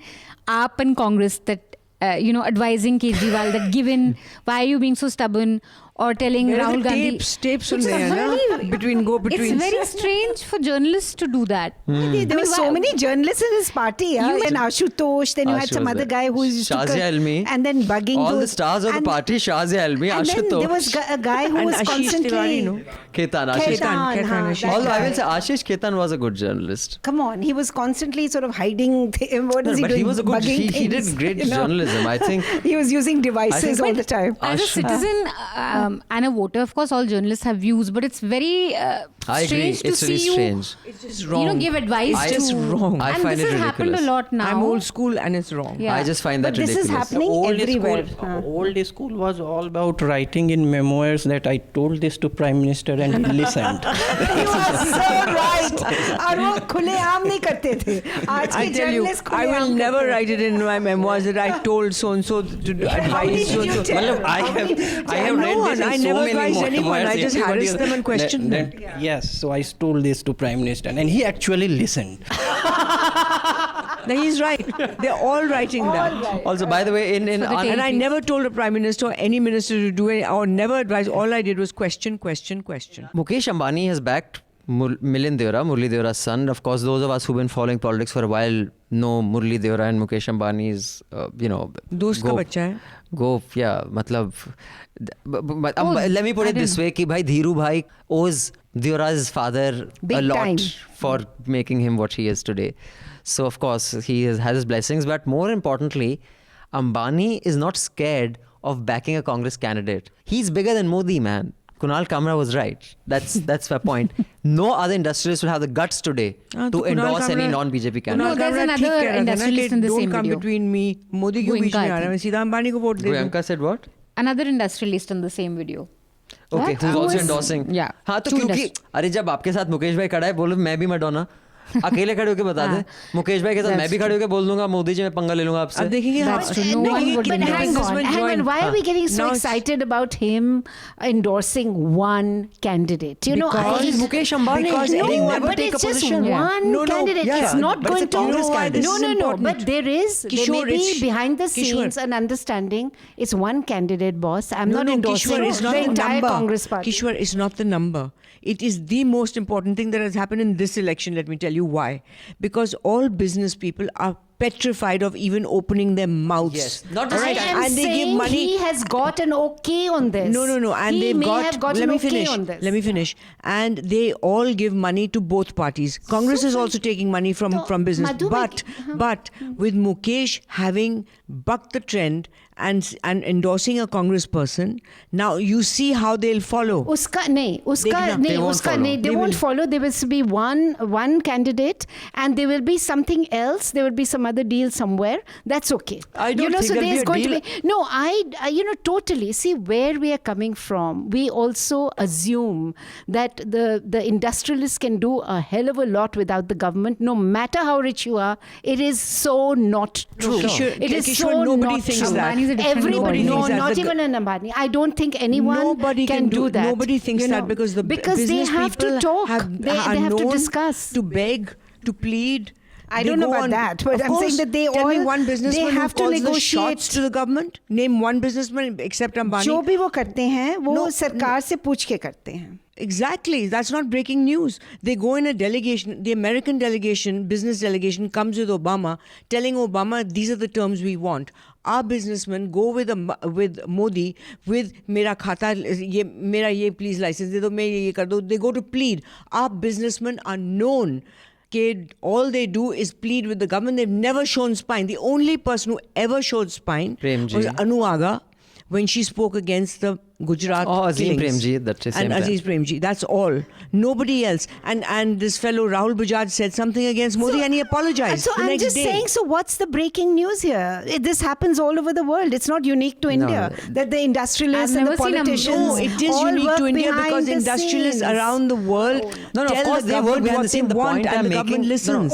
[SPEAKER 6] AAP and Congress, that advising Kejriwal that given, why are you being so stubborn, or telling Rahul Gandhi.
[SPEAKER 5] Tapes on there, between.
[SPEAKER 6] It's very strange for journalists to do that.
[SPEAKER 4] There were so many journalists in his party. And Ashutosh, then you had some other guy who used to
[SPEAKER 3] Shazia Elmi.
[SPEAKER 4] And then bugging
[SPEAKER 3] all the stars of the party, Shazia Elmi,
[SPEAKER 4] and
[SPEAKER 3] Ashutosh.
[SPEAKER 4] And then there was a guy who was constantly...
[SPEAKER 3] Ketan. Although I will say Ashish Ketan was a good journalist.
[SPEAKER 4] Come on, he was constantly sort of hiding. What is he doing?
[SPEAKER 3] He was a good. He did great journalism. I think
[SPEAKER 4] he was using devices all the time.
[SPEAKER 6] As a citizen and a voter, of course, all journalists have views, but it's very strange to see you.
[SPEAKER 3] Strange.
[SPEAKER 5] It's just wrong.
[SPEAKER 6] Give advice.
[SPEAKER 5] It's just wrong.
[SPEAKER 3] I
[SPEAKER 6] and
[SPEAKER 3] find
[SPEAKER 6] this
[SPEAKER 3] it
[SPEAKER 6] has happened a lot now.
[SPEAKER 5] I'm old school and it's wrong.
[SPEAKER 6] Yeah.
[SPEAKER 3] I just find that
[SPEAKER 4] but
[SPEAKER 3] ridiculous.
[SPEAKER 4] This is happening everywhere.
[SPEAKER 7] Old school was all about writing in memoirs that I told this to Prime Minister and he listened.
[SPEAKER 4] You are so right. और वो खुलेआम नहीं करते थे. आज के journalists खुलेआम
[SPEAKER 5] I will never write it in my memoirs that I told so and so to advise so and so.
[SPEAKER 7] I have read this in
[SPEAKER 5] I
[SPEAKER 7] so
[SPEAKER 5] never
[SPEAKER 7] many
[SPEAKER 5] advised anyone. I just harassed them and questioned them.
[SPEAKER 7] Yes, so I told this to Prime Minister and he actually listened.
[SPEAKER 5] No, he's right. They're all writing that.
[SPEAKER 4] Right.
[SPEAKER 3] Also, by the way,
[SPEAKER 5] and I never told a Prime Minister or any minister to do it, or never advised. All I did was question.
[SPEAKER 3] Mukesh Ambani has backed Milind Deora, Murli Deora's son. Of course, those of us who've been following politics for a while know Murli Deora and Mukesh Ambani's,
[SPEAKER 5] Dost ka bachcha hai.
[SPEAKER 3] Matlab. Let me put it this way, कि भाई धीरू भाई owes Deora's father
[SPEAKER 4] big
[SPEAKER 3] a lot
[SPEAKER 4] time
[SPEAKER 3] for making him what he is today. So of course he has his blessings, but more importantly, Ambani is not scared of backing a Congress candidate. He's bigger than Modi, man. Kunal Kamra was right. That's my point. No other industrialist will have the guts today to endorse any non-BJP candidate.
[SPEAKER 6] No, there's another industrialist in the same
[SPEAKER 5] Don't come
[SPEAKER 6] video.
[SPEAKER 5] between me. Modi क्यों बीच में आ रहा है? मैं सीधा अंबानी को vote दे दूं.
[SPEAKER 3] Priyanka said what?
[SPEAKER 6] Another industrialist in the same video.
[SPEAKER 3] Okay,
[SPEAKER 6] What?
[SPEAKER 3] who's
[SPEAKER 6] Who
[SPEAKER 3] also
[SPEAKER 6] is-
[SPEAKER 3] endorsing.
[SPEAKER 6] Yeah.
[SPEAKER 3] हाँ तो
[SPEAKER 6] Two
[SPEAKER 3] क्योंकि अरे जब आपके साथ मुकेश भाई खड़ा है बोलो मैं भी मैडोना अकेले खड़े होके बता दे मुकेश भाई के साथ मैं भी खड़े होके बोल दूंगा मोदी जी मैं पंगा ले लूंगा आपसे
[SPEAKER 5] अब देखेंगे
[SPEAKER 6] That's true. No
[SPEAKER 5] देखेंगे
[SPEAKER 6] one would
[SPEAKER 5] कितने
[SPEAKER 6] endorse.
[SPEAKER 4] Hang
[SPEAKER 5] businessmen
[SPEAKER 4] on,
[SPEAKER 5] join.
[SPEAKER 4] why are we getting so
[SPEAKER 5] Now it's-
[SPEAKER 4] excited about him endorsing one candidate? You know,
[SPEAKER 5] Because
[SPEAKER 4] I,
[SPEAKER 3] Mukesh Ambani
[SPEAKER 5] because
[SPEAKER 3] he
[SPEAKER 5] anyone
[SPEAKER 3] never
[SPEAKER 4] but
[SPEAKER 3] take
[SPEAKER 4] it's
[SPEAKER 3] a
[SPEAKER 4] just
[SPEAKER 3] position.
[SPEAKER 4] one
[SPEAKER 5] No,
[SPEAKER 4] candidate.
[SPEAKER 3] yeah,
[SPEAKER 4] It's not
[SPEAKER 3] but
[SPEAKER 4] going
[SPEAKER 3] it's a
[SPEAKER 4] to.
[SPEAKER 3] Congress candidate.
[SPEAKER 4] No,
[SPEAKER 5] This is
[SPEAKER 4] no,
[SPEAKER 5] important.
[SPEAKER 4] but there is. There
[SPEAKER 5] Kishwar,
[SPEAKER 4] may be
[SPEAKER 5] it's-
[SPEAKER 4] behind the
[SPEAKER 5] Kishwar.
[SPEAKER 4] scenes an understanding. It's one candidate, boss. I'm
[SPEAKER 5] No,
[SPEAKER 4] not endorsing
[SPEAKER 5] Kishwar is not
[SPEAKER 4] the
[SPEAKER 5] the
[SPEAKER 4] entire
[SPEAKER 5] number.
[SPEAKER 4] Congress party.
[SPEAKER 5] Kishwar is not the number. It is the most important thing that has happened in this election. Let me tell you why. Because all business people are petrified of even opening their mouths.
[SPEAKER 3] Yes, not just
[SPEAKER 4] I
[SPEAKER 3] Right.
[SPEAKER 4] am
[SPEAKER 5] and they
[SPEAKER 4] saying
[SPEAKER 5] give money.
[SPEAKER 4] he has got an okay on this.
[SPEAKER 5] No. And
[SPEAKER 4] he
[SPEAKER 5] they've
[SPEAKER 4] may
[SPEAKER 5] got.
[SPEAKER 4] have got
[SPEAKER 5] Let
[SPEAKER 4] an
[SPEAKER 5] me
[SPEAKER 4] okay
[SPEAKER 5] finish.
[SPEAKER 4] on this.
[SPEAKER 5] Let me finish. And they all give money to both parties. Congress is also taking money from business.
[SPEAKER 4] Madhu,
[SPEAKER 5] But with Mukesh having bucked the trend and endorsing a Congress person, now you see how they'll follow.
[SPEAKER 4] उसका नहीं
[SPEAKER 3] They won't follow.
[SPEAKER 4] they won't follow. There will be one candidate and there will be something else. There will be some other deal somewhere. That's okay.
[SPEAKER 5] I don't
[SPEAKER 4] so
[SPEAKER 5] think there'll
[SPEAKER 4] there's
[SPEAKER 5] be a
[SPEAKER 4] going
[SPEAKER 5] deal.
[SPEAKER 4] to be no. I totally see where we are coming from. We also assume that the industrialists can do a hell of a lot without the government, no matter how rich you are. It is so not true.
[SPEAKER 5] Kishwar-
[SPEAKER 4] It is
[SPEAKER 5] Kishwar,
[SPEAKER 4] so
[SPEAKER 5] nobody
[SPEAKER 4] not
[SPEAKER 5] thinks
[SPEAKER 4] true.
[SPEAKER 5] that.
[SPEAKER 6] Ambani is a different
[SPEAKER 4] Everybody,
[SPEAKER 6] body.
[SPEAKER 4] no,
[SPEAKER 5] thinks that.
[SPEAKER 4] not
[SPEAKER 5] The
[SPEAKER 4] even an Ambani. I don't think anyone
[SPEAKER 5] Nobody
[SPEAKER 4] can do that.
[SPEAKER 5] Nobody thinks
[SPEAKER 4] you know,
[SPEAKER 5] that because the
[SPEAKER 4] because they
[SPEAKER 5] business
[SPEAKER 4] have to
[SPEAKER 5] people
[SPEAKER 4] talk.
[SPEAKER 5] have,
[SPEAKER 4] They
[SPEAKER 5] are
[SPEAKER 4] have to
[SPEAKER 5] known
[SPEAKER 4] discuss.
[SPEAKER 5] to beg, to plead.
[SPEAKER 4] I
[SPEAKER 5] They
[SPEAKER 4] don't know
[SPEAKER 5] go
[SPEAKER 4] about
[SPEAKER 5] on-
[SPEAKER 4] that, but
[SPEAKER 5] Of
[SPEAKER 4] I'm
[SPEAKER 5] course,
[SPEAKER 4] saying that they
[SPEAKER 5] tell me
[SPEAKER 4] all-
[SPEAKER 5] one businessman
[SPEAKER 4] they
[SPEAKER 5] who
[SPEAKER 4] have to
[SPEAKER 5] calls the
[SPEAKER 4] negotiate.
[SPEAKER 5] shots to the government. Name one businessman except Ambani.
[SPEAKER 4] जो भी वो करते हैं वो
[SPEAKER 5] No,
[SPEAKER 4] सरकार से पूछ के करते हैं.
[SPEAKER 5] Exactly. That's not breaking news. They go in a delegation. The American delegation, business delegation, comes with Obama, telling Obama, these are the terms we want. Our businessmen go with Modi with मेरा खाता मेरा ये please license दे दो मैं ये कर दो. They go to plead. Our businessmen are known. All they do is plead with the government. They've never shown spine. The only person who ever showed spine
[SPEAKER 3] Premji.
[SPEAKER 5] was Anu Aga when she spoke against the Gujarat
[SPEAKER 3] Azim
[SPEAKER 5] killings.
[SPEAKER 3] Premji, that's the same
[SPEAKER 5] And
[SPEAKER 3] time.
[SPEAKER 5] Aziz Premji, that's all. Nobody else. And this fellow Rahul Bajaj said something against Modi and he apologized.
[SPEAKER 4] So
[SPEAKER 5] the
[SPEAKER 4] I'm
[SPEAKER 5] next
[SPEAKER 4] just
[SPEAKER 5] day.
[SPEAKER 4] saying, so what's the breaking news here? This happens all over the world. It's not unique to India. That the industrialists
[SPEAKER 6] I've
[SPEAKER 4] and the
[SPEAKER 6] never seen a-
[SPEAKER 4] politicians
[SPEAKER 5] No, it is
[SPEAKER 4] all
[SPEAKER 5] unique
[SPEAKER 4] work
[SPEAKER 5] to India
[SPEAKER 4] behind
[SPEAKER 5] because
[SPEAKER 4] the
[SPEAKER 5] industrialists
[SPEAKER 4] scenes.
[SPEAKER 5] around the world
[SPEAKER 3] No, of
[SPEAKER 5] tell
[SPEAKER 3] course
[SPEAKER 5] the
[SPEAKER 3] they work
[SPEAKER 5] government
[SPEAKER 3] behind
[SPEAKER 5] what
[SPEAKER 3] the scene.
[SPEAKER 5] they
[SPEAKER 3] The
[SPEAKER 5] want
[SPEAKER 3] point
[SPEAKER 5] and
[SPEAKER 3] I'm
[SPEAKER 5] the
[SPEAKER 3] making-
[SPEAKER 5] government listens.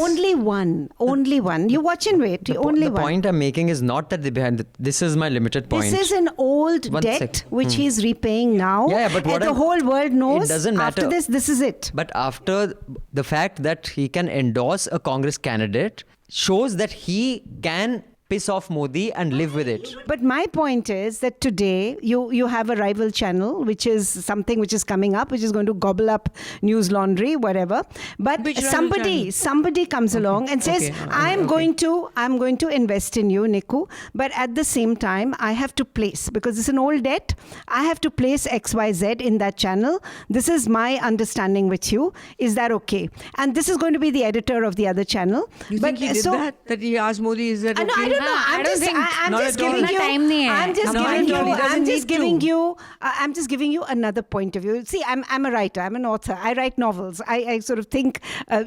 [SPEAKER 4] Only one. You watch and wait. Only
[SPEAKER 3] the
[SPEAKER 4] one.
[SPEAKER 3] point I'm making is not that they behind it. This is my limited point.
[SPEAKER 4] This is an old
[SPEAKER 3] One
[SPEAKER 4] debt
[SPEAKER 3] sec.
[SPEAKER 4] which he's repaying now.
[SPEAKER 3] Yeah, but what
[SPEAKER 4] and the
[SPEAKER 3] I'm-
[SPEAKER 4] whole world knows
[SPEAKER 3] it doesn't
[SPEAKER 4] after
[SPEAKER 3] matter.
[SPEAKER 4] this is it.
[SPEAKER 3] But after the fact that he can endorse a Congress candidate shows that he can piss off Modi and live with it.
[SPEAKER 4] But my point is that today you have a rival channel, which is something which is coming up, which is going to gobble up News Laundry, whatever. But
[SPEAKER 5] Which rival
[SPEAKER 4] somebody comes along and says,
[SPEAKER 5] Okay.
[SPEAKER 4] I'm going to invest in you, Niku. But at the same time, I have to place, because it's an old debt, I have to place XYZ in that channel. This is my understanding with you. Is that okay? And this is going to be the editor of the other channel.
[SPEAKER 5] You
[SPEAKER 4] but
[SPEAKER 5] think he did that? That he asked Modi, is that
[SPEAKER 4] I
[SPEAKER 5] okay?
[SPEAKER 4] don't know.
[SPEAKER 6] I
[SPEAKER 4] I'm
[SPEAKER 6] don't
[SPEAKER 4] just,
[SPEAKER 6] think-
[SPEAKER 4] I'm
[SPEAKER 5] Not
[SPEAKER 4] just
[SPEAKER 5] at all.
[SPEAKER 4] giving you.
[SPEAKER 6] Not time nahi hai.
[SPEAKER 4] I'm just
[SPEAKER 5] Not
[SPEAKER 4] giving
[SPEAKER 5] at
[SPEAKER 4] you.
[SPEAKER 5] all. He doesn't
[SPEAKER 4] I'm just
[SPEAKER 5] need
[SPEAKER 4] giving
[SPEAKER 5] to.
[SPEAKER 4] you. I'm just giving you another point of view. See, I'm a writer. I'm an author. I write novels. I sort of think.
[SPEAKER 3] What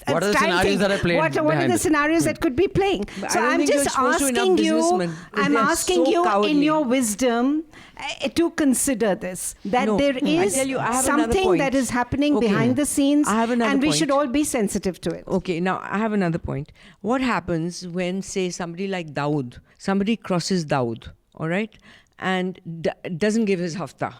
[SPEAKER 3] are the scenarios that are played
[SPEAKER 4] What are
[SPEAKER 3] behind
[SPEAKER 4] the
[SPEAKER 3] it?
[SPEAKER 4] scenarios that could be playing?
[SPEAKER 5] But
[SPEAKER 4] So
[SPEAKER 5] I don't
[SPEAKER 4] I'm
[SPEAKER 5] think you're
[SPEAKER 4] just
[SPEAKER 5] supposed to enough
[SPEAKER 4] asking you.
[SPEAKER 5] businessmen, because
[SPEAKER 4] I'm
[SPEAKER 5] they're
[SPEAKER 4] asking
[SPEAKER 5] so
[SPEAKER 4] you in
[SPEAKER 5] cowardly.
[SPEAKER 4] your wisdom to consider this. That
[SPEAKER 5] No.
[SPEAKER 4] there
[SPEAKER 5] I
[SPEAKER 4] is
[SPEAKER 5] tell you, I have another
[SPEAKER 4] something
[SPEAKER 5] point.
[SPEAKER 4] that is happening
[SPEAKER 5] Okay.
[SPEAKER 4] behind the scenes,
[SPEAKER 5] I have another
[SPEAKER 4] and we
[SPEAKER 5] point.
[SPEAKER 4] should all be sensitive to it.
[SPEAKER 5] Okay, now I have another point. What happens when, say, somebody like Dawood, somebody crosses Dawood, all right, and doesn't give his hafta?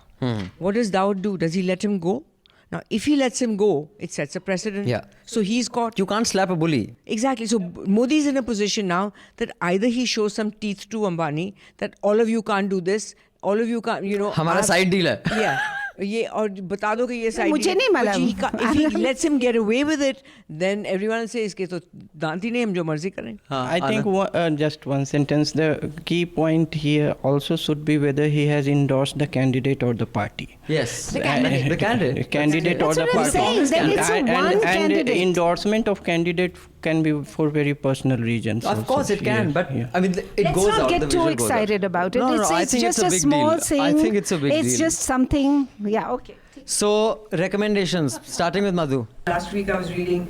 [SPEAKER 5] What does Dawood do? Does he let him go? Now, if he lets him go, it sets a precedent.
[SPEAKER 3] Yeah.
[SPEAKER 5] So he's caught.
[SPEAKER 3] You can't slap a bully.
[SPEAKER 5] Exactly. So Modi's in a position now that either he shows some teeth to Ambani, that all of you can't do this, all of you can't,
[SPEAKER 3] हमारा side deal है.
[SPEAKER 5] Yeah. ये और बता दो कि ये side
[SPEAKER 4] मुझे
[SPEAKER 5] deal है.
[SPEAKER 4] नहीं मालूम.
[SPEAKER 5] But if he lets him get away with it, then everyone will say इसके तो दांत ही नहीं, हम जो मर्जी करें.
[SPEAKER 7] I think just one sentence. The key point here also should be whether he has endorsed the candidate or the party.
[SPEAKER 3] Yes.
[SPEAKER 7] The
[SPEAKER 3] candidate.
[SPEAKER 7] candidate or
[SPEAKER 4] That's
[SPEAKER 7] the
[SPEAKER 4] what I'm
[SPEAKER 7] party.
[SPEAKER 4] saying, that it's a one
[SPEAKER 7] and
[SPEAKER 4] candidate.
[SPEAKER 7] endorsement of candidate can be for very personal reasons.
[SPEAKER 3] Of course it can, but I mean, it
[SPEAKER 4] Let's
[SPEAKER 3] goes
[SPEAKER 4] not
[SPEAKER 3] out.
[SPEAKER 4] get
[SPEAKER 3] the
[SPEAKER 4] too
[SPEAKER 3] visual goes out.
[SPEAKER 4] excited about it.
[SPEAKER 3] No,
[SPEAKER 4] it's
[SPEAKER 3] I
[SPEAKER 4] it's
[SPEAKER 3] think
[SPEAKER 4] just
[SPEAKER 3] it's a
[SPEAKER 4] a
[SPEAKER 3] big
[SPEAKER 4] small
[SPEAKER 3] deal.
[SPEAKER 4] thing.
[SPEAKER 3] I think it's a big
[SPEAKER 4] It's
[SPEAKER 3] deal.
[SPEAKER 4] just something. Yeah, okay.
[SPEAKER 3] So, recommendations, starting with Madhu.
[SPEAKER 5] Last week I was reading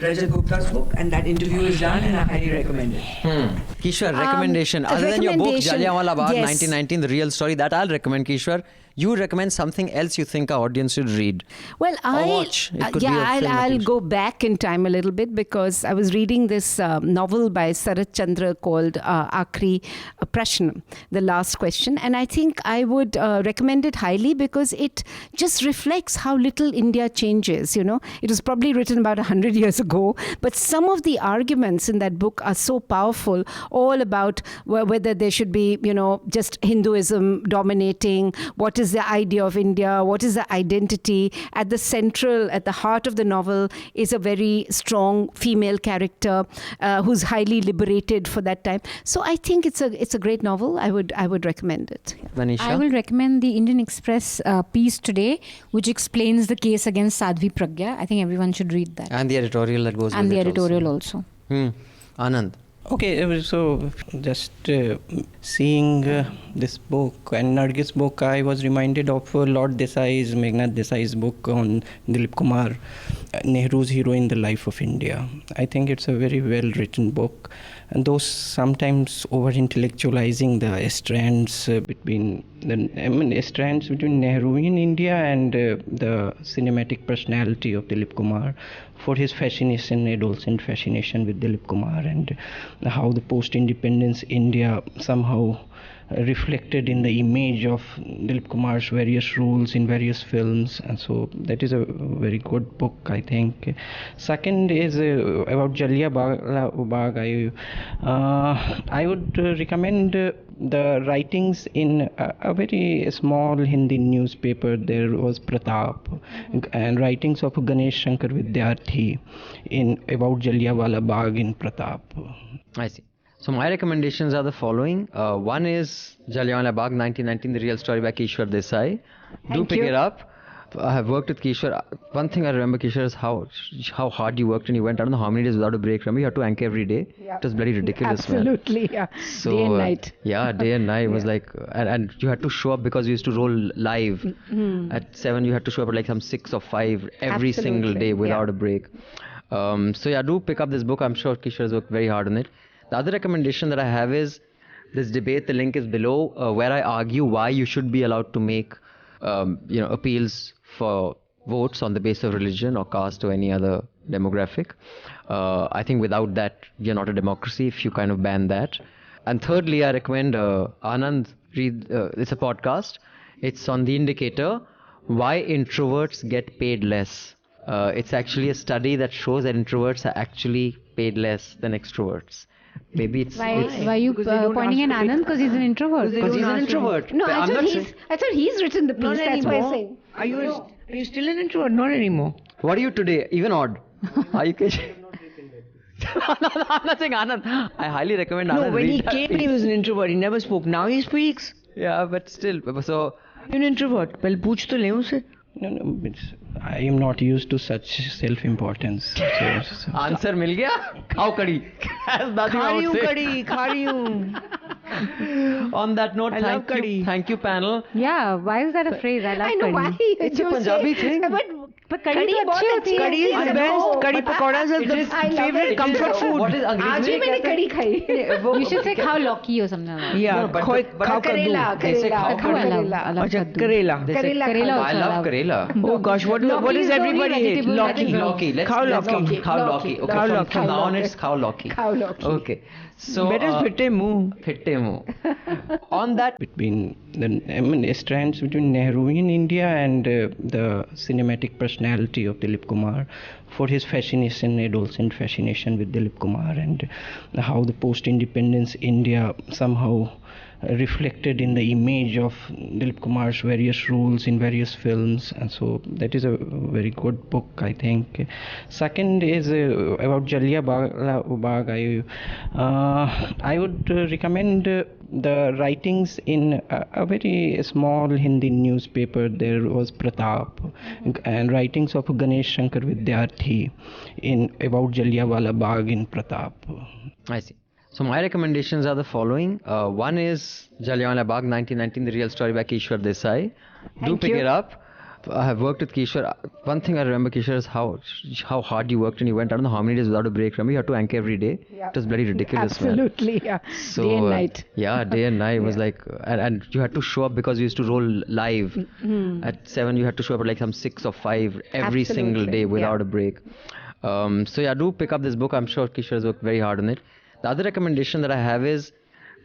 [SPEAKER 5] Rajat Gupta's book, and that interview is done, and I highly recommend it.
[SPEAKER 3] Kishwar, recommendation. Other than your book,
[SPEAKER 4] recommendation,
[SPEAKER 3] Jallianwala Bagh,
[SPEAKER 4] yes.
[SPEAKER 3] 1919, The Real Story, that I'll recommend, Kishwar. You recommend something else you think our audience should read.
[SPEAKER 4] Well,
[SPEAKER 3] watch. It could be a film at
[SPEAKER 4] I'll
[SPEAKER 3] least.
[SPEAKER 4] go back in time a little bit because I was reading this novel by Sarat Chandra called Akhri Prashna, The Last Question. And I think I would recommend it highly because it just reflects how little India changes, you know. It was probably written about 100 years ago, but some of the arguments in that book are so powerful, all about whether there should be, you know, just Hinduism dominating, what is the idea of India, what is the identity. At the heart of the novel is a very strong female character who's highly liberated for that time. So I think it's a great novel. I would recommend it.
[SPEAKER 3] Manisha?
[SPEAKER 6] I will recommend the Indian Express piece today, which explains the case against Sadhvi Pragya. I think everyone should read that.
[SPEAKER 3] And the editorial that goes
[SPEAKER 6] And
[SPEAKER 3] with
[SPEAKER 6] the
[SPEAKER 3] it
[SPEAKER 6] editorial also.
[SPEAKER 3] Anand?
[SPEAKER 7] Okay, so just seeing this book and Nargis' book, I was reminded of Lord Desai's, Meghnad Desai's book on Dilip Kumar, Nehru's Hero in the Life of India. I think it's a very well written book, and though sometimes over intellectualizing the strands between Nehruvian India and the cinematic personality of Dilip Kumar, for his fascination, adolescent fascination with Dilip Kumar, and how the post-independence India somehow reflected in the image of Dilip Kumar's various roles in various films. And so that is a very good book, I think. Second is about Jallianwala Bagh. I would recommend the writings in a very small Hindi newspaper. There was Pratap, and writings of Ganesh Shankar Vidyarthi about Jallianwala Bagh in Pratap.
[SPEAKER 3] I see. So my recommendations are the following. One is Jallianwala Bagh, 1919, The Real Story by Kishwar Desai. Do pick it up. I have worked with Kishwar. One thing I remember, Kishwar, is how hard you worked, and you went, I don't know how many days without a break. Remember, you had to anchor every day.
[SPEAKER 4] Yeah.
[SPEAKER 3] It was bloody ridiculous,
[SPEAKER 4] Absolutely, yeah.
[SPEAKER 3] So,
[SPEAKER 4] day and night.
[SPEAKER 3] Yeah, day and night. It was like, and you had to show up because we used to roll live. At 7, you had to show up at like some 6 or 5 every single day without a break. So yeah, do pick up this book. I'm sure Kishwar has worked very hard on it. The other recommendation that I have is this debate. The link is below, where I argue why you should be allowed to make, appeals for votes on the basis of religion or caste or any other demographic. I think without that, you're not a democracy if you kind of ban that. And thirdly, I recommend Anand read. It's a podcast. It's on The Indicator, Why Introverts Get Paid Less. It's actually a study that shows that introverts are actually paid less than extroverts. Maybe it's
[SPEAKER 6] Why are you pointing at Anand? Because he's an introvert.
[SPEAKER 3] because he's an introvert.
[SPEAKER 4] No,
[SPEAKER 3] I'm not saying-
[SPEAKER 4] I thought he's written the piece.
[SPEAKER 5] Not
[SPEAKER 4] That's why I'm
[SPEAKER 5] anymore.
[SPEAKER 4] saying.
[SPEAKER 5] Are you still an introvert? Not anymore.
[SPEAKER 3] What are you today? Even odd. Are you kidding? No, I'm not saying Anand. I highly recommend Anand.
[SPEAKER 5] No, when
[SPEAKER 3] read
[SPEAKER 5] he
[SPEAKER 3] that
[SPEAKER 5] came,
[SPEAKER 3] piece.
[SPEAKER 5] he was an introvert. He never spoke. Now he speaks.
[SPEAKER 3] Yeah, but still. So,
[SPEAKER 5] You're an introvert. Well, पूछ तो ले उसे.
[SPEAKER 7] No, I am not used to such self-importance. So,
[SPEAKER 3] answer मिल गया? खाओ कड़ी. That's nothing
[SPEAKER 5] खा
[SPEAKER 3] I
[SPEAKER 5] रही
[SPEAKER 3] would
[SPEAKER 5] हूँ
[SPEAKER 3] say.
[SPEAKER 5] कड़ी, खा रही हूँ.
[SPEAKER 3] On that note,
[SPEAKER 5] I love
[SPEAKER 3] thank you panel.
[SPEAKER 6] Yeah, why is that a phrase? I love
[SPEAKER 4] I know why.
[SPEAKER 6] curry.
[SPEAKER 3] It's a Punjabi thing.
[SPEAKER 6] But curry तो अच्छी होती है.
[SPEAKER 5] Kadi is the best. Kadi pakoras are the favorite comfort food.
[SPEAKER 3] What is
[SPEAKER 4] आज भी मैंने कड़ी खाई.
[SPEAKER 6] You should say khao loki or something like that.
[SPEAKER 5] Yeah,
[SPEAKER 3] No, but
[SPEAKER 5] khao
[SPEAKER 4] करेला,
[SPEAKER 3] They say
[SPEAKER 4] करेला,
[SPEAKER 3] khao
[SPEAKER 4] करेला.
[SPEAKER 6] I love
[SPEAKER 5] Acha,
[SPEAKER 6] kaddu.
[SPEAKER 5] karela.
[SPEAKER 3] They say-
[SPEAKER 4] Karela
[SPEAKER 6] Karela
[SPEAKER 3] I
[SPEAKER 6] also
[SPEAKER 3] love Karela.
[SPEAKER 5] Oh gosh, what
[SPEAKER 6] Loki
[SPEAKER 5] is
[SPEAKER 6] is the only
[SPEAKER 5] everybody hate?
[SPEAKER 6] vegetable that
[SPEAKER 5] Loki.
[SPEAKER 6] is
[SPEAKER 3] Loki. Let's
[SPEAKER 5] Khao
[SPEAKER 3] let's
[SPEAKER 5] loki.
[SPEAKER 3] Khao Loki. Okay,
[SPEAKER 5] Khao
[SPEAKER 3] from
[SPEAKER 5] loki.
[SPEAKER 3] now on it's Khao Loki.
[SPEAKER 4] Khao loki.
[SPEAKER 3] Okay. So
[SPEAKER 5] Better fitte muh.
[SPEAKER 3] Fitte muh. On that,
[SPEAKER 7] between the strands between Nehruvian India and the cinematic personality of Dilip Kumar, for his fascination, adolescent fascination with Dilip Kumar, and how the post-independence India somehow reflected in the image of Dilip Kumar's various roles in various films, and so that is a very good book, I think. Second is about Jallianwala Bagh. I would recommend the writings in a very small Hindi newspaper. There was Pratap, and writings of Ganesh Shankar Vidyarthi about Jallianwala Bagh in Pratap.
[SPEAKER 3] I see. So my recommendations are the following. One is Jallianwala Bagh 1919, the real story by Kishwar Desai. Do pick it up. I have worked with Kishwar. One thing I remember, Kishwar, is how hard you worked, and you went, I don't know how many days without a break. Remember, you had to anchor every day.
[SPEAKER 4] Yeah.
[SPEAKER 3] It was bloody ridiculous,
[SPEAKER 4] Absolutely, yeah.
[SPEAKER 3] So,
[SPEAKER 4] day and night.
[SPEAKER 3] Yeah, day and night. It was like, and you had to show up because we used to roll live. At 7, you had to show up at like some 6 or 5 every single day without a break. So yeah, do pick up this book. I'm sure Kishwar has worked very hard on it. The other recommendation that I have is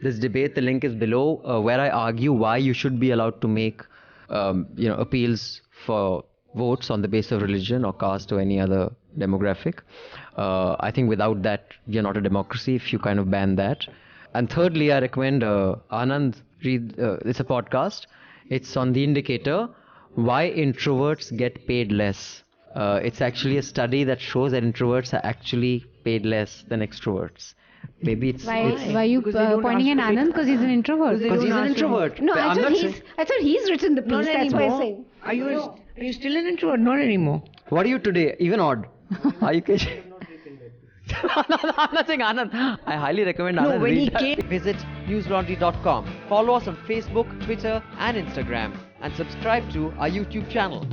[SPEAKER 3] this debate. The link is below, where I argue why you should be allowed to make, appeals for votes on the basis of religion or caste or any other demographic. I think without that, you're not a democracy if you kind of ban that. And thirdly, I recommend Anand read. It's a podcast. It's on The Indicator, Why Introverts Get Paid Less. It's actually a study that shows that introverts are actually paid less than extroverts. Maybe it's
[SPEAKER 6] Why are you pointing at Anand? Because he's an introvert.
[SPEAKER 3] because he's an introvert.
[SPEAKER 4] No,
[SPEAKER 3] I'm not saying-
[SPEAKER 4] I thought he's written the piece.
[SPEAKER 5] Not
[SPEAKER 4] That's why I'm
[SPEAKER 5] anymore.
[SPEAKER 4] saying.
[SPEAKER 5] Are you still an introvert? Not anymore.
[SPEAKER 3] What are you today? Even odd. Are you kidding? I'm not saying Anand. I highly recommend Anand
[SPEAKER 5] when he
[SPEAKER 3] read that.
[SPEAKER 5] came-
[SPEAKER 3] Visit newslaundry.com. Follow us on Facebook, Twitter and Instagram. And subscribe to our YouTube channel.